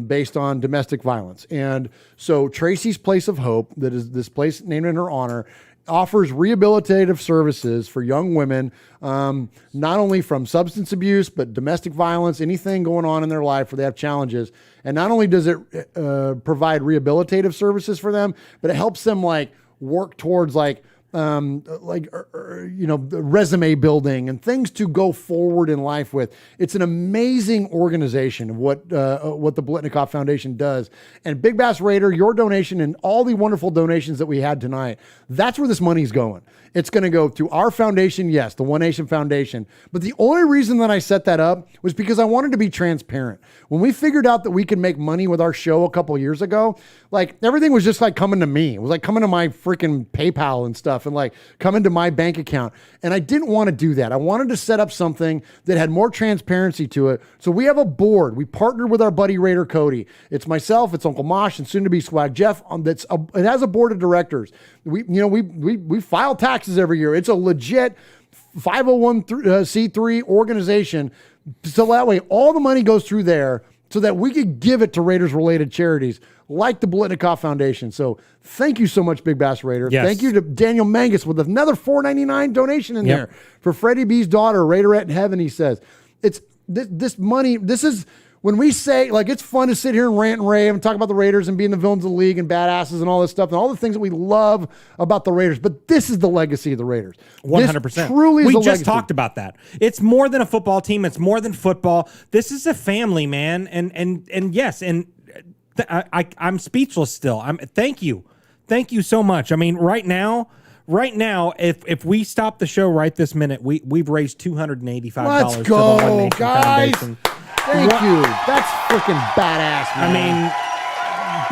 based on domestic violence. And so Tracy's Place of Hope, that is this place named in her honor, offers rehabilitative services for young women, not only from substance abuse, but domestic violence, anything going on in their life where they have challenges. And not only does it provide rehabilitative services for them, but it helps them like work towards like resume building and things to go forward in life with. It's an amazing organization of what the Blitnikoff Foundation does. And Big Bass Raider, your donation and all the wonderful donations that we had tonight, that's where this money's going. It's going to go to our foundation, yes, the One Nation Foundation. But the only reason that I set that up was because I wanted to be transparent. When we figured out that we could make money with our show a couple years ago, like everything was just like coming to me. It was like coming to my freaking PayPal and stuff and like coming to my bank account. And I didn't want to do that. I wanted to set up something that had more transparency to it. So we have a board. We partnered with our buddy Raider Cody. It's myself, it's Uncle Mosh, and soon to be Swag Jeff. It has a board of directors. We file taxes every year. It's a legit 501c3 organization. So that way all the money goes through there so that we could give it to Raiders related charities like the Blitnikoff Foundation. So thank you so much, Big Bass Raider. Yes. Thank you to Daniel Mangus with another $4.99 donation in there for Freddie B's daughter, Raiderette in Heaven. He says it's this money. This is when we say, like, it's fun to sit here and rant and rave and talk about the Raiders and being the villains of the league and badasses and all this stuff and all the things that we love about the Raiders. But this is the legacy of the Raiders. 100%. This truly is we the just legacy. talked about that. It's more than a football team. It's more than football. This is a family, man. And yes, I'm speechless still. Thank you so much. I mean, right now, if we stop the show right this minute, we've raised $285 Let's to go, the One Nation guys. Foundation. Thank you. That's freaking badass, man. I mean,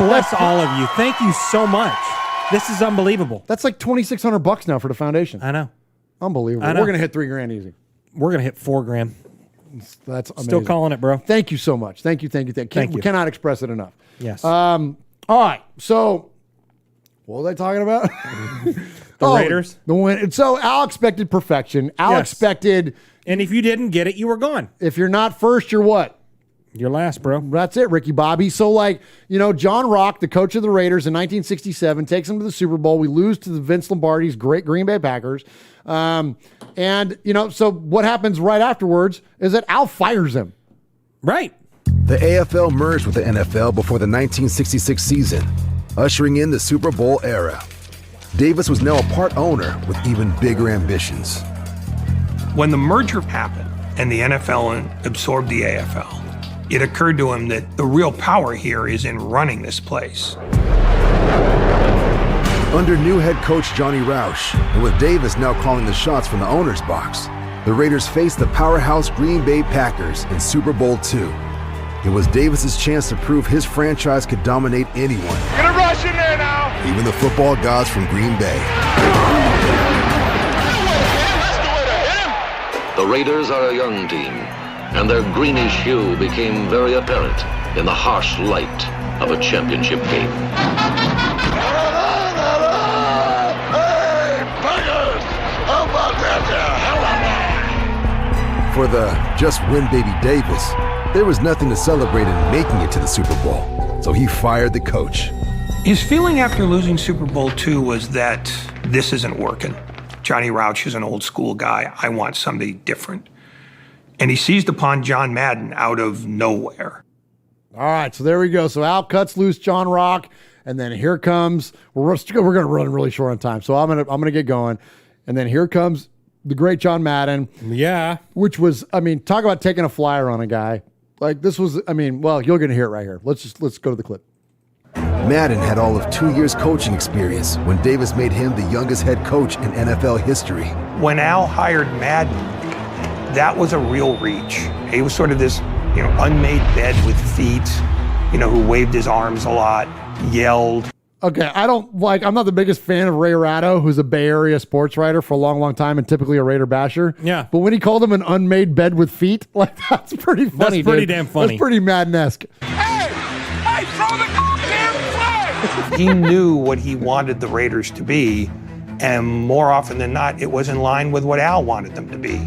bless all of you. Thank you so much. This is unbelievable. That's like $2,600 now for the foundation. I know. Unbelievable. I know. We're gonna hit $3,000 easy. We're gonna hit $4,000. That's amazing. Still calling it, bro. Thank you so much. Thank you. We cannot express it enough. Yes. All right. So, what was I talking about? The Raiders. The win. So Al expected perfection. Al expected. And if you didn't get it, you were gone. If you're not first, you're what? You're last, bro. That's it, Ricky Bobby. So, John Rock, the coach of the Raiders in 1967, takes them to the Super Bowl. We lose to the Vince Lombardi's great Green Bay Packers. So what happens right afterwards is that Al fires him. Right. The AFL merged with the NFL before the 1966 season, ushering in the Super Bowl era. Davis was now a part owner with even bigger ambitions. When the merger happened and the NFL absorbed the AFL, it occurred to him that the real power here is in running this place. Under new head coach Johnny Roush, and with Davis now calling the shots from the owner's box, the Raiders faced the powerhouse Green Bay Packers in Super Bowl II. It was Davis's chance to prove his franchise could dominate anyone. Gonna rush in there now. Even the football gods from Green Bay. The Raiders are a young team, and their greenish hue became very apparent in the harsh light of a championship game. Hey, Packers! How about that? For the just win baby Davis, there was nothing to celebrate in making it to the Super Bowl, so he fired the coach. His feeling after losing Super Bowl II was that this isn't working. Johnny Roush is an old school guy. I want somebody different. And he seized upon John Madden out of nowhere. All right, so there we go. So Al cuts loose John Rock, and then here comes, we're going to run really short on time, so I'm gonna get going. And then here comes the great John Madden. Yeah. Which was, talk about taking a flyer on a guy. Like this was, you're going to hear it right here. Let's go to the clip. Madden had all of 2 years coaching experience when Davis made him the youngest head coach in NFL history. When Al hired Madden, that was a real reach. He was sort of this, unmade bed with feet, who waved his arms a lot, yelled. Okay, I'm not the biggest fan of Ray Ratto, who's a Bay Area sports writer for a long, long time and typically a Raider basher. Yeah. But when he called him an unmade bed with feet, that's pretty funny. That's pretty dude. damn funny. That's pretty Madden-esque. Hey, throw the goddamn flag! He knew what he wanted the Raiders to be, and more often than not, it was in line with what Al wanted them to be.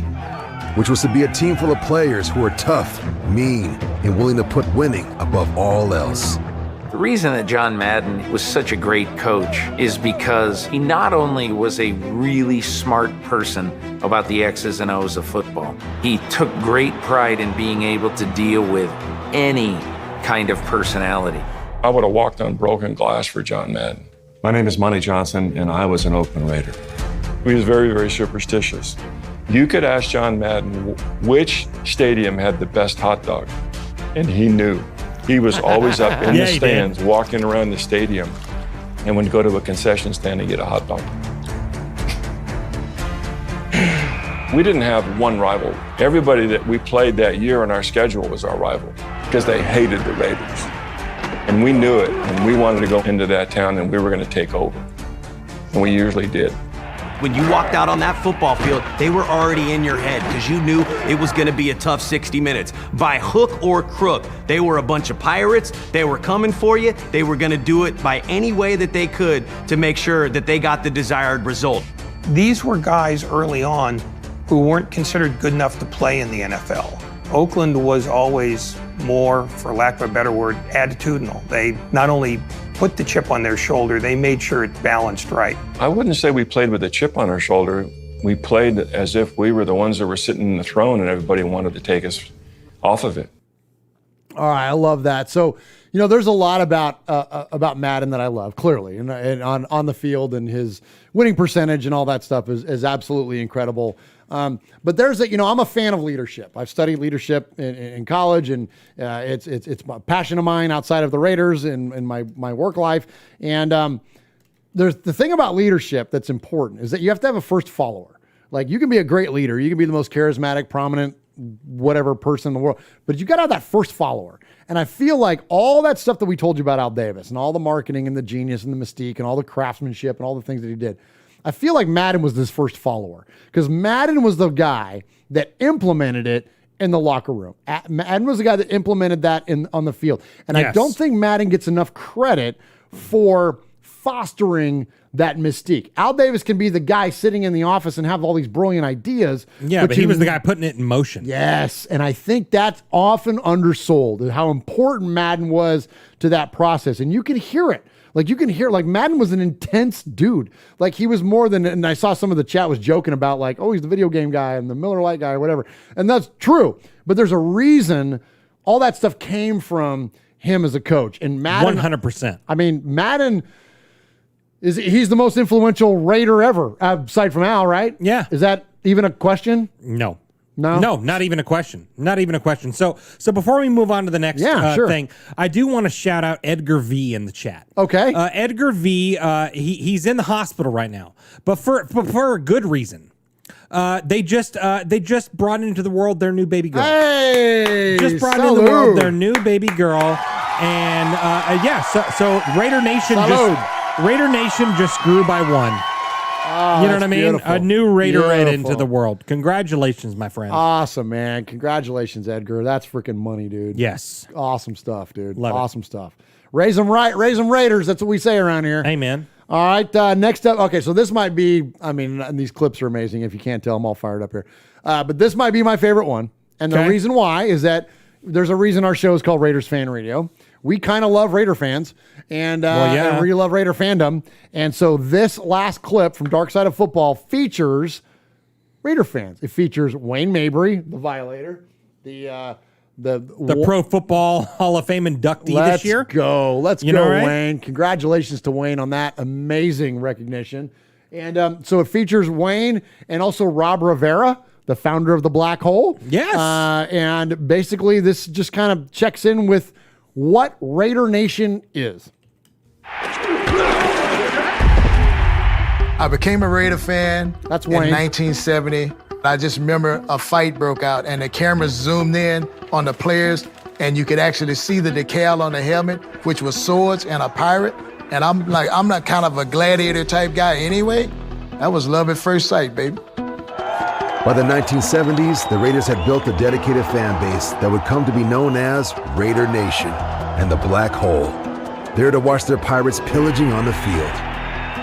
Which was to be a team full of players who were tough, mean, and willing to put winning above all else. The reason that John Madden was such a great coach is because he not only was a really smart person about the X's and O's of football, he took great pride in being able to deal with any kind of personality. I would have walked on broken glass for John Madden. My name is Monty Johnson, and I was an Oakland Raider. He was very, very superstitious. You could ask John Madden which stadium had the best hot dog, and he knew. He was always up in the stands, walking around the stadium, and would go to a concession stand and get a hot dog. We didn't have one rival. Everybody that we played that year on our schedule was our rival because they hated the Raiders. And we knew it, and we wanted to go into that town and we were going to take over. And we usually did. When you walked out on that football field, they were already in your head because you knew it was going to be a tough 60 minutes. By hook or crook, they were a bunch of pirates. They were coming for you. They were going to do it by any way that they could to make sure that they got the desired result. These were guys early on who weren't considered good enough to play in the NFL. Oakland was always more, for lack of a better word, attitudinal. They not only put the chip on their shoulder, they made sure it balanced right. I wouldn't say we played with a chip on our shoulder. We played as if we were the ones that were sitting in the throne and everybody wanted to take us off of it. All right, I love that. So, you know, there's a lot about Madden that I love, clearly, and on the field, and his winning percentage and all that stuff is absolutely incredible. But there's I'm a fan of leadership. I've studied leadership in college, and it's a passion of mine outside of the Raiders and in my work life. And there's the thing about leadership that's important is that you have to have a first follower. Like, you can be a great leader, you can be the most charismatic, prominent, whatever person in the world, but you got to have that first follower. And I feel like all that stuff that we told you about Al Davis and all the marketing and the genius and the mystique and all the craftsmanship and all the things that he did, I feel like Madden was this first follower, because Madden was the guy that implemented it in the locker room. Madden was the guy that implemented that on the field. And I don't think Madden gets enough credit for fostering that mystique. Al Davis can be the guy sitting in the office and have all these brilliant ideas. Yeah, but he was the guy putting it in motion. Yes, and I think that's often undersold, how important Madden was to that process. And you can hear it. Like, you can hear, like, Madden was an intense dude. Like, he was more than, and I saw some of the chat was joking about, like, oh, he's the video game guy and the Miller Lite guy or whatever. And that's true. But there's a reason all that stuff came from him as a coach. And Madden, 100%. I mean, Madden he's the most influential Raider ever, aside from Al, right? Yeah. Is that even a question? No. No? No, not even a question. Not even a question. So before we move on to the next thing, I do want to shout out Edgar V in the chat. Okay. Edgar V, he's in the hospital right now, but for a good reason. They just brought into the world their new baby girl. Hey! Just brought into the world their new baby girl. And so Raider Nation just grew by one. Oh, you know what I mean? Beautiful. A new Raider right into the world. Congratulations, my friend. Awesome, man. Congratulations, Edgar. That's freaking money, dude. Yes. Awesome stuff, dude. Love awesome stuff. Raise them right, raise them Raiders. That's what we say around here. Amen. All right, next up. Okay, so this might be, I mean, these clips are amazing. If you can't tell, I'm all fired up here. But this might be my favorite one. And the reason why is that there's a reason our show is called Raiders Fan Radio. We kind of love Raider fans, and we love Raider fandom. And so this last clip from Dark Side of Football features Raider fans. It features Wayne Mabry, the Violator, the Pro Football Hall of Fame inductee this year. Let's go, right? Wayne. Congratulations to Wayne on that amazing recognition. And so it features Wayne and also Rob Rivera, the founder of the Black Hole. Yes. And basically this just kind of checks in with what Raider Nation is. I became a Raider fan in 1970. I just remember a fight broke out and the cameras zoomed in on the players and you could actually see the decal on the helmet, which was swords and a pirate. And I'm not kind of a gladiator type guy anyway. That was love at first sight, baby. By the 1970s, the Raiders had built a dedicated fan base that would come to be known as Raider Nation and the Black Hole, there to watch their pirates pillaging on the field.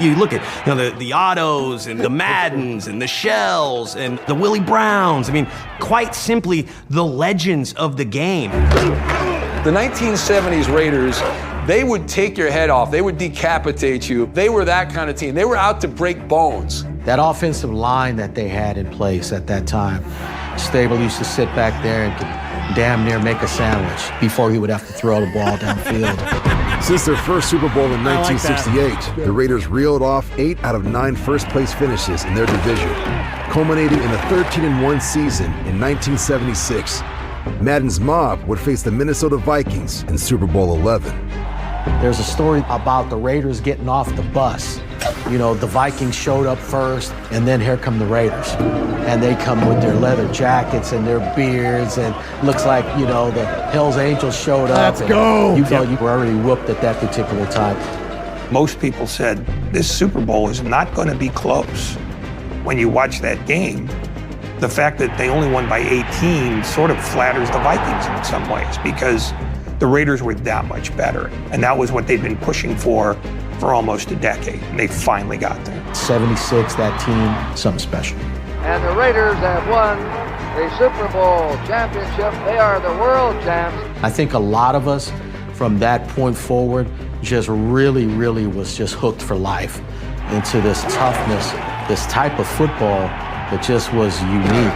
You look at the Ottos and the Maddens and the Shells and the Willie Browns. I mean, quite simply, the legends of the game. The 1970s Raiders, they would take your head off. They would decapitate you. They were that kind of team. They were out to break bones. That offensive line that they had in place at that time, Stable used to sit back there and could damn near make a sandwich before he would have to throw the ball downfield. Since their first Super Bowl in 1968, the Raiders reeled off 8 out of 9 first-place finishes in their division, culminating in a 13-1 season in 1976. Madden's mob would face the Minnesota Vikings in Super Bowl 11. There's a story about the Raiders getting off the bus. You know, the Vikings showed up first, and then here come the Raiders. And they come with their leather jackets and their beards, and looks like, you know, the Hells Angels showed up. Let's go! You know, you were already whooped at that particular time. Most people said this Super Bowl is not going to be close. When you watch that game, the fact that they only won by 18 sort of flatters the Vikings in some ways, because the Raiders were that much better. And that was what they'd been pushing for almost a decade. And they finally got there. 76, that team, something special. And the Raiders have won the Super Bowl championship. They are the world champs. I think a lot of us from that point forward just really was just hooked for life into this toughness, this type of football that just was unique.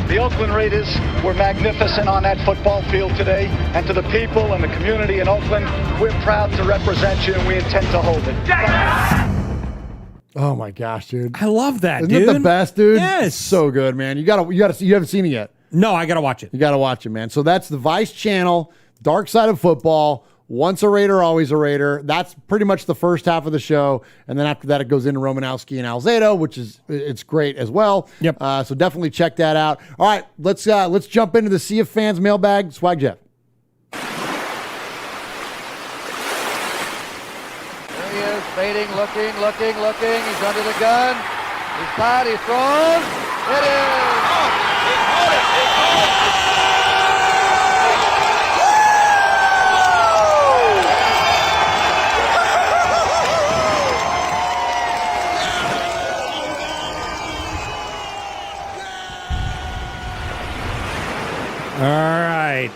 The Oakland Raiders were magnificent on that football field today. And to the people and the community in Oakland, we're proud to represent you and we intend to hold it. Oh my gosh, dude. I love that, Isn't dude. it the best, dude? Yes. It's so good, man. You haven't seen it yet. No, I got to watch it. You got to watch it, man. So that's the Vice channel, Dark Side of Football. Once a Raider, always a Raider. That's pretty much the first half of the show. And then after that, it goes into Romanowski and Alzado, which it's great as well. Yep. So definitely check that out. All right, let's jump into the Sea of Fans mailbag. Swag Jeff. There he is, fading, looking. He's under the gun. He's caught, he's thrown. It is. All right.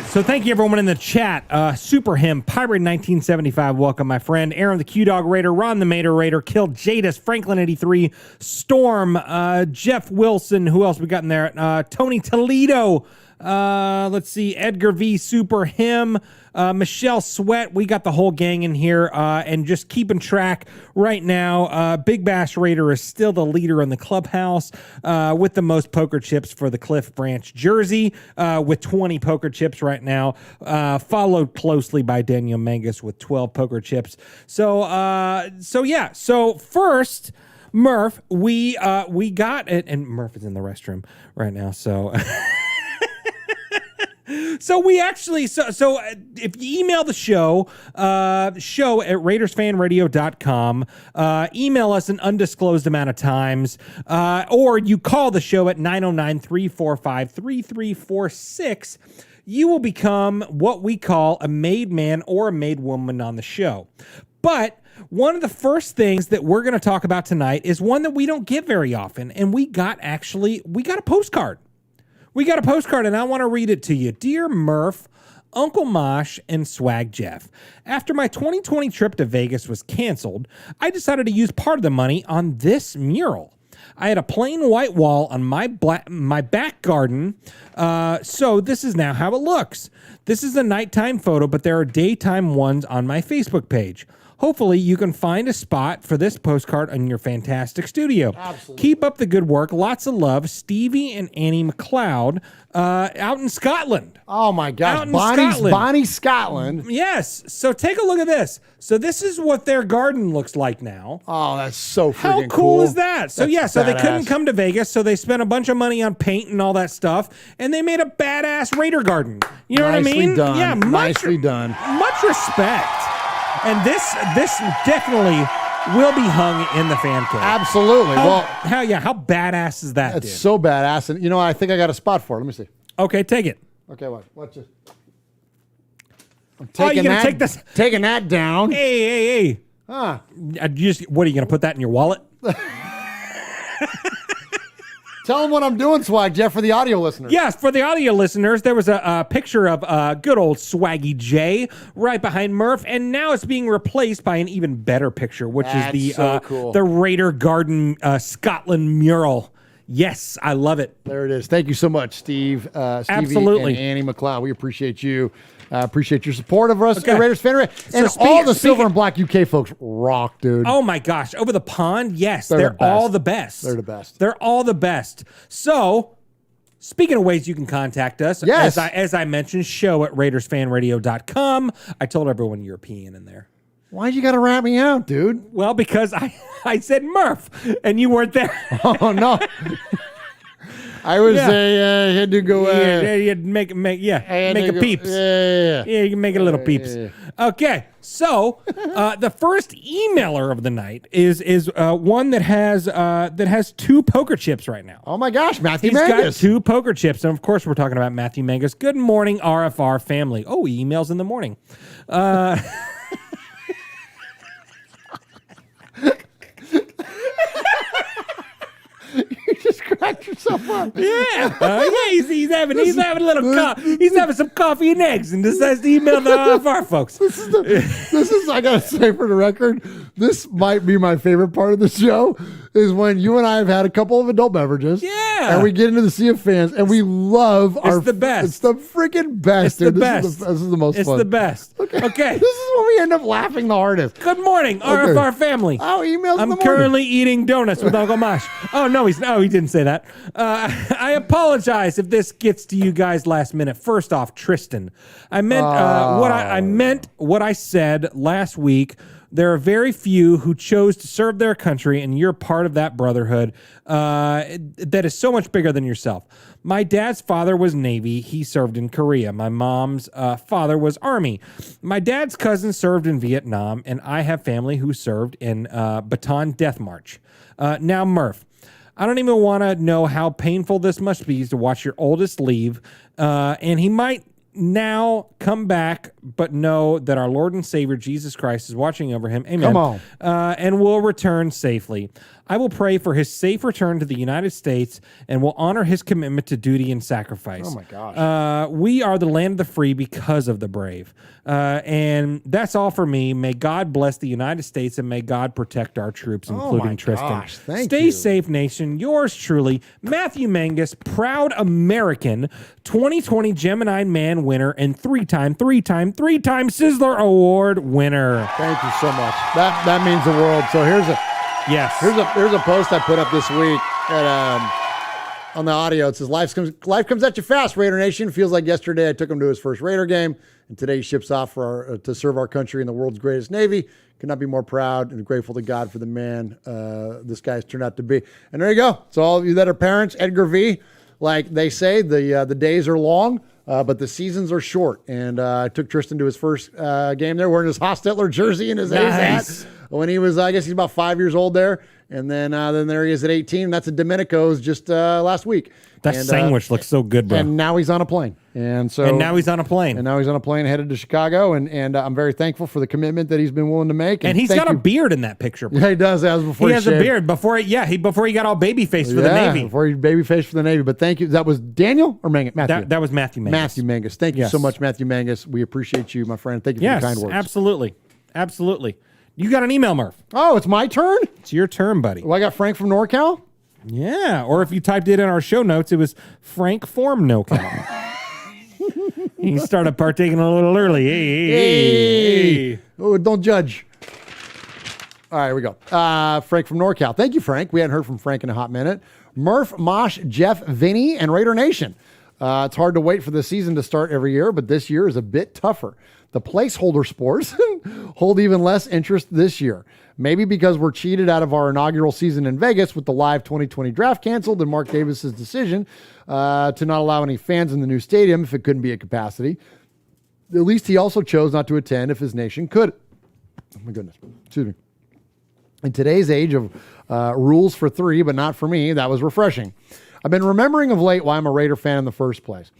So thank you, everyone in the chat. Super Him, Pirate 1975, welcome, my friend. Aaron the Q-Dog Raider, Ron the Mater Raider, Kill Jadis, Franklin 83, Storm, Jeff Wilson, who else we got in there? Tony Toledo, let's see, Edgar V, Super Him, Michelle Sweat. We got the whole gang in here, and just keeping track right now. Big Bass Raider is still the leader in the clubhouse with the most poker chips for the Cliff Branch jersey, with 20 poker chips right now, followed closely by Daniel Mangus with 12 poker chips. So yeah. So first, Murf, we got it, and Murf is in the restroom right now. So. So we actually, so if you email the show at RaidersFanRadio.com, email us an undisclosed amount of times, or you call the show at 909-345-3346, you will become what we call a made man or a made woman on the show. But one of the first things that we're going to talk about tonight is one that we don't get very often, and we got a postcard. We got a postcard, and I want to read it to you. Dear Murf, Uncle Mosh, and Swag Jeff, after my 2020 trip to Vegas was canceled, I decided to use part of the money on this mural. I had a plain white wall on my back garden, so this is now how it looks. This is a nighttime photo, but there are daytime ones on my Facebook page. Hopefully, you can find a spot for this postcard in your fantastic studio. Absolutely. Keep up the good work. Lots of love. Stevie and Annie McLeod out in Scotland. Oh, my gosh. Bonnie, Scotland. Yes. So take a look at this. So this is what their garden looks like now. Oh, that's so freaking cool. How cool is that? So, that's so badass. they couldn't come to Vegas, so they spent a bunch of money on paint and all that stuff, and they made a badass Raider garden. You know what I mean? Done. Yeah, nicely done. Much respect. And this definitely will be hung in the fan cave. Absolutely. How badass is that? It's so badass. And I think I got a spot for it. Let me see. Okay, take it. Okay, watch this. I'm taking take this? Taking that down. Hey. Huh. What are you going to put that in your wallet? Tell them what I'm doing, Swag Jeff, for the audio listeners. Yes, for the audio listeners, there was a picture of good old Swaggy J right behind Murf, and now it's being replaced by an even better picture, which is the Raider Garden Scotland mural. Yes, I love it. There it is. Thank you so much, Steve. Stevie Absolutely. and Annie McLeod. We appreciate you. I appreciate your support of us, Okay. Raiders fan radio. And So all the Silver and Black UK folks rock, dude. Oh my gosh, over the pond, yes, They're they're the best. all the best. They're the best. They're all the best. So, speaking of ways you can contact us, Yes. as I mentioned, show at RaidersFanRadio.com. I told everyone you're peeing in there. Why'd you got to rat me out, dude? Well, because I said Murf, and you weren't there. Oh, no. I was had to go. You'd make a peeps. Yeah. You can make a little peeps. Okay, so the first emailer of the night is one that has 2 poker chips right now. Oh my gosh, Matthew He's Mangus. got 2 poker chips, and of course we're talking about Matthew Mangus. Good morning, RFR family. Oh, he emails in the morning. You just cracked yourself up. Yeah, he's having some coffee and eggs, and decides to email the RFR folks. This is I gotta say for the record, this might be my favorite part of the show is when you and I have had a couple of adult beverages. Yeah. And we get into the sea of fans and we love It's the best. It's the freaking best. It's the dude. best. This is the most It's fun. the best. Okay. This is when we end up laughing the hardest. Good morning, RFR family. Oh, emails in I'm the morning. currently eating donuts with Uncle Mosh. Oh no, he didn't say that. I apologize if this gets to you guys last minute. First off, Tristan, I meant what I said last week. There are very few who chose to serve their country, and you're part of that brotherhood that is so much bigger than yourself. My dad's father was Navy. He served in Korea. My mom's father was Army. My dad's cousin served in Vietnam, and I have family who served in Bataan Death March. Now, Murph, I don't even want to know how painful this must be to watch your oldest leave, and he might now come back, but know that our Lord and Savior Jesus Christ is watching over him. Amen. Come on. And will return safely. I will pray for his safe return to the United States and will honor his commitment to duty and sacrifice. Oh my gosh. We are the land of the free because of the brave. And that's all for me. May God bless the United States and may God protect our troops, including Tristan. Gosh, thank Stay you. safe, nation. Yours truly, Matthew Mangus, proud American, 2020 Gemini Man winner, and three-time Sizzler Award winner. Thank you so much. That means the world. So here's a post I put up this week at, on the audio. It says, life comes at you fast, Raider Nation. Feels like yesterday I took him to his first Raider game, and today he ships off to serve our country in the world's greatest Navy. Could not be more proud and grateful to God for the man this guy's turned out to be. And there you go. So all of you that are parents, Edgar V., like they say, the days are long, but the seasons are short. And I took Tristan to his first game there wearing his Hostetler jersey and his A's hat. When he was, I guess he's about 5 years old there. And then there he is at 18. And that's at Domenico's just last week. That sandwich looks so good, bro. And now he's on a plane. And now he's on a plane. And now he's on a plane headed to Chicago. And I'm very thankful for the commitment that he's been willing to make. And he's got a beard in that picture, bro. Yeah, he does. That was before he has a beard before he got all baby faced for the Navy. Before he baby faced for the Navy. But thank you. That was Daniel or Mangus? Matthew. That was Matthew Mangus. Matthew Mangus. Thank you so much, Matthew Mangus. We appreciate you, my friend. Thank you for the kind words. Absolutely. You got an email, Murph. Oh, it's my turn? It's your turn, buddy. Well, I got Frank from NorCal? Yeah. Or if you typed it in our show notes, it was Frank from NorCal. He started partaking a little early. Hey. Oh, don't judge. All right, here we go. Frank from NorCal. Thank you, Frank. We hadn't heard from Frank in a hot minute. Murph, Mosh, Jeff, Vinny, and Raider Nation. It's hard to wait for the season to start every year, but this year is a bit tougher. The placeholder sports hold even less interest this year. Maybe because we're cheated out of our inaugural season in Vegas with the live 2020 draft canceled and Mark Davis's decision to not allow any fans in the new stadium if it couldn't be at capacity. At least he also chose not to attend if his nation could. Oh my goodness. Excuse me. In today's age of rules for three, but not for me, that was refreshing. I've been remembering of late why I'm a Raider fan in the first place.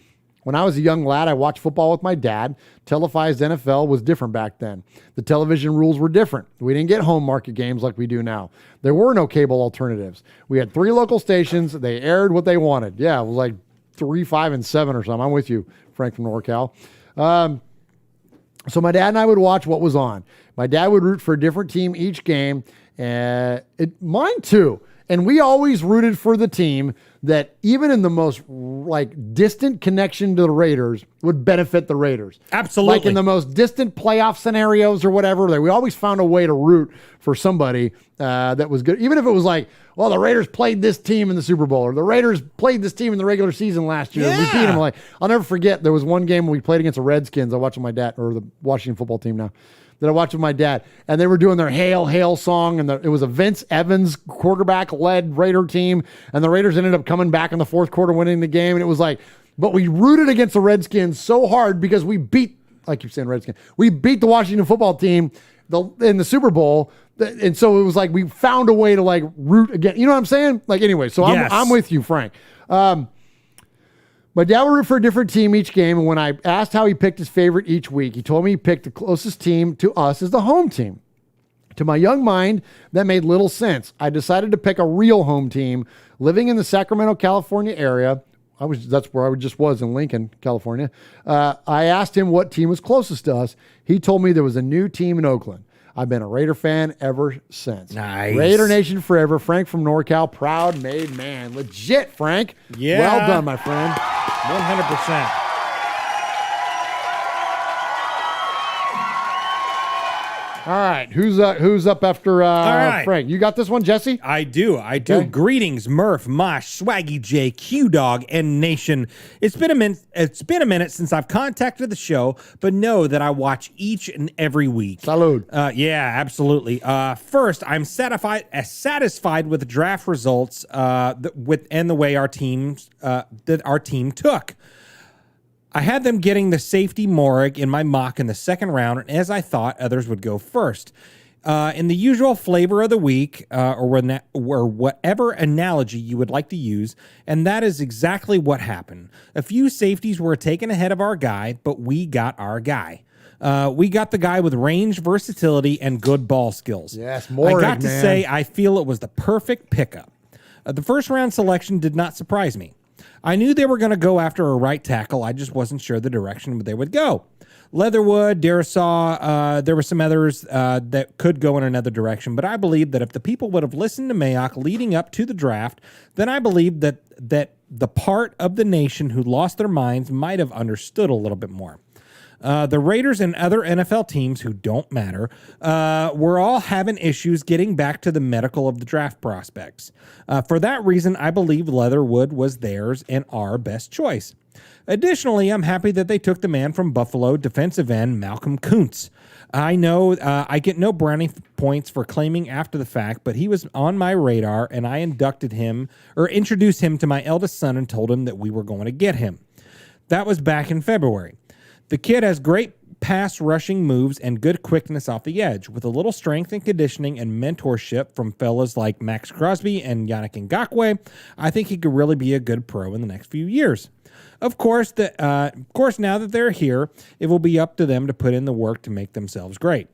When I was a young lad, I watched football with my dad. Televised NFL was different back then. The television rules were different. We didn't get home market games like we do now. There were no cable alternatives. We had 3 local stations. They aired what they wanted. Yeah, it was like 3, 5, and 7 or something. I'm with you, Frank from NorCal. So my dad and I would watch what was on. My dad would root for a different team each game. Mine too. And we always rooted for the team that even in the most distant connection to the Raiders would benefit the Raiders. Absolutely. Like in the most distant playoff scenarios or whatever, we always found a way to root for somebody that was good. Even if it was like, well, the Raiders played this team in the Super Bowl, or the Raiders played this team in the regular season last year. And we beat them. Like, I'll never forget, there was one game when we played against the Redskins. I watched with my dad, or the Washington football team now, that I watched with my dad, and they were doing their Hail, Hail song, and it was a Vince Evans quarterback-led Raider team, and the Raiders ended up coming back in the fourth quarter, winning the game, and it was like, but we rooted against the Redskins so hard because we beat, I keep saying Redskins, we beat the Washington football team in the Super Bowl, and so it was like we found a way to root again. You know what I'm saying? Anyway, so Yes. I'm with you, Frank. My dad would root for a different team each game, and when I asked how he picked his favorite each week, he told me he picked the closest team to us as the home team. To my young mind, that made little sense. I decided to pick a real home team. Living in the Sacramento, California area, that's where I just was, in Lincoln, California. I asked him what team was closest to us. He told me there was a new team in Oakland. I've been a Raider fan ever since. Nice. Raider Nation forever. Frank from NorCal, proud made man. Legit, Frank. Yeah. Well done, my friend. 100%. All right, who's up after right. Frank? You got this one, Jesse? I do. Okay. Greetings, Murf, Mosh, Swaggy J, Q-Dog, and Nation. It's been a minute since I've contacted the show, but know that I watch each and every week. Salud. Yeah, absolutely. First, I'm satisfied with the draft results and the way our team took. I had them getting the safety Morrig in my mock in the second round, and as I thought, others would go first. In the usual flavor of the week, or whatever analogy you would like to use, and that is exactly what happened. A few safeties were taken ahead of our guy, but we got our guy. We got the guy with range, versatility, and good ball skills. Yes, Morrig, I got to say, I feel it was the perfect pickup. The first round selection did not surprise me. I knew they were going to go after a right tackle. I just wasn't sure the direction they would go. Leatherwood, Darisaw, there were some others that could go in another direction, but I believe that if the people would have listened to Mayock leading up to the draft, then I believe that the part of the nation who lost their minds might have understood a little bit more. The Raiders and other NFL teams who don't matter were all having issues getting back to the medical of the draft prospects. For that reason, I believe Leatherwood was theirs and our best choice. Additionally, I'm happy that they took the man from Buffalo, defensive end Malcolm Kuntz. I know I get no brownie points for claiming after the fact, but he was on my radar, and I introduced him to my eldest son and told him that we were going to get him. That was back in February. The kid has great pass rushing moves and good quickness off the edge. With a little strength and conditioning and mentorship from fellas like Max Crosby and Yannick Ngakoue, I think he could really be a good pro in the next few years. Of course, now that they're here, it will be up to them to put in the work to make themselves great.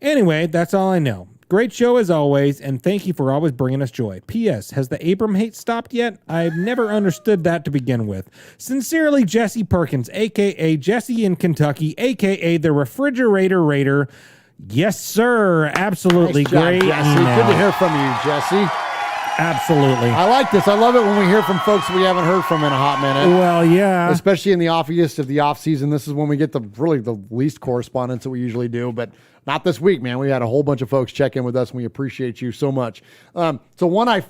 Anyway, that's all I know. Great show as always, and thank you for always bringing us joy. P.S. Has the Abram hate stopped yet? I've never understood that to begin with. Sincerely, Jesse Perkins, a.k.a. Jesse in Kentucky, a.k.a. the Refrigerator Raider. Yes, sir. Absolutely. Nice job, great Jesse. email. Good to hear from you, Jesse. Absolutely. I like this. I love it when we hear from folks we haven't heard from in a hot minute. Well, yeah. Especially in the offiest of the off season. This is when we get the least correspondence that we usually do, but not this week, man. We had a whole bunch of folks check in with us, and we appreciate you so much. So one, I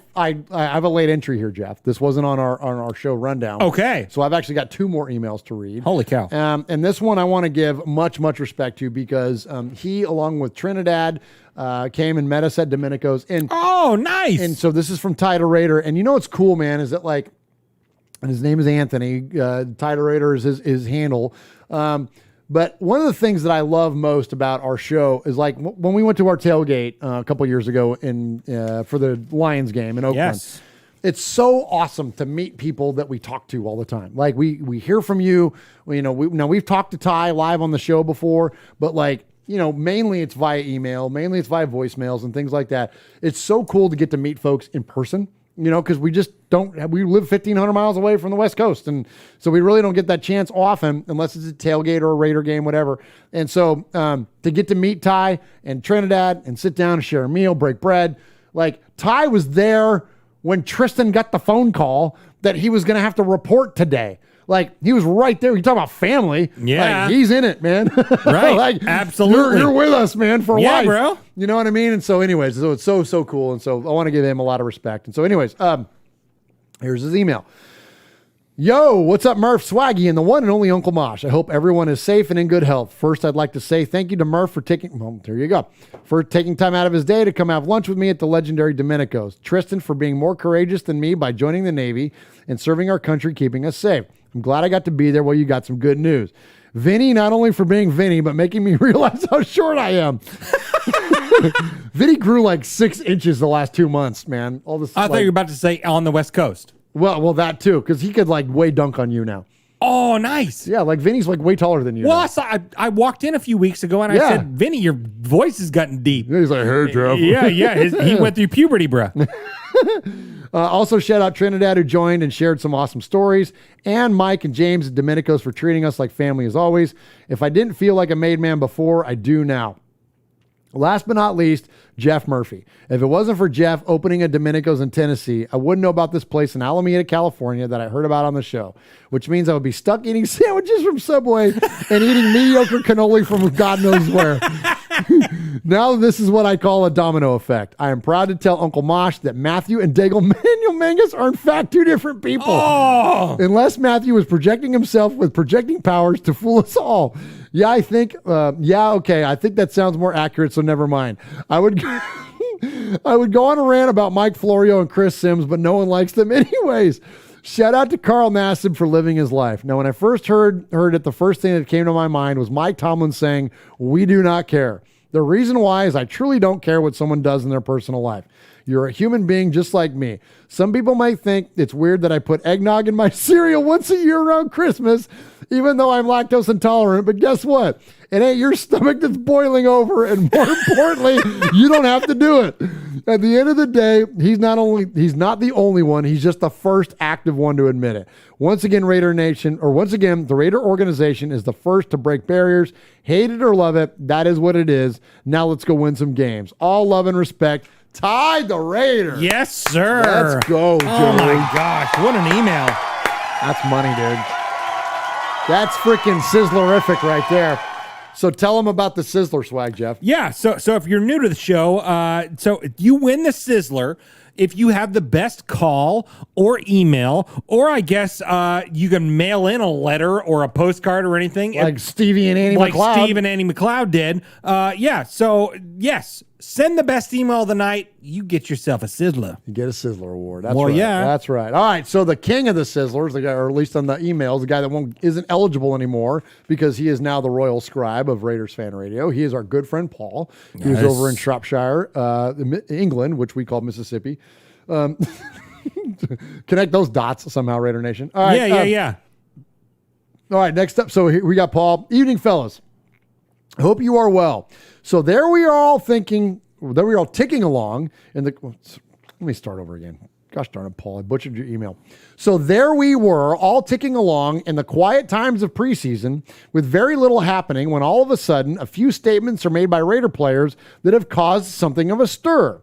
have a late entry here, Jeff. This wasn't on our show rundown. Okay. So I've actually got two more emails to read. Holy cow. And this one I want to give much respect to because he, along with Trinidad, came and met us at Domenico's. Oh, nice. And so this is from Title Raider. And you know what's cool, man, is that and his name is Anthony. Title Raider is his handle. But one of the things that I love most about our show is when we went to our tailgate a couple years ago for the Lions game in Oakland. Yes. It's so awesome to meet people that we talk to all the time. We hear from you. We've talked to Ty live on the show before, but mainly it's via email, mainly it's via voicemails and things like that. It's so cool to get to meet folks in person, because we just we live 1,500 miles away from the West Coast. And so we really don't get that chance often unless it's a tailgate or a Raider game, whatever. And so to get to meet Ty and Trinidad and sit down and share a meal, break bread, Ty was there when Tristan got the phone call that he was going to have to report today. Like, he was right there. You talk about family. Yeah. Like, he's in it, man. Right. Like, absolutely. You're with us, man, for life. Bro. You know what I mean? And so anyways, so it's so cool. And so I want to give him a lot of respect. And so anyways, here's his email. Yo, what's up, Murf, Swaggy, and the one and only Uncle Mosh. I hope everyone is safe and in good health. First, I'd like to say thank you to Murf for taking time out of his day to come have lunch with me at the legendary Domenico's. Tristan for being more courageous than me by joining the Navy and serving our country, keeping us safe. I'm glad I got to be there while you got some good news. Vinny, not only for being Vinny, but making me realize how short I am. Vinny grew like 6 inches the last 2 months, man. All this. I thought you were about to say on the West Coast. Well, that too, because he could like way dunk on you now. Oh, nice. Yeah, like Vinny's like way taller than you. Well, I walked in a few weeks ago and I said, Vinny, your voice has gotten deep. He's like, hey, Jeff. Yeah. He went through puberty, bro. Also, shout out Trinidad, who joined and shared some awesome stories, and Mike and James at Domenico's for treating us like family as always. If I didn't feel like a made man before, I do now. Last but not least, Jeff Murphy. If it wasn't for Jeff opening a Domenico's in Tennessee, I wouldn't know about this place in Alameda, California that I heard about on the show, which means I would be stuck eating sandwiches from Subway and eating mediocre cannoli from God knows where. Now this is what I call a domino effect. I am proud to tell Uncle Mosh that Matthew and Daigle Manuel Mangus are in fact 2 different people. Oh! Unless Matthew was projecting himself with projecting powers to fool us all. Yeah, I think, okay. I think that sounds more accurate, so never mind. I would go on a rant about Mike Florio and Chris Sims, but no one likes them anyways. Shout out to Carl Nassib for living his life. Now, when I first heard it, the first thing that came to my mind was Mike Tomlin saying, "We do not care." The reason why is I truly don't care what someone does in their personal life. You're a human being just like me. Some people might think it's weird that I put eggnog in my cereal once a year around Christmas, even though I'm lactose intolerant. But guess what? It ain't your stomach that's boiling over. And more importantly, you don't have to do it. At the end of the day, he's not the only one. He's just the first active one to admit it. Once again, the Raider organization is the first to break barriers. Hate it or love it, that is what it is. Now let's go win some games. All love and respect. Ty the Raider. Yes, sir. Let's go, dude. Oh, my gosh. What an email. That's money, dude. That's freaking sizzlerific right there. So tell them about the Sizzler swag, Jeff. Yeah, so if you're new to the show, so you win the Sizzler if you have the best call or email, or I guess you can mail in a letter or a postcard or anything. Like Stevie and Annie McLeod. Like Steve and Annie McLeod did. So yes, send the best email of the night. You get yourself a Sizzler. You get a Sizzler award. That's well, right. Yeah. That's right. All right, so the king of the Sizzlers, the guy, or at least on the emails, the guy that isn't eligible anymore because he is now the royal scribe of Raiders Fan Radio. He is our good friend Paul, who's over in Shropshire, England, which we call Mississippi. Connect those dots somehow, Raider Nation. All right, yeah. All right, next up. So here we got Paul. Evening, fellas. Hope you are well. So there we are all ticking along. Let me start over again. Gosh darn it, Paul. I butchered your email. So there we were, all ticking along in the quiet times of preseason with very little happening when all of a sudden a few statements are made by Raider players that have caused something of a stir.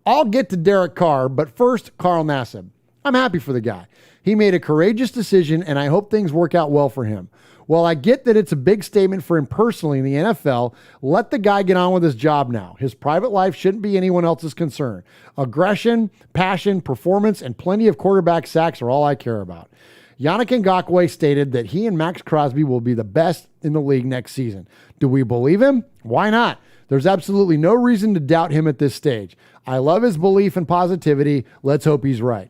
I'll get to Derek Carr, but first, Carl Nassib. I'm happy for the guy. He made a courageous decision, and I hope things work out well for him. While I get that it's a big statement for him personally in the NFL, let the guy get on with his job now. His private life shouldn't be anyone else's concern. Aggression, passion, performance, and plenty of quarterback sacks are all I care about. Yannick Ngakoue stated that he and Max Crosby will be the best in the league next season. Do we believe him? Why not? There's absolutely no reason to doubt him at this stage. I love his belief and positivity. Let's hope he's right.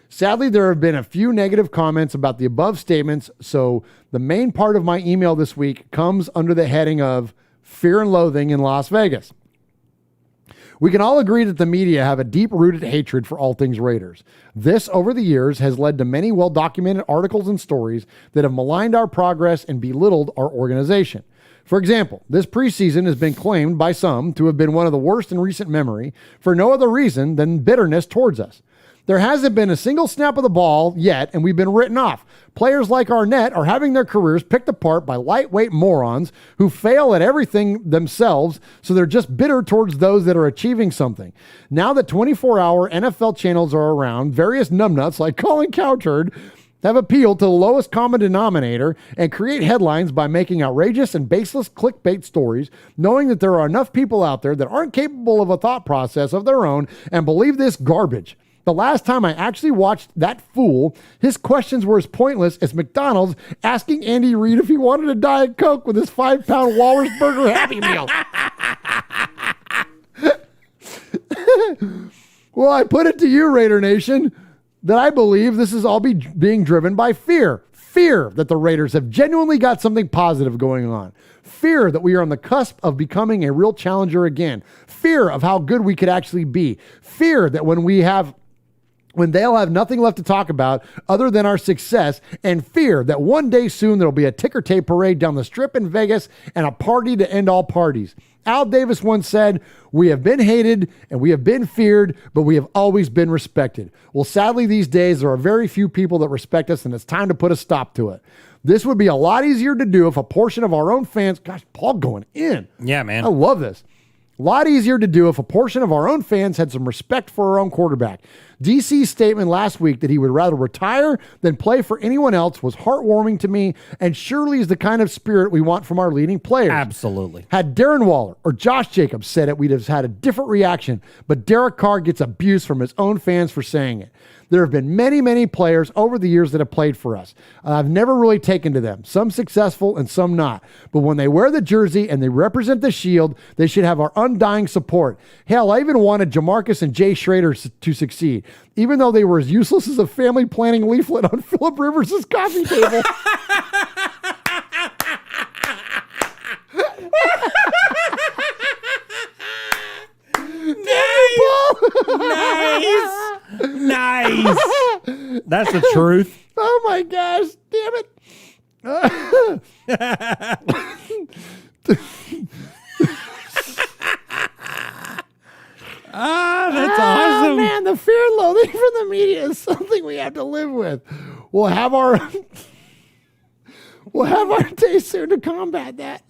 Sadly, there have been a few negative comments about the above statements, so the main part of my email this week comes under the heading of fear and loathing in Las Vegas. We can all agree that the media have a deep-rooted hatred for all things Raiders. This, over the years, has led to many well-documented articles and stories that have maligned our progress and belittled our organization. For example, this preseason has been claimed by some to have been one of the worst in recent memory for no other reason than bitterness towards us. There hasn't been a single snap of the ball yet, and we've been written off. Players like Arnett are having their careers picked apart by lightweight morons who fail at everything themselves, so they're just bitter towards those that are achieving something. Now that 24-hour NFL channels are around, various numbnuts like Colin Cowherd have appealed to the lowest common denominator and create headlines by making outrageous and baseless clickbait stories, knowing that there are enough people out there that aren't capable of a thought process of their own and believe this garbage. The last time I actually watched that fool, his questions were as pointless as McDonald's asking Andy Reid if he wanted a Diet Coke with his 5-pound Walrus Burger Happy Meal. Well, I put it to you, Raider Nation, that I believe this is all being driven by fear. Fear that the Raiders have genuinely got something positive going on. Fear that we are on the cusp of becoming a real challenger again. Fear of how good we could actually be. Fear that when they'll have nothing left to talk about other than our success, and fear that one day soon there'll be a ticker tape parade down the strip in Vegas and a party to end all parties. Al Davis once said, "We have been hated and we have been feared, but we have always been respected." Well, sadly, these days there are very few people that respect us, and it's time to put a stop to it. This would be a lot easier to do if a portion of our own fans, gosh, Paul going in. Yeah, man. I love this. A lot easier to do if a portion of our own fans had some respect for our own quarterback. DC's statement last week that he would rather retire than play for anyone else was heartwarming to me, and surely is the kind of spirit we want from our leading players. Absolutely. Had Darren Waller or Josh Jacobs said it, we'd have had a different reaction, but Derek Carr gets abuse from his own fans for saying it. There have been many, many players over the years that have played for us. I've never really taken to them, some successful and some not. But when they wear the jersey and they represent the shield, they should have our undying support. Hell, I even wanted Jamarcus and Jay Schrader to succeed, even though they were as useless as a family planning leaflet on Phillip Rivers' coffee table. Nice. That's the truth. Oh my gosh, damn it. That's awesome. Man, the fear and loathing from the media is something we have to live with. We'll have our day soon to combat that.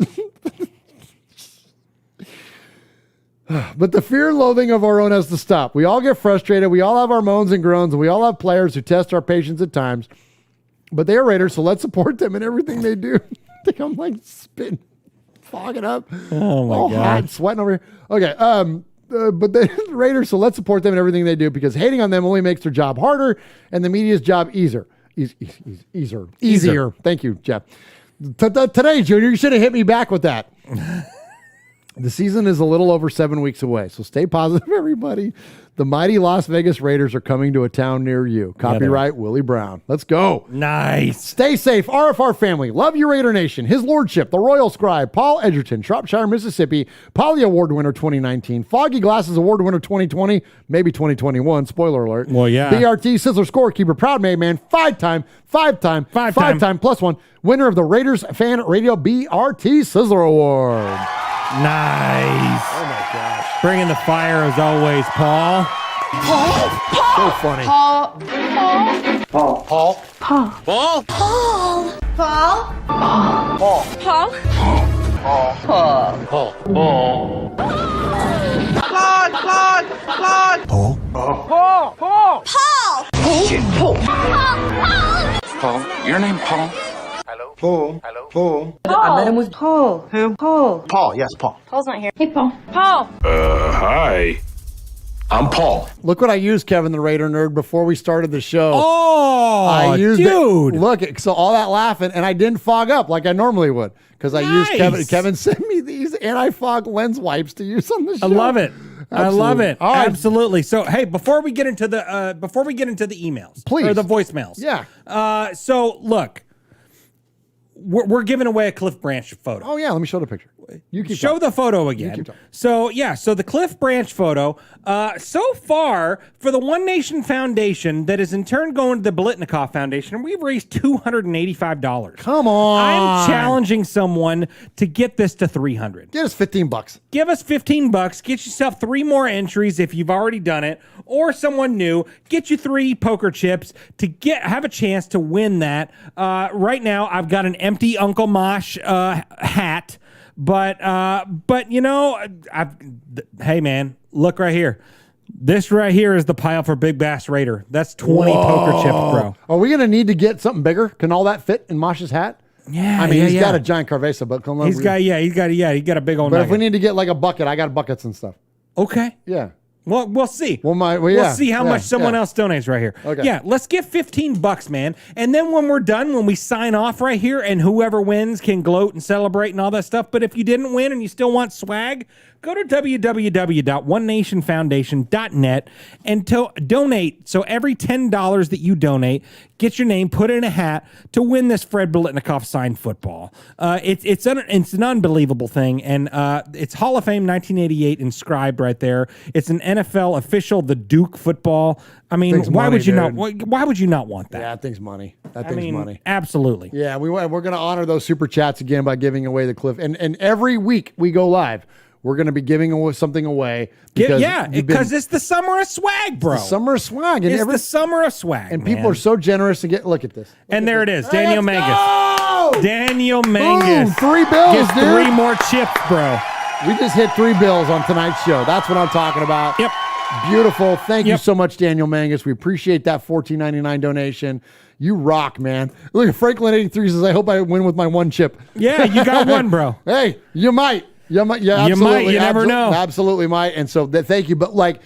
But the fear and loathing of our own has to stop. We all get frustrated. We all have our moans and groans. And we all have players who test our patience at times. But they are Raiders, so let's support them in everything they do. I think I'm like spitting, fogging up. Oh, my God. Hot, sweating over here. Okay, but the Raiders, so let's support them in everything they do, because hating on them only makes their job harder and the media's job easier. Easier. Thank you, Jeff. Today, Junior, you should have hit me back with that. The season is a little over 7 weeks away, so stay positive, everybody. The mighty Las Vegas Raiders are coming to a town near you. Copyright Willie Brown. Let's go. Nice. Stay safe, RFR family. Love you, Raider Nation. His Lordship, the Royal Scribe, Paul Edgerton, Shropshire, Mississippi, Polly Award winner 2019, Foggy Glasses Award winner 2020, maybe 2021, spoiler alert. Well, yeah. BRT Sizzler Scorekeeper, Proud Made Man, five-time plus one, winner of the Raiders Fan Radio BRT Sizzler Award. Nice. Oh my gosh. Bringing the fire as always, Paul. Paul. So funny. Paul. Paul. Paul. Paul. Paul. Paul. Paul. Paul. Paul. Paul. Paul. Paul. Claude. Claude. Claude. Paul. Paul. Paul. Paul. Shit. Paul. Paul, your name Paul? Paul. Paul. I met him with Paul. Who? Paul. Paul, yes, Paul. Paul's not here. Hey, Paul. Paul. Hi. I'm Paul. Look what I used, Kevin the Raider Nerd, before we started the show. Oh, I used dude. It. Look, so all that laughing, and I didn't fog up like I normally would, because I used Kevin sent me these anti-fog lens wipes to use on the show. I love it. Absolutely. I love it. All right. Absolutely. So, hey, before we get into the emails, please, or the voicemails, yeah. So, look, we're giving away a Cliff Branch photo. Oh yeah, let me show the picture. You keep show talking. the photo You again. keep talking. So the Cliff Branch photo. So far for the One Nation Foundation, that is in turn going to the Blitnikoff Foundation, we've raised $285. Come on! I'm challenging someone to get this to $300. Get us $15. Give us $15. Get yourself 3 more entries if you've already done it, or someone new. Get you 3 poker chips to have a chance to win that. Right now, I've got an empty Uncle Mosh hat. But hey man, look right here. This right here is the pile for Big Bass Raider. That's 20 poker chips, bro. Are we gonna need to get something bigger? Can all that fit in Mosh's hat? Yeah, I mean, he's got a giant Carvesa, but he's got a big old. But nugget. if we need to get like a bucket, I got buckets and stuff. Okay. Yeah. Well, we'll see. We'll see how much someone else donates right here. Okay. Yeah, let's get $15, man. And then when we're done, when we sign off right here, and whoever wins can gloat and celebrate and all that stuff. But if you didn't win and you still want swag, go to www.onenationfoundation.net and donate. So every $10 that you donate, get your name put in a hat to win this Fred Biletnikoff signed football. It's an unbelievable thing, and it's Hall of Fame 1988 inscribed right there. It's an NFL official, the Duke football. I mean, why would you not want that? Yeah, that thing's money. That thing's money. Absolutely. Yeah, we're going to honor those super chats again by giving away the Cliff. And every week we go live, we're going to be giving something away. Because it's the summer of swag, bro. It's the summer of swag. And the summer of swag, and people are so generous to look at this. And there it is, Daniel Mangus. Daniel Mangus. Boom, 3 bills, gets dude. 3 more chips, bro. We just hit 3 bills on tonight's show. That's what I'm talking about. Yep. Beautiful. Thank you so much, Daniel Mangus. We appreciate that $14.99 donation. You rock, man. Look at Franklin83 says, I hope I win with my 1 chip. Yeah, you got 1, bro. Hey, you might. Yeah, you might. You never know. Absolutely might. And so thank you. But but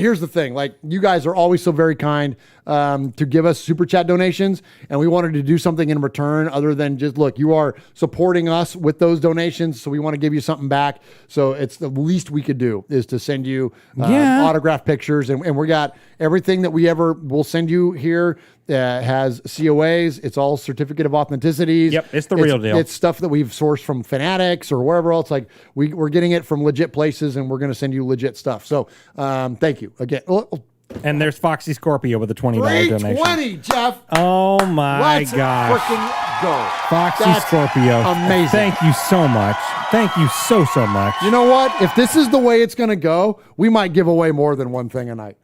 here's the thing. You guys are always so very kind to give us super chat donations. And we wanted to do something in return other than just, look, you are supporting us with those donations. So we want to give you something back. So it's the least we could do is to send you autographed pictures. And we got everything that we ever will send you here. Has COAs. It's all certificate of authenticities. Yep, it's the real deal. It's stuff that we've sourced from Fanatics or wherever else. We're getting it from legit places, and we're going to send you legit stuff. So thank you again. And there's Foxy Scorpio with a $20 donation. $320, Jeff. Oh my Let's gosh. freaking go. Foxy Scorpio. Amazing. Thank you so much. Thank you so much. You know what? If this is the way it's going to go, we might give away more than one thing a night.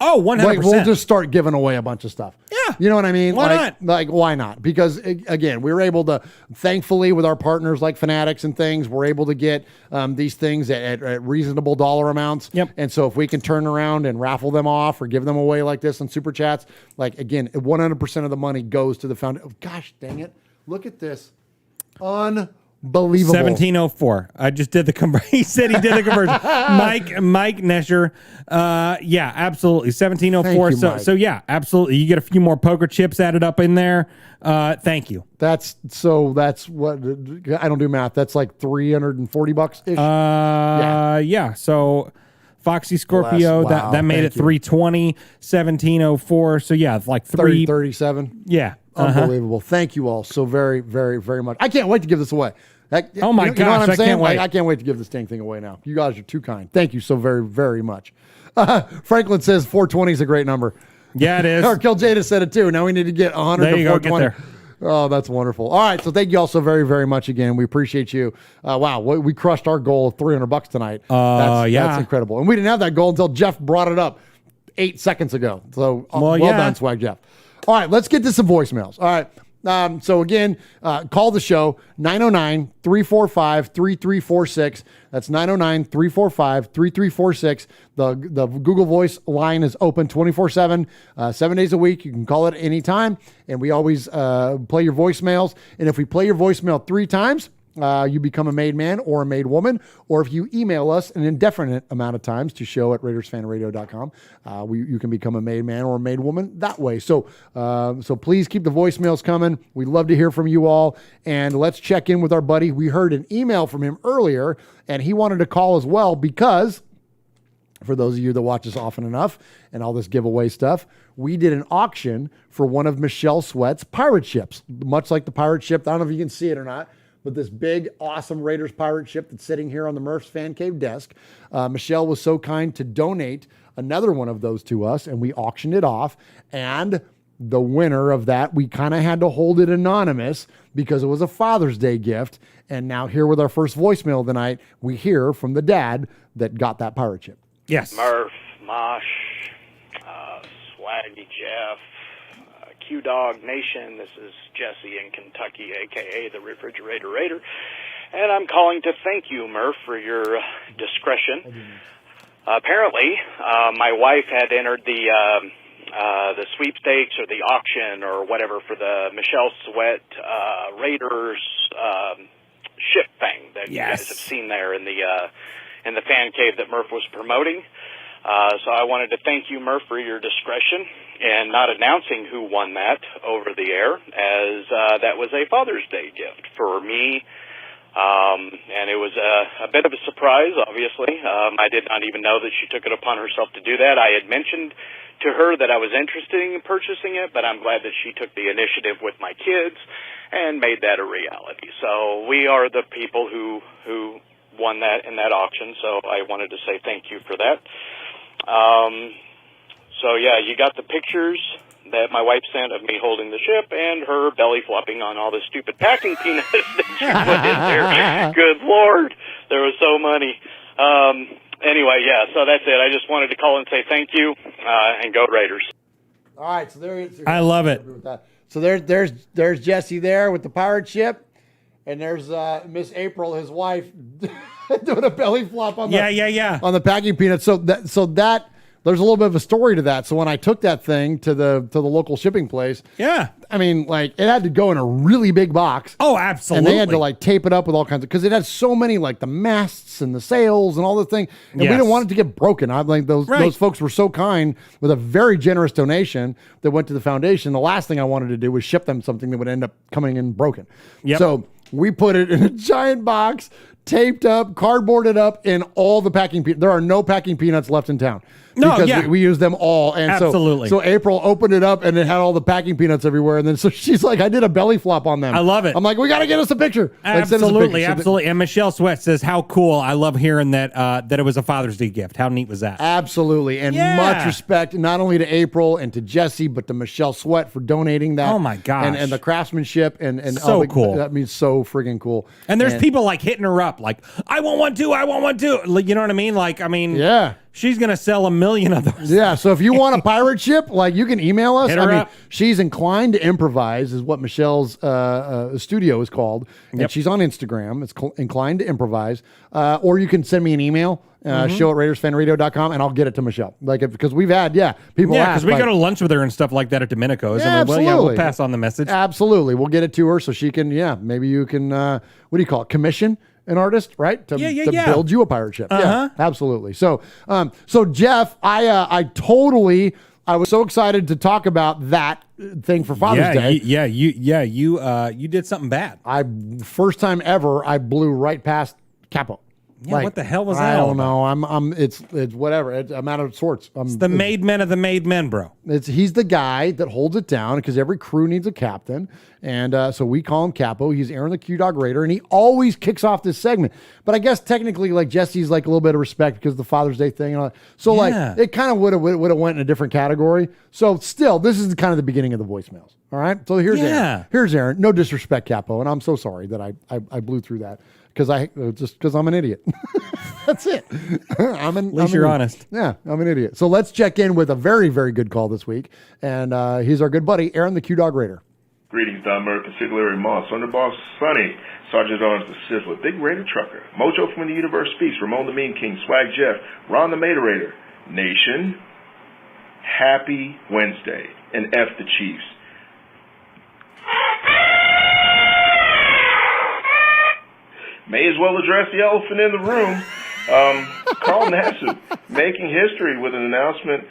Oh, 100%. We'll just start giving away a bunch of stuff. Yeah. You know what I mean? Why not? Why not? Because, again, we were able to, thankfully, with our partners like Fanatics and things, we're able to get these things at reasonable dollar amounts. Yep. And so if we can turn around and raffle them off or give them away like this on Super Chats, again, 100% of the money goes to the foundation. Oh, gosh, dang it. Look at this. Unbelievable. 1704. I just did the conversion. He said he did the conversion. Mike Nesher. Yeah, absolutely. 1704. Thank you, so yeah, absolutely. You get a few more poker chips added up in there. Thank you. That's what I don't do math. That's like $340 ish. Yeah. So Foxy Scorpio, Wow, that made it 320, 1704. So yeah, it's like 337. Yeah. Unbelievable. Thank you all so very, very, very much. I can't wait to give this away. Oh my you know gosh, what I'm I saying? can't wait. I can't wait to give this dang thing away now. You guys are too kind. Thank you so very, very much. Franklin says 420 is a great number. Yeah, it is. Or Kill Jada said it too. Now we need to get 100 there to you 420. Go, get there. Oh, that's wonderful. All right, so thank you all so very, very much again. We appreciate you. Wow, we crushed our goal of $300 tonight. That's incredible. And we didn't have that goal until Jeff brought it up 8 seconds ago. So well done, Swag Jeff. All right, let's get to some voicemails. All right. So again, call the show 909-345-3346. That's 909-345-3346. The Google Voice line is open 24/7, 7 days a week. You can call it any time, and we always play your voicemails. And if we play your voicemail 3 times, you become a made man or a made woman. Or if you email us an indefinite amount of times to show@RaidersFanRadio.com, you can become a made man or a made woman that way. So please keep the voicemails coming. We'd love to hear from you all. And let's check in with our buddy. We heard an email from him earlier, and he wanted to call as well because, for those of you that watch us often enough and all this giveaway stuff, we did an auction for one of Michelle Sweat's pirate ships, much like the pirate ship. I don't know if you can see it or not, but this big, awesome Raiders pirate ship that's sitting here on the Murph's Fan Cave desk. Michelle was so kind to donate another one of those to us, and we auctioned it off. And the winner of that, we kind of had to hold it anonymous because it was a Father's Day gift. And now here with our first voicemail tonight, we hear from the dad that got that pirate ship. Yes. Murf, Mosh, Swaggy Jeff, Q-Dog Nation. This is Jesse in Kentucky, a.k.a. the Refrigerator Raider. And I'm calling to thank you, Murf, for your discretion. Apparently, my wife had entered the sweepstakes or the auction or whatever for the Michelle Sweat Raiders ship thing that you guys have seen there in the fan cave that Murf was promoting. So I wanted to thank you, Murf, for your discretion and not announcing who won that over the air, as that was a Father's Day gift for me. And it was a bit of a surprise, obviously. I did not even know that she took it upon herself to do that. I had mentioned to her that I was interested in purchasing it, but I'm glad that she took the initiative with my kids and made that a reality. So we are the people who won that in that auction, so I wanted to say thank you for that. So yeah, you got the pictures that my wife sent of me holding the ship and her belly flopping on all the stupid packing peanuts that she put in there. Good Lord, there was so many. Anyway, yeah, so that's it. I just wanted to call and say thank you, and go Raiders. All right, so there is. I love it. So there's Jesse there with the pirate ship, and there's Miss April, his wife, doing a belly flop on on the packing peanuts. So that there's a little bit of a story to that. So when I took that thing to the local shipping place, I mean, like, it had to go in a really big box. Oh, absolutely. And they had to like tape it up with all kinds of, because it had so many, like the masts and the sails and all the thing, and we didn't want it to get broken. I think those folks were so kind with a very generous donation that went to the foundation. The last thing I wanted to do was ship them something that would end up coming in broken. So we put it in a giant box, taped up, cardboarded up in all the packing peanuts. There are no packing peanuts left in town. Because we use them all. And so April opened it up and it had all the packing peanuts everywhere. And then so she's like, I did a belly flop on them. I love it. I'm like, we got to get us a picture. Absolutely, absolutely. And Michelle Sweat says, how cool. I love hearing that that it was a Father's Day gift. How neat was that? Absolutely. And much respect not only to April and to Jesse, but to Michelle Sweat for donating that. Oh my gosh. And the craftsmanship and so cool. That means so friggin' cool. And there's people like hitting her up like, I want one too. I want one too. You know what I mean? Like, I mean, she's going to sell 1 million of those. Yeah, so if you want a pirate ship, like, you can email us. Hit her up. She's inclined to improvise is what Michelle's studio is called. And she's on Instagram. It's inclined to improvise. Or you can send me an email, show at RaidersFanRadio.com, and I'll get it to Michelle. Like, because we've had, people ask. Because we go to lunch with her and stuff like that at Domenico's. Yeah, and we'll pass on the message. Absolutely. We'll get it to her so she can, maybe you can, what do you call it, commission an artist, right? To build you a pirate ship. Yeah, absolutely. So, so Jeff, I was so excited to talk about that thing for Father's Day. You did something bad. First time ever, I blew right past Capo. Yeah, what the hell was that? I don't know. It's whatever. I'm out of sorts. It's the made men of the made men, bro. He's the guy that holds it down because every crew needs a captain. And so we call him Capo. He's Aaron the Q-Dog Raider, and he always kicks off this segment. But I guess technically, like, Jesse's like a little bit of respect because of the Father's Day thing. And all that. So like, it kind of would have went in a different category. So still, this is kind of the beginning of the voicemails. All right. So here's Aaron. Here's Aaron. No disrespect, Capo, and I'm so sorry that I blew through that. Because I'm an idiot. That's it. At least you're honest. Yeah, I'm an idiot. So let's check in with a very, very good call this week. And he's our good buddy, Aaron the Q-Dog Raider. Greetings, Don Murf, Consigliere Moss, Underboss Sonny, Sergeant Arms the Sizzler, Big Raider Trucker, Mojo from the Universe Speaks, Ramon the Mean King, Swag Jeff, Ron the Mater Raider, Nation, Happy Wednesday, and F the Chiefs. May as well address the elephant in the room. Carl Nassib making history with an announcement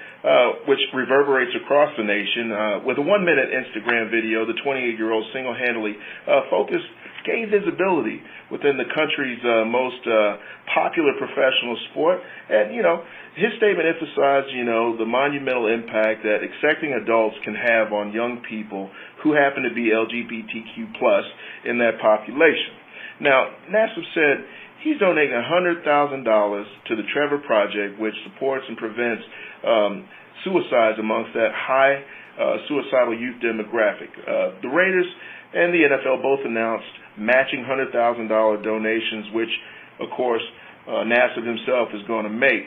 which reverberates across the nation. With a 1-minute Instagram video, the 28-year-old single-handedly gained visibility within the country's most popular professional sport. And, his statement emphasized, the monumental impact that accepting adults can have on young people who happen to be LGBTQ+ in that population. Now, Nassib said he's donating $100,000 to the Trevor Project, which supports and prevents suicides amongst that high suicidal youth demographic. The Raiders and the NFL both announced matching $100,000 donations, which, of course, Nassib himself is going to make.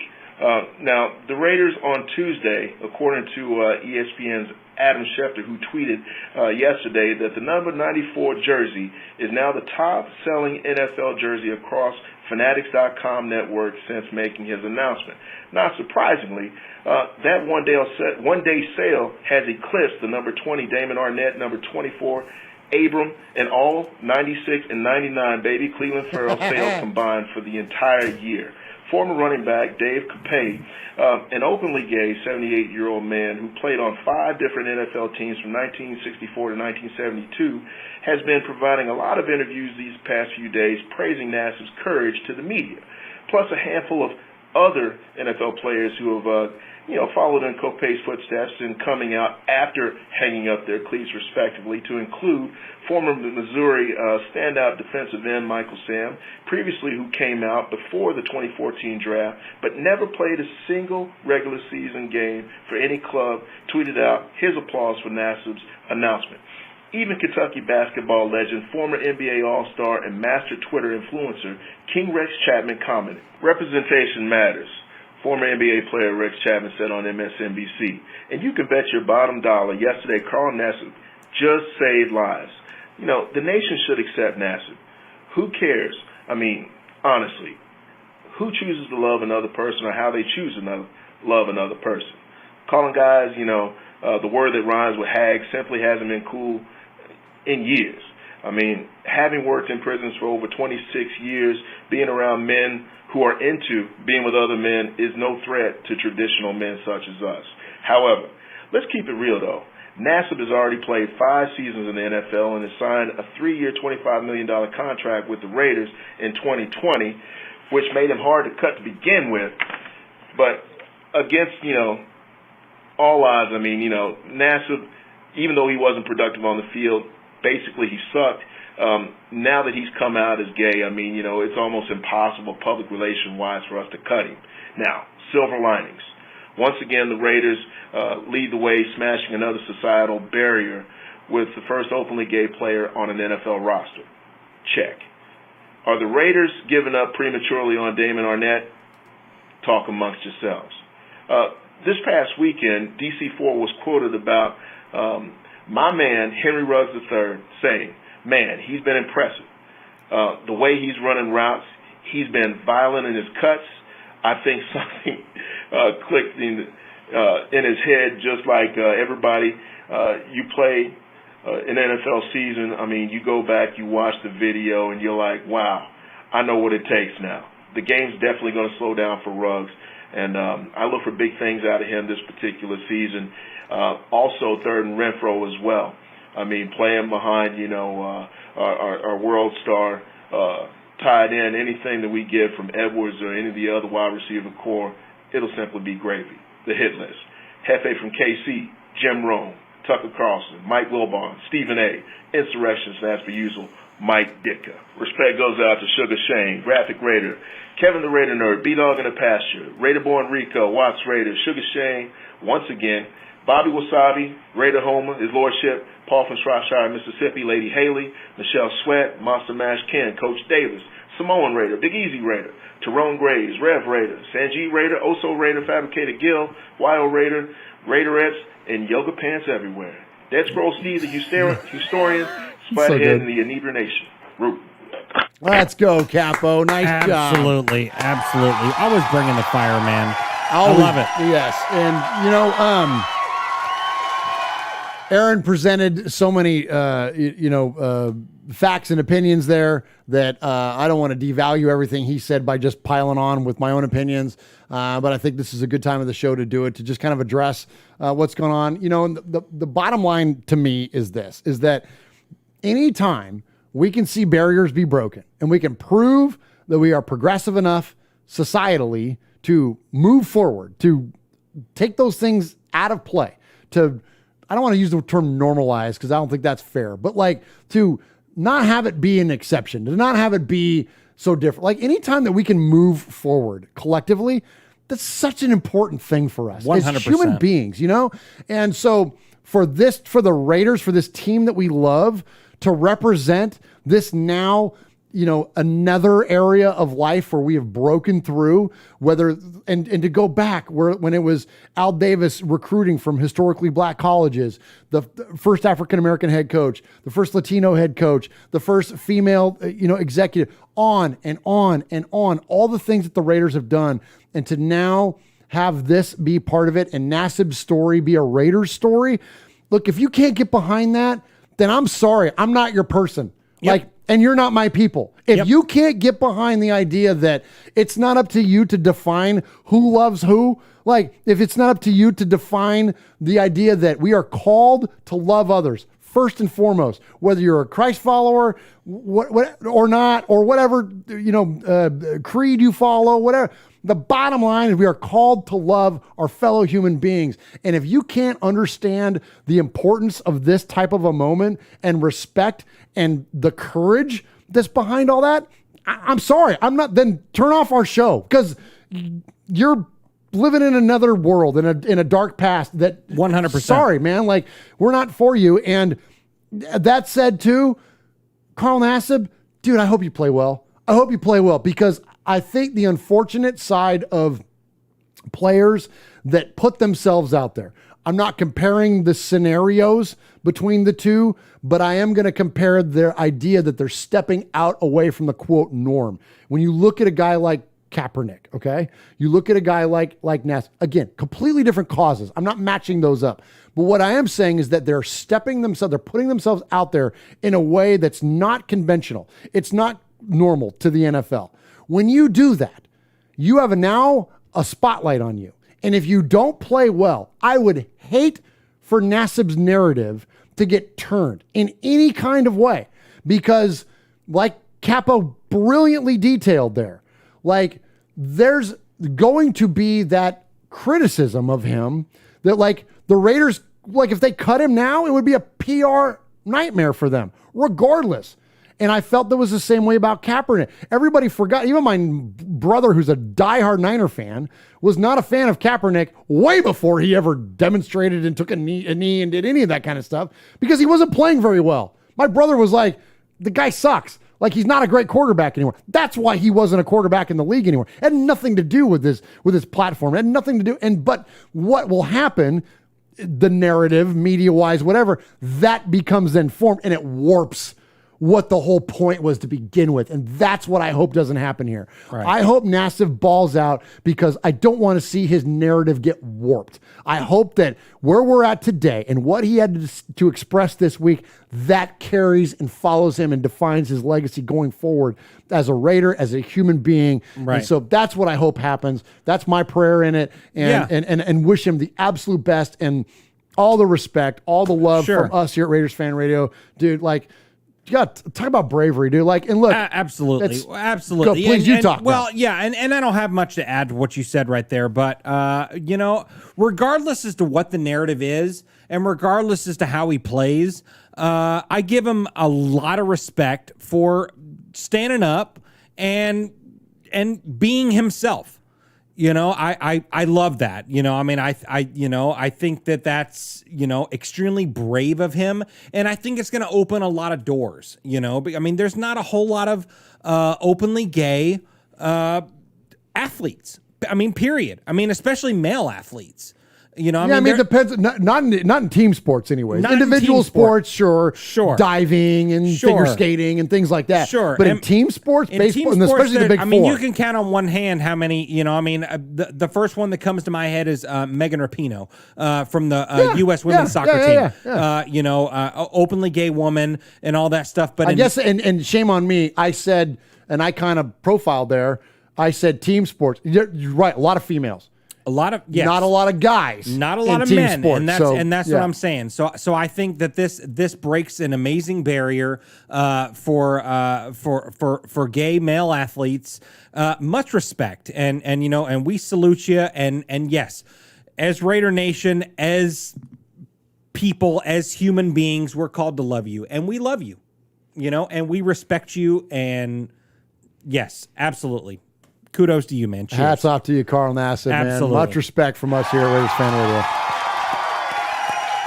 Now, the Raiders on Tuesday, according to ESPN's Adam Schefter, who tweeted yesterday that the number 94 jersey is now the top-selling NFL jersey across Fanatics.com network since making his announcement. Not surprisingly, that one-day sale has eclipsed the number 20 Damon Arnett, number 24 Abram, and all 96 and 99 baby Cleveland Farrell sales combined for the entire year. Former running back Dave Capay, an openly gay 78-year-old man who played on 5 different NFL teams from 1964 to 1972, has been providing a lot of interviews these past few days praising Nassib's courage to the media, plus a handful of other NFL players who have followed in Capay's footsteps in coming out after hanging up their cleats respectively, to include former Missouri standout defensive end Michael Sam, previously who came out before the 2014 draft but never played a single regular season game for any club, tweeted out his applause for Nassib's announcement. Even Kentucky basketball legend, former NBA All-Star and master Twitter influencer King Rex Chapman commented, "Representation matters." Former NBA player Rex Chapman said on MSNBC, and you can bet your bottom dollar yesterday Carl Nassib just saved lives. The nation should accept Nassib. Who cares? I mean, honestly, who chooses to love another person or how they choose to love another person? Calling guys, the word that rhymes with hag simply hasn't been cool in years. I mean, having worked in prisons for over 26 years, being around men who are into being with other men is no threat to traditional men such as us. However, let's keep it real though. Nassib has already played 5 seasons in the NFL and has signed a 3-year, $25 million contract with the Raiders in 2020, which made him hard to cut to begin with. But against, all odds, I mean, Nassib, even though he wasn't productive on the field, basically he sucked. Now that he's come out as gay, I mean, it's almost impossible public relation-wise for us to cut him. Now, silver linings. Once again, the Raiders lead the way, smashing another societal barrier with the first openly gay player on an NFL roster. Check. Are the Raiders giving up prematurely on Damon Arnett? Talk amongst yourselves. This past weekend, DC4 was quoted about my man, Henry Ruggs III, saying, "Man, he's been impressive. The way he's running routes, he's been violent in his cuts. I think something clicked in his head, just like everybody. You play an NFL season, I mean, you go back, you watch the video, and you're like, wow, I know what it takes now. The game's definitely going to slow down for Ruggs, and I look for big things out of him this particular season. Also, third and Renfro as well. I mean, playing behind, our world star tied in, anything that we get from Edwards or any of the other wide receiver core, it'll simply be gravy. The hit list. Hefe from KC, Jim Rome, Tucker Carlson, Mike Wilbon, Stephen A., Insurrection Snaps for usual, Mike Ditka. Respect goes out to Sugar Shane, Graphic Raider, Kevin the Raider Nerd, B-Dog in the Pasture, Raider-born Rico, Watts Raider, Sugar Shane, once again, Bobby Wasabi, Raider Homer, His Lordship, Paul from Shropshire, Mississippi, Lady Haley, Michelle Sweat, Monster Mash Ken, Coach Davis, Samoan Raider, Big Easy Raider, Tyrone Graves, Rev Raider, Sanjeev Raider, Oso Raider, Fabricated Gill, Wild Raider, Raiderettes, and Yoga Pants everywhere. Dead Scroll Steve, the historian, Splatterhead, and the Inebriation. Root. Let's go, Capo. Nice job. Absolutely. Always bringing the fire, man. Always, I love it. Yes. And, Aaron presented so many, facts and opinions there that I don't want to devalue everything he said by just piling on with my own opinions. But I think this is a good time of the show to do it, to just kind of address what's going on. And the bottom line to me is this, is that anytime we can see barriers be broken and we can prove that we are progressive enough societally to move forward, to take those things out of play, to, I don't want to use the term normalize because I don't think that's fair, but like to not have it be an exception, to not have it be so different. Like anytime that we can move forward collectively, that's such an important thing for us 100%. as human beings, you know? And so for the Raiders, for this team that we love to represent this now, you know, another area of life where we have broken through, and to go back when it was Al Davis recruiting from historically black colleges, the first African-American head coach, the first Latino head coach, the first female, executive, on and on and on, all the things that the Raiders have done. And to now have this be part of it and Nassib's story be a Raiders story. Look, if you can't get behind that, then I'm sorry. I'm not your person. Yep. And you're not my people. If you can't get behind the idea that it's not up to you to define who loves who, like if it's not up to you to define the idea that we are called to love others first and foremost, whether you're a Christ follower or not, or whatever, creed you follow, whatever. The bottom line is we are called to love our fellow human beings. And if you can't understand the importance of this type of a moment and respect and the courage that's behind all that, I'm sorry. Then turn off our show, because you're living in another world, in a dark past that 100%. Sorry, man. Like, we're not for you. And that said too, Carl Nassib, dude, I hope you play well. I hope you play well, because I think the unfortunate side of players that put themselves out there, I'm not comparing the scenarios between the two, but I am going to compare their idea that they're stepping out away from the quote norm. When you look at a guy like Kaepernick, okay? You look at a guy like Nass, again, completely different causes. I'm not matching those up. But what I am saying is that they're putting themselves out there in a way that's not conventional. It's not normal to the NFL. When you do that, you have now a spotlight on you. And if you don't play well, I would hate for Nassib's narrative to get turned in any kind of way, because like Capo brilliantly detailed there, like there's going to be that criticism of him that like the Raiders, like if they cut him now, it would be a PR nightmare for them regardless. And I felt that was the same way about Kaepernick. Everybody forgot, even my brother, who's a diehard Niner fan, was not a fan of Kaepernick way before he ever demonstrated and took a knee and did any of that kind of stuff, because he wasn't playing very well. My brother was like, the guy sucks. Like, he's not a great quarterback anymore. That's why he wasn't a quarterback in the league anymore. It had nothing to do with his platform. It had nothing to do. But what will happen, the narrative, media-wise, whatever, that becomes then formed, and it warps what the whole point was to begin with. And that's what I hope doesn't happen here. Right. I hope Nassib balls out, because I don't want to see his narrative get warped. I hope that where we're at today and what he had to express this week, that carries and follows him and defines his legacy going forward as a Raider, as a human being. Right. And so that's what I hope happens. That's my prayer in it. And wish him the absolute best and all the respect, all the love from us here at Raiders Fan Radio. Dude, like, you got to talk about bravery, dude. Like, and look, absolutely. Go, please, you talk. Well, yeah, and I don't have much to add to what you said right there, but regardless as to what the narrative is, and regardless as to how he plays, I give him a lot of respect for standing up and being himself. I love that. I think that's, extremely brave of him. And I think it's going to open a lot of doors, there's not a whole lot of openly gay athletes. Period. Especially male athletes. It depends. Not in team sports, anyways. Individual sports, sure. Diving and figure skating and things like that. Sure. But in team sports, baseball, and especially the big four. You can count on one hand how many. The first one that comes to my head is Megan Rapinoe from the U.S. women's soccer team. Openly gay woman and all that stuff. But I guess, and shame on me, I said, and I kind of profiled there. I said team sports. You're right. A lot of females. Not a lot of guys. Not a lot of men. Sports, and that's what I'm saying. So I think that this breaks an amazing barrier for gay male athletes. Much respect, and we salute you. And yes, as Raider Nation, as people, as human beings, we're called to love you, and we love you. and we respect you. And yes, absolutely. Kudos to you, man. Cheers. Hats off to you, Carl Nassib, man. Absolutely. Much respect from us here at Raiders Fan Radio.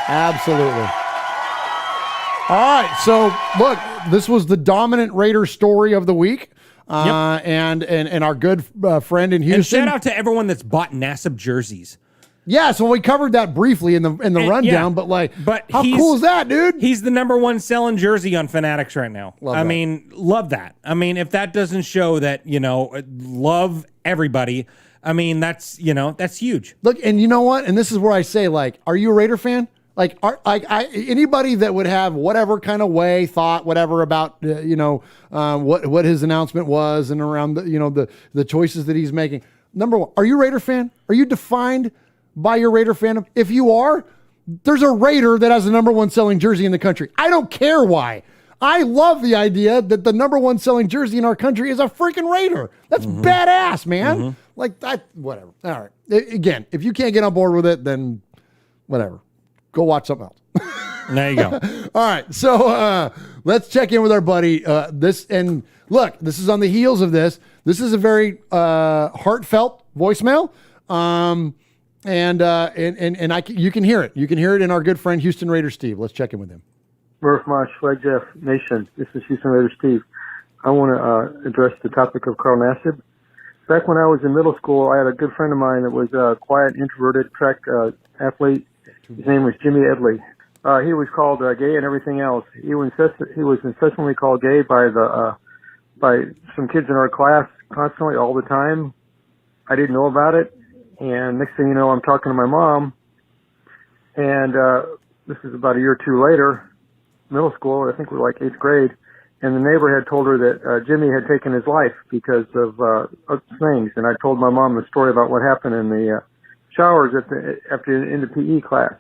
Absolutely. All right, so look, this was the dominant Raiders story of the week, and our good friend in Houston. And shout out to everyone that's bought Nassib jerseys. Yeah, so we covered that briefly in the rundown, but how cool is that, dude? He's the number one selling jersey on Fanatics right now. Love that. I mean, if that doesn't show that, love everybody, I mean, that's huge. Look, and you know what? And this is where I say, are you a Raider fan? Anybody that would have whatever kind of thought, whatever about, what his announcement was and around the choices that he's making. Number one, are you a Raider fan? Are you defined by your Raider fandom? If you are, there's a Raider that has the number one selling jersey in the country. I don't care why. I love the idea that the number one selling jersey in our country is a freaking Raider. That's badass, man. Whatever. All right. Again, if you can't get on board with it, then whatever. Go watch something else. There you go. All right. So let's check in with our buddy. This is on the heels of this. This is a very heartfelt voicemail. You can hear it. You can hear it in our good friend Houston Raider Steve. Let's check in with him. Murf, Marsh, Flag Jeff, Nation. This is Houston Raider Steve. I want to address the topic of Carl Nassib. Back when I was in middle school, I had a good friend of mine that was a quiet, introverted track athlete. His name was Jimmy Edley. He was called gay and everything else. He was incessantly called gay by some kids in our class constantly all the time. I didn't know about it. And next thing you know, I'm talking to my mom, and this is about a year or two later, middle school, I think we're like 8th grade, and the neighbor had told her that Jimmy had taken his life because of things. And I told my mom the story about what happened in the showers in the PE class.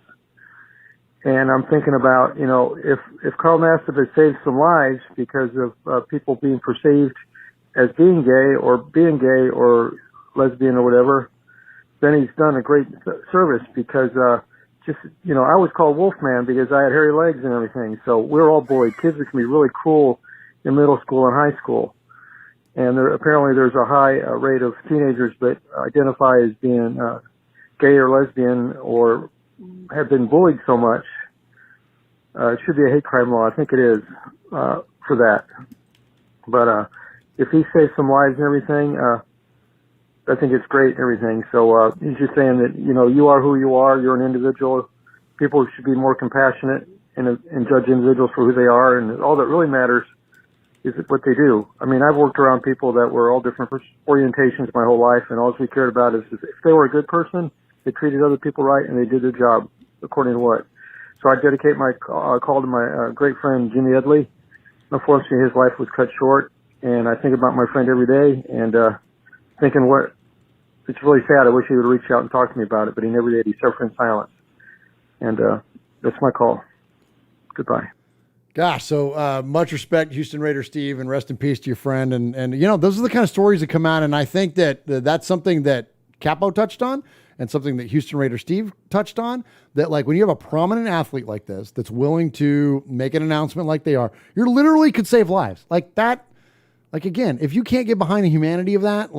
And I'm thinking about, if Carl Nassib has saved some lives because of people being perceived as being gay or lesbian or whatever, then he's done a great service because, I was called Wolfman because I had hairy legs and everything. So we're all bullied. Kids can be really cruel in middle school and high school. And apparently there's a high rate of teenagers that identify as being gay or lesbian or have been bullied so much. It should be a hate crime law. I think it is for that. But if he saves some lives and everything, I think it's great and everything. So he's just saying that, you are who you are. You're an individual. People should be more compassionate and judge individuals for who they are. And all that really matters is what they do. I mean, I've worked around people that were all different orientations my whole life, and all we cared about is if they were a good person, they treated other people right, and they did their job according to what. So I dedicate my call to my great friend Jimmy Edley. Unfortunately, his life was cut short, and I think about my friend every day, and thinking it's really sad. I wish he would reach out and talk to me about it, but he never did. He suffered in silence. And that's my call. Goodbye. Gosh, so much respect, Houston Raider Steve, and rest in peace to your friend. And those are the kind of stories that come out, and I think that that's something that Capo touched on and something that Houston Raider Steve touched on, that when you have a prominent athlete like this that's willing to make an announcement like they are, you literally could save lives. Again, if you can't get behind the humanity of that,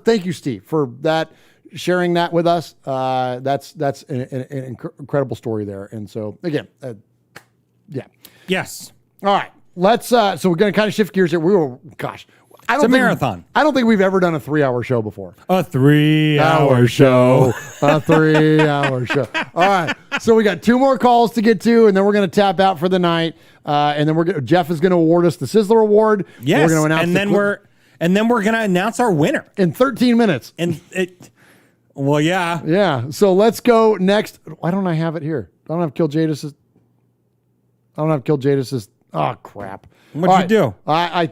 thank you, Steve, for that, sharing that with us. That's an incredible story there. And so again, yeah. Yes. All right. Let's, so we're going to kind of shift gears here. It's a marathon. I don't think we've ever done a 3-hour show before. A 3-hour show. A 3-hour show. All right. So we got 2 more calls to get to, and then we're going to tap out for the night. And then Jeff is going to award us the Sizzler Award. Yes. We're going to announce and then we're going to announce our winner in 13 minutes. Well, yeah. Yeah. So let's go next. Why don't I have it here? I don't have Kill Jadis's. Oh, crap. What'd you do? I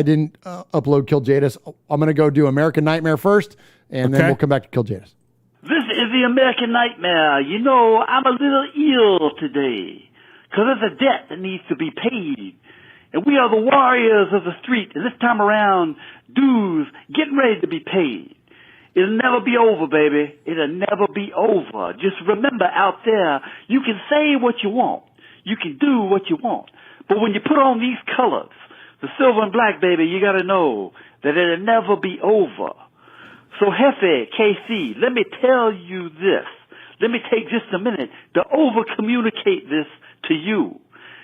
didn't upload Kill Jadis. I'm going to go do American Nightmare first, and then we'll come back to Kill Jadis. This is the American Nightmare. I'm a little ill today because there's a debt that needs to be paid. And we are the warriors of the street. And this time around, dues getting ready to be paid. It'll never be over, baby. It'll never be over. Just remember out there, you can say what you want. You can do what you want. But when you put on these colors, the silver and black, baby, you got to know that it'll never be over. So, Jefe, KC, let me tell you this. Let me take just a minute to over-communicate this to you.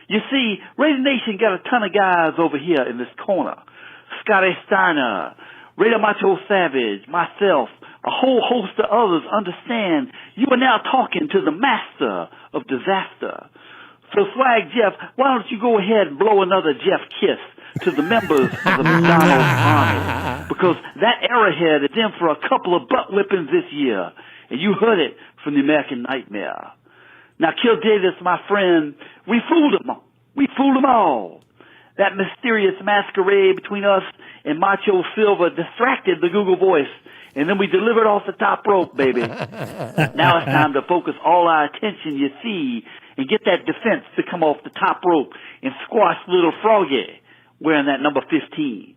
You see, Raider Nation got a ton of guys over here in this corner. Scotty Steiner, Raider Macho Savage, myself, a whole host of others understand you are now talking to the master of disaster. So, Swag Jeff, why don't you go ahead and blow another Jeff kiss to the members of the McDonald's Army? Because that arrowhead is in for a couple of butt whippings this year, and you heard it from the American Nightmare. Now, Kill Davis, my friend, we fooled them. We fooled them all. That mysterious masquerade between us and Macho Silva distracted the Google voice, and then we delivered off the top rope, baby. Now it's time to focus all our attention, you see, and get that defense to come off the top rope and squash little Froggy wearing that number 15.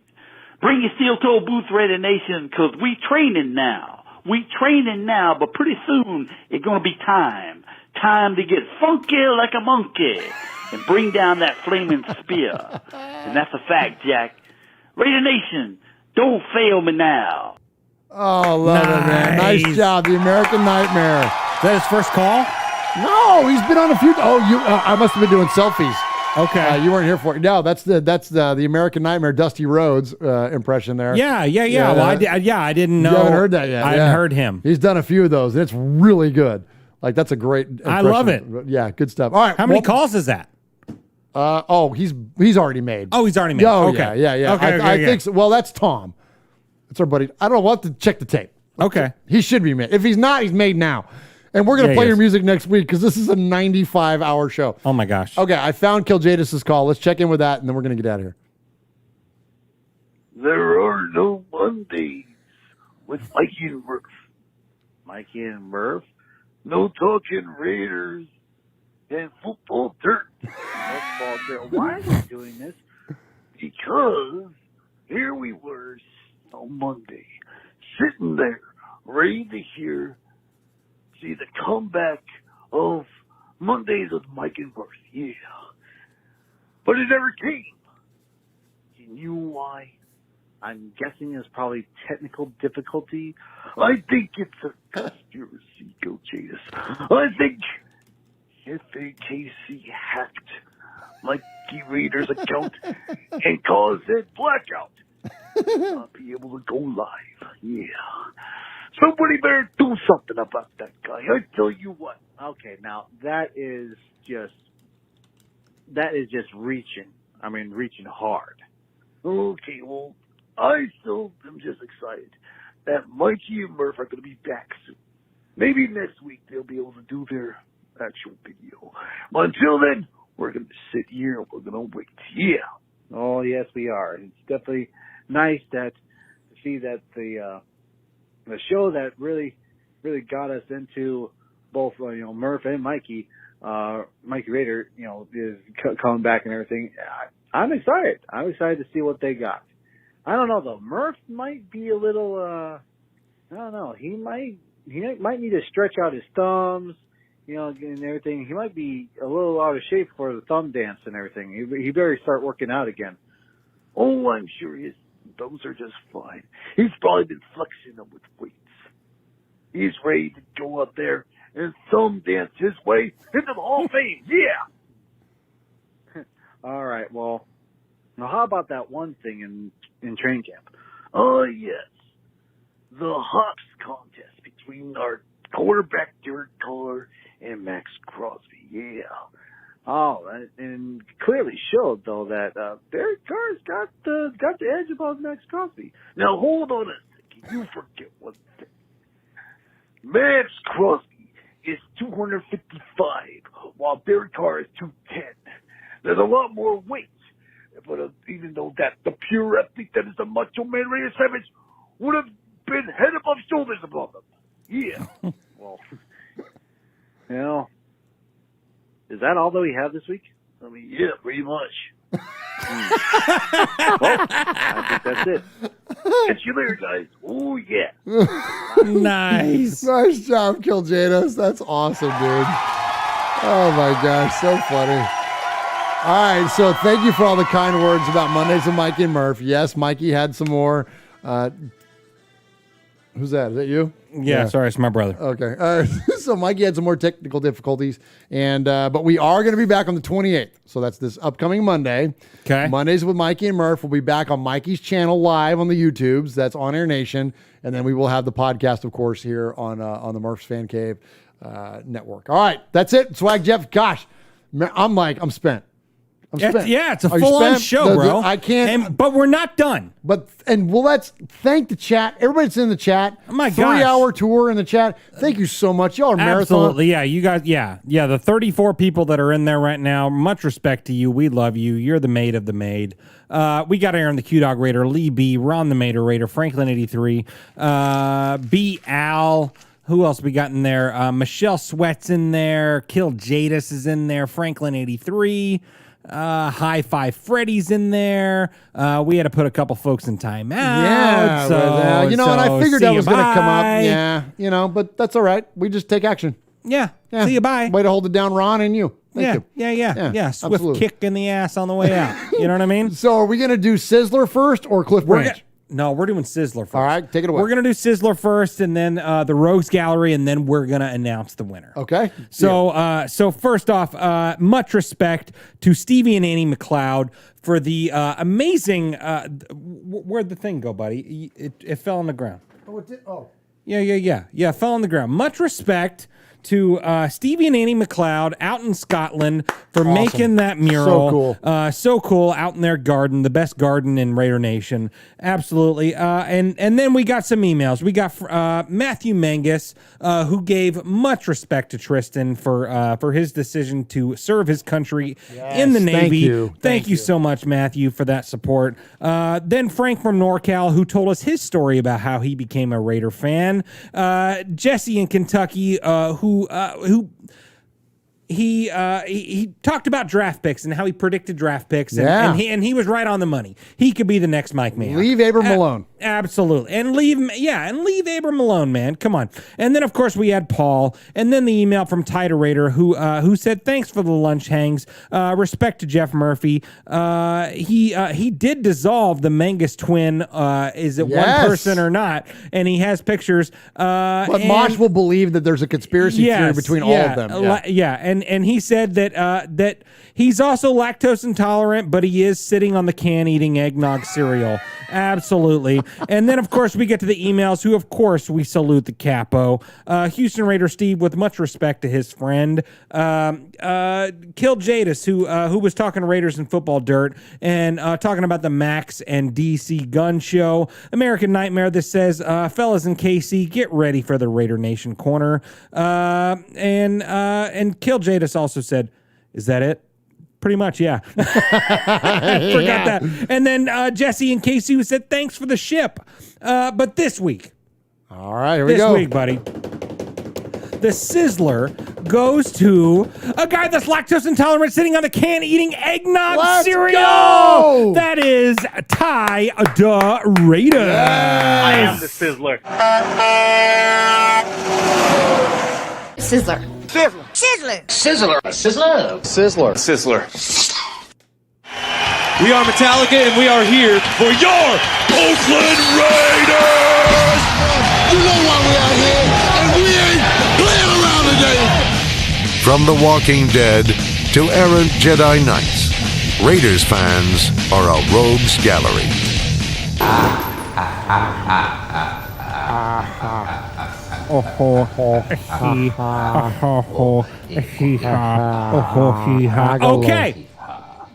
Bring your steel-toe boots, Raider Nation, because we training now. We training now, but pretty soon it's going to be time. Time to get funky like a monkey and bring down that flaming spear. And that's a fact, Jack. Raider Nation, don't fail me now. Oh, love it, man. Nice job. The American Nightmare. Is that his first call? No, he's been on a few. Oh, I must have been doing selfies. Okay. You weren't here for it. No, that's the American Nightmare Dusty Rhodes impression there. Yeah. Well, I didn't know. You haven't heard that yet. I haven't heard him. He's done a few of those, and it's really good. Like, that's a great impression. I love it. Yeah, good stuff. All right. How many calls is that? He's already made. Oh, he's already made. Oh, okay. Yeah. I think so. Well, that's Tom. That's our buddy. I don't know. We'll have to check the tape. Okay. He should be made. If he's not, he's made now. And we're going to play your music next week because this is a 95-hour show. Oh, my gosh. Okay, I found Kill Jadis' call. Let's check in with that, and then we're going to get out of here. There are no Mondays with Mikey and Murf. Mikey and Murf, no talking Raiders and football dirt. Football dirt. Why are we doing this? Because here we were on Monday, sitting there, ready to see the comeback of Mondays with Mike and Murf. Yeah. But it never came. You know why? I'm guessing it's probably technical difficulty. I think it's a conspiracy, Go Jadis. I think if AKC hacked Mikey Raider's account and caused it blackout, I'll be able to go live. Yeah. Somebody better do something about that guy. I tell you what. Okay, now that is just reaching. I mean, reaching hard. Okay, well, I still am just excited that Mikey and Murf are going to be back soon. Maybe next week they'll be able to do their actual video. But until then, we're going to sit here and we're going to wait. Yeah. Oh, yes, we are. It's definitely nice to see that the show that really got us into both, Murf and Mikey Raider, is coming back and everything. I'm excited. I'm excited to see what they got. I don't know though. Murf might be a little, I don't know. He might need to stretch out his thumbs, and everything. He might be a little out of shape for the thumb dance and everything. He better start working out again. Oh, I'm sure his thumbs are just fine. He's probably been flexing them with weights. He's ready to go out there and thumb dance his way into the Hall of Fame. Yeah. All right. Well, now how about that one thing in training camp? Oh, yes. The hops contest between our quarterback, Derek Carr, and Max Crosby. Yeah. Oh, and clearly showed, though, that Derek Carr's got the edge above Max Crosby. Now, hold on a second. You forget one thing. Max Crosby is 255, while Derek Carr is 210. There's a lot more weight, but even though that the pure athlete that is the Macho Man Raider Savage would have been head above shoulders above him. Yeah. Well, is that all that we have this week? I mean, yeah, pretty much. Well, I think that's it. Catch you later, guys. Oh, yeah. Nice. Nice job, Kill Jadis. That's awesome, dude. Oh, my gosh. So funny. All right, so thank you for all the kind words about Mondays with Mikey and Murf. Yes, Mikey had some more. Who's that? Is that you? Yeah, sorry, it's my brother. Okay. So Mikey had some more technical difficulties, and but we are going to be back on the 28th. So that's this upcoming Monday. Okay. Mondays with Mikey and Murf will be back on Mikey's channel live on the YouTubes. That's On Air Nation, and then we will have the podcast, of course, here on the Murph's Fan Cave network. All right, that's it. Swag Jeff. Gosh, I'm spent. It's a full-on show, bro. I can't. But we're not done. Let's thank the chat. Everybody that's in the chat. Oh my gosh. 3-hour tour in the chat. Thank you so much. Y'all are marathon. Absolutely, yeah. You guys, yeah. The 34 people that are in there right now. Much respect to you. We love you. You're the maid of the maid. We got Aaron the Q-Dog Raider, Lee B, Ron the Mater Raider, Franklin 83, B Al. Who else we got in there? Michelle Sweat's in there. Kill Jadis is in there. Franklin 83. High Five Freddy's in there. We had to put a couple folks in timeout. Yeah, and I figured that was going to come up. Yeah, but that's all right. We just take action. Yeah. See you, bye. Way to hold it down, Ron, and you. Thank you. Yeah. Swift absolutely. Kick in the ass on the way out. You know what I mean? So are we going to do Sizzler first or Cliff Branch? No, we're doing Sizzler first. All right, take it away. We're going to do Sizzler first, and then the Rogues Gallery, and then we're going to announce the winner. Okay. So first off, much respect to Stevie and Annie McLeod for the amazing... where'd the thing go, buddy? It fell on the ground. Oh, it did? Oh. Yeah, fell on the ground. Much respect to Stevie and Annie McLeod out in Scotland for making that mural. So cool out in their garden, the best garden in Raider Nation. Absolutely. And then we got some emails. We got Matthew Mangus, who gave much respect to Tristan for his decision to serve his country in the Navy. Thank you so much, Matthew, for that support. Then Frank from NorCal, who told us his story about how he became a Raider fan. Jesse in Kentucky, who he talked about draft picks and how he predicted draft picks, and he was right on the money. He could be the next Mike Mayock. Leave Abram Malone. Absolutely. And leave Abram Malone, man. Come on. And then, of course, we had Paul, and then the email from Tida Raider, who said, thanks for the lunch hangs. Respect to Jeff Murphy. He did dissolve the Mangus twin. Is it one person or not? And he has pictures. But Mosh will believe that there's a conspiracy theory between all of them. And he said that he's also lactose intolerant, but he is sitting on the can eating eggnog cereal. Absolutely. And then, of course, we get to the emails, who, of course, we salute the capo. Houston Raider Steve, with much respect to his friend. Kill Jadis, who was talking Raiders and football dirt and talking about the Max and DC gun show. American Nightmare that says, fellas in KC, get ready for the Raider Nation corner. And Kill Jadis also said, is that it? Pretty much, yeah. I forgot that. And then Jesse and Casey, who said, thanks for the ship. But this week. All right, here we go. This week, buddy. The Sizzler goes to a guy that's lactose intolerant sitting on the can eating eggnog cereal. Go! That is Ty the Raider. Yes. I am the Sizzler. Sizzler. Sizzler. Sizzler. Sizzler. Sizzler. Sizzler. Sizzler. We are Metallica, and we are here for your Oakland Raiders! You know why we are here, and we ain't playing around today! From The Walking Dead to errant Jedi Knights, Raiders fans are a rogues gallery. Okay,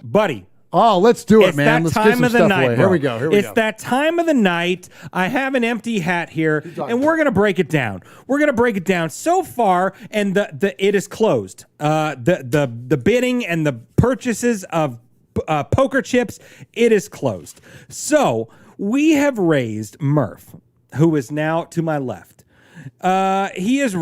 buddy. Oh, let's do it, man. It's Let's that get time some of the stuff night. away. Here we go. It's that time of the night. I have an empty hat here, and we're gonna break it down. We're gonna break it down so far, and it is closed. The bidding and the purchases of poker chips, it is closed. So we have raised Murf, who is now to my left. We have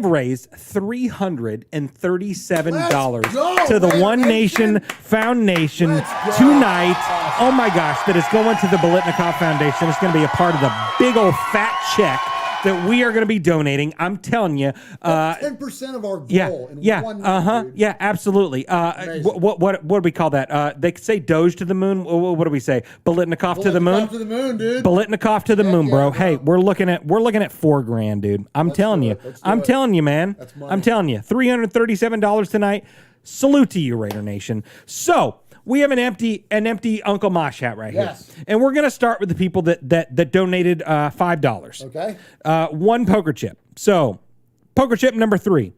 raised $337 to the One Nation Foundation tonight. Oh my gosh, that is going to the Bolitnikoff Foundation. It's going to be a part of the big old fat check that we are going to be donating. I'm telling you. 10% of our goal in 1 minute, dude. Yeah, absolutely. What do we call that? They say Doge to the moon. What do we say? Bolitnikov to the moon. To the moon, dude. Bolitnikov to the moon, bro. Hey, we're looking at $4,000, dude. I'm telling you, man. I'm telling you, $337 tonight. Salute to you, Raider Nation. So we have an empty Uncle Mosh hat right here, and we're gonna start with the people that donated $5. Okay. 1 poker chip. So poker chip number 3,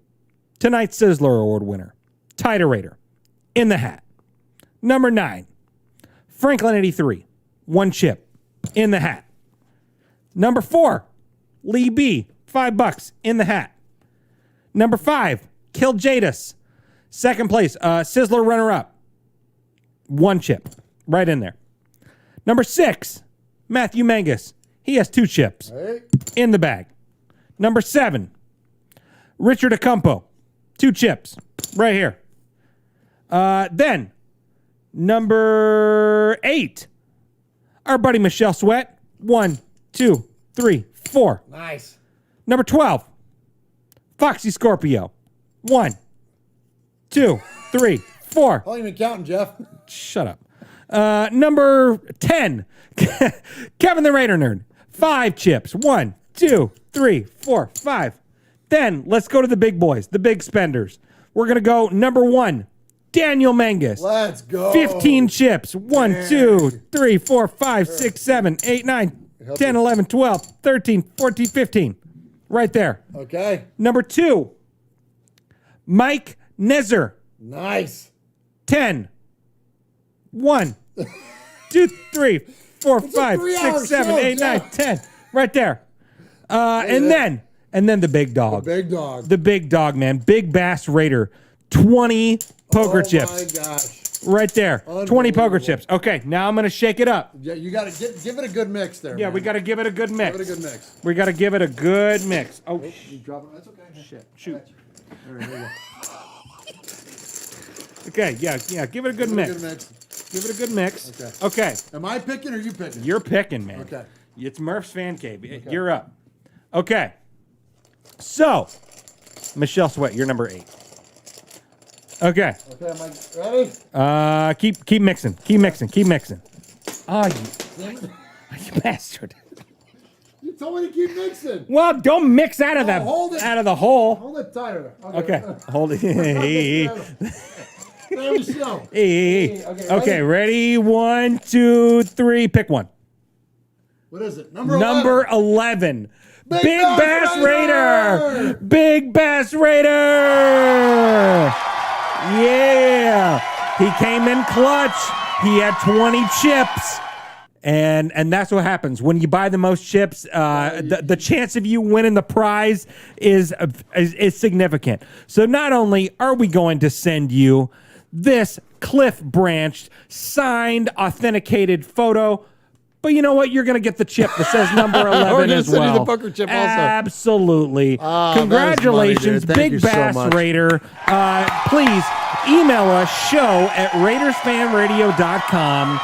tonight's Sizzler Award winner, Tider Raider, in the hat. Number 9, Franklin 83, 1 chip, in the hat. Number 4, Lee B, $5 in the hat. Number 5, Kill Jadis, 2nd place, Sizzler runner-up, 1 chip, right in there. Number 6, Matthew Mangus. He has 2 chips in the bag. Number 7, Richard Acampo, 2 chips right here. Then number 8, our buddy Michelle Sweat, 1, 2, 3, 4. Nice. Number 12, Foxy Scorpio, 1, 2, 3, 4. How long you been counting, Jeff? Shut up. Number 10, Kevin the Raider Nerd, 5 chips. 1, 2, 3, 4, 5. Then let's go to the big boys, the big spenders. We're going to go number 1, Daniel Mangus. Let's go. 15 chips. 1, 2, 3, 4, 5, 6, 7, 8, 9, 10, 11, 12, 13, 14, 15. Right there. Okay. Number 2, Mike Nezer. Nice. 10. 1, 2, 3, 4, 5, 6, 7, 8, 9, 10. Right there. And then the big dog. The big dog. The big dog, man. Big Bass Raider. 20 poker chips. Oh my gosh. Right there. 20 poker chips. Okay, now I'm going to shake it up. Yeah, you got to give it a good mix there. Yeah, man. we got to give it a good mix. Give it a good mix. We got to give it a good mix. Oh, you drop it. That's okay. Shit. Shoot. All right, there you go. Okay, yeah. Give it a good mix. Give it a good mix. Okay. Am I picking or you picking? You're picking, man. Okay. It's Murph's Fan Cave. Okay. You're up. Okay. So, Michelle Sweat, you're number 8. Okay. Okay, am I ready? Keep mixing. Keep mixing. Oh, you bastard. You told me to keep mixing. Well, don't mix out of the hole. Hold it tighter. Okay. Hold it. Hey. Okay, ready? 1, 2, 3. Pick one. What is it? Number 11. Big Bass Raider. Big Bass Raider. Yeah. He came in clutch. He had 20 chips. And that's what happens when you buy the most chips. The chance of you winning the prize is significant. So not only are we going to send you this Cliff Branch signed, authenticated photo, but you know what? You're going to get the chip that says number 11 as well. Send you the poker chip also. Absolutely. Congratulations, money, Big Bass Raider. Please email us show@RaidersFanRadio.com.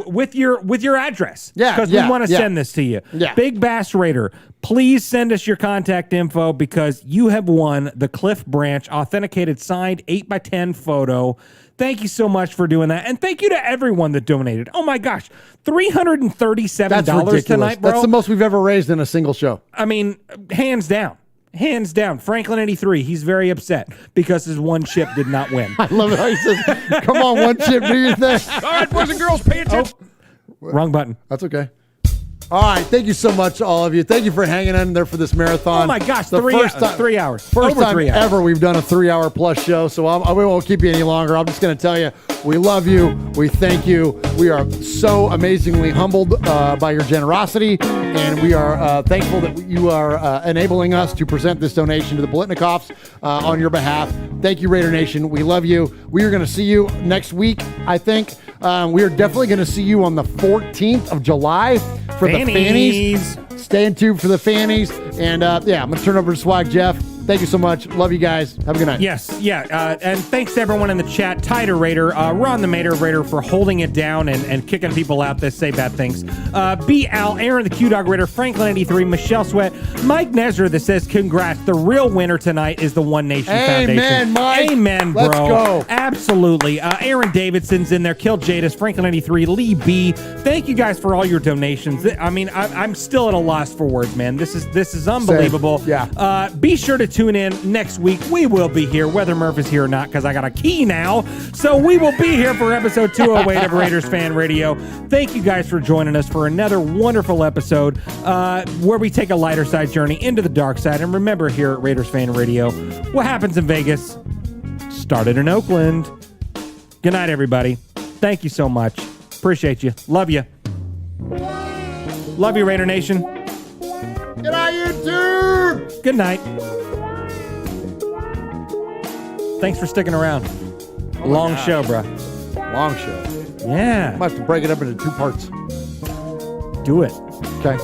With your address. Yeah, because we want to send this to you. Yeah. Big Bass Raider, please send us your contact info because you have won the Cliff Branch authenticated signed 8x10 photo. Thank you so much for doing that. And thank you to everyone that donated. Oh my gosh, $337 tonight, bro. That's the most we've ever raised in a single show. I mean, hands down. Hands down. Franklin 83, he's very upset because his one chip did not win. I love it how he says, come on, one chip, do your thing. All right, boys and girls, pay attention. Wrong button. That's okay. All right, thank you so much, all of you. Thank you for hanging in there for this marathon. Oh my gosh, the 3 hours. First Over time 3 hours. ever we've done a 3-hour plus show, so we won't keep you any longer. I'm just going to tell you, we love you. We thank you. We are so amazingly humbled by your generosity, and we are thankful that you are enabling us to present this donation to the Bolitnikovs on your behalf. Thank you, Raider Nation. We love you. We are going to see you next week, I think. We are definitely going to see you on the 14th of July for the Fannies. Stay tuned for the Fannies. And I'm going to turn over to Swag Jeff. Thank you so much. Love you guys. Have a good night. Yes, yeah. And thanks to everyone in the chat. Tighter Raider, Ron the Mater Raider for holding it down and kicking people out that say bad things. B. Al, Aaron the Q-Dog Raider, Franklin83, Michelle Sweat, Mike Nezra that says, congrats. The real winner tonight is the One Nation Foundation. Amen, Mike. Amen, bro. Let's go. Absolutely. Aaron Davidson's in there. Kill Jadis, Franklin83, Lee B. Thank you guys for all your donations. I mean, I'm still at a loss for words, man. This is unbelievable. Same. Yeah. Be sure to tune in next week. We will be here, whether Murf is here or not, because I got a key now. So we will be here for episode 208 of Raiders Fan Radio. Thank you guys for joining us for another wonderful episode where we take a lighter side journey into the dark side. And remember, here at Raiders Fan Radio, what happens in Vegas started in Oakland. Good night, everybody. Thank you so much. Appreciate you. Love you. Love you, Raider Nation. Good night, YouTube. Good night. Thanks for sticking around. Long show, bro. Long show. Yeah. I'm about to break it up into 2 parts. Do it. Okay.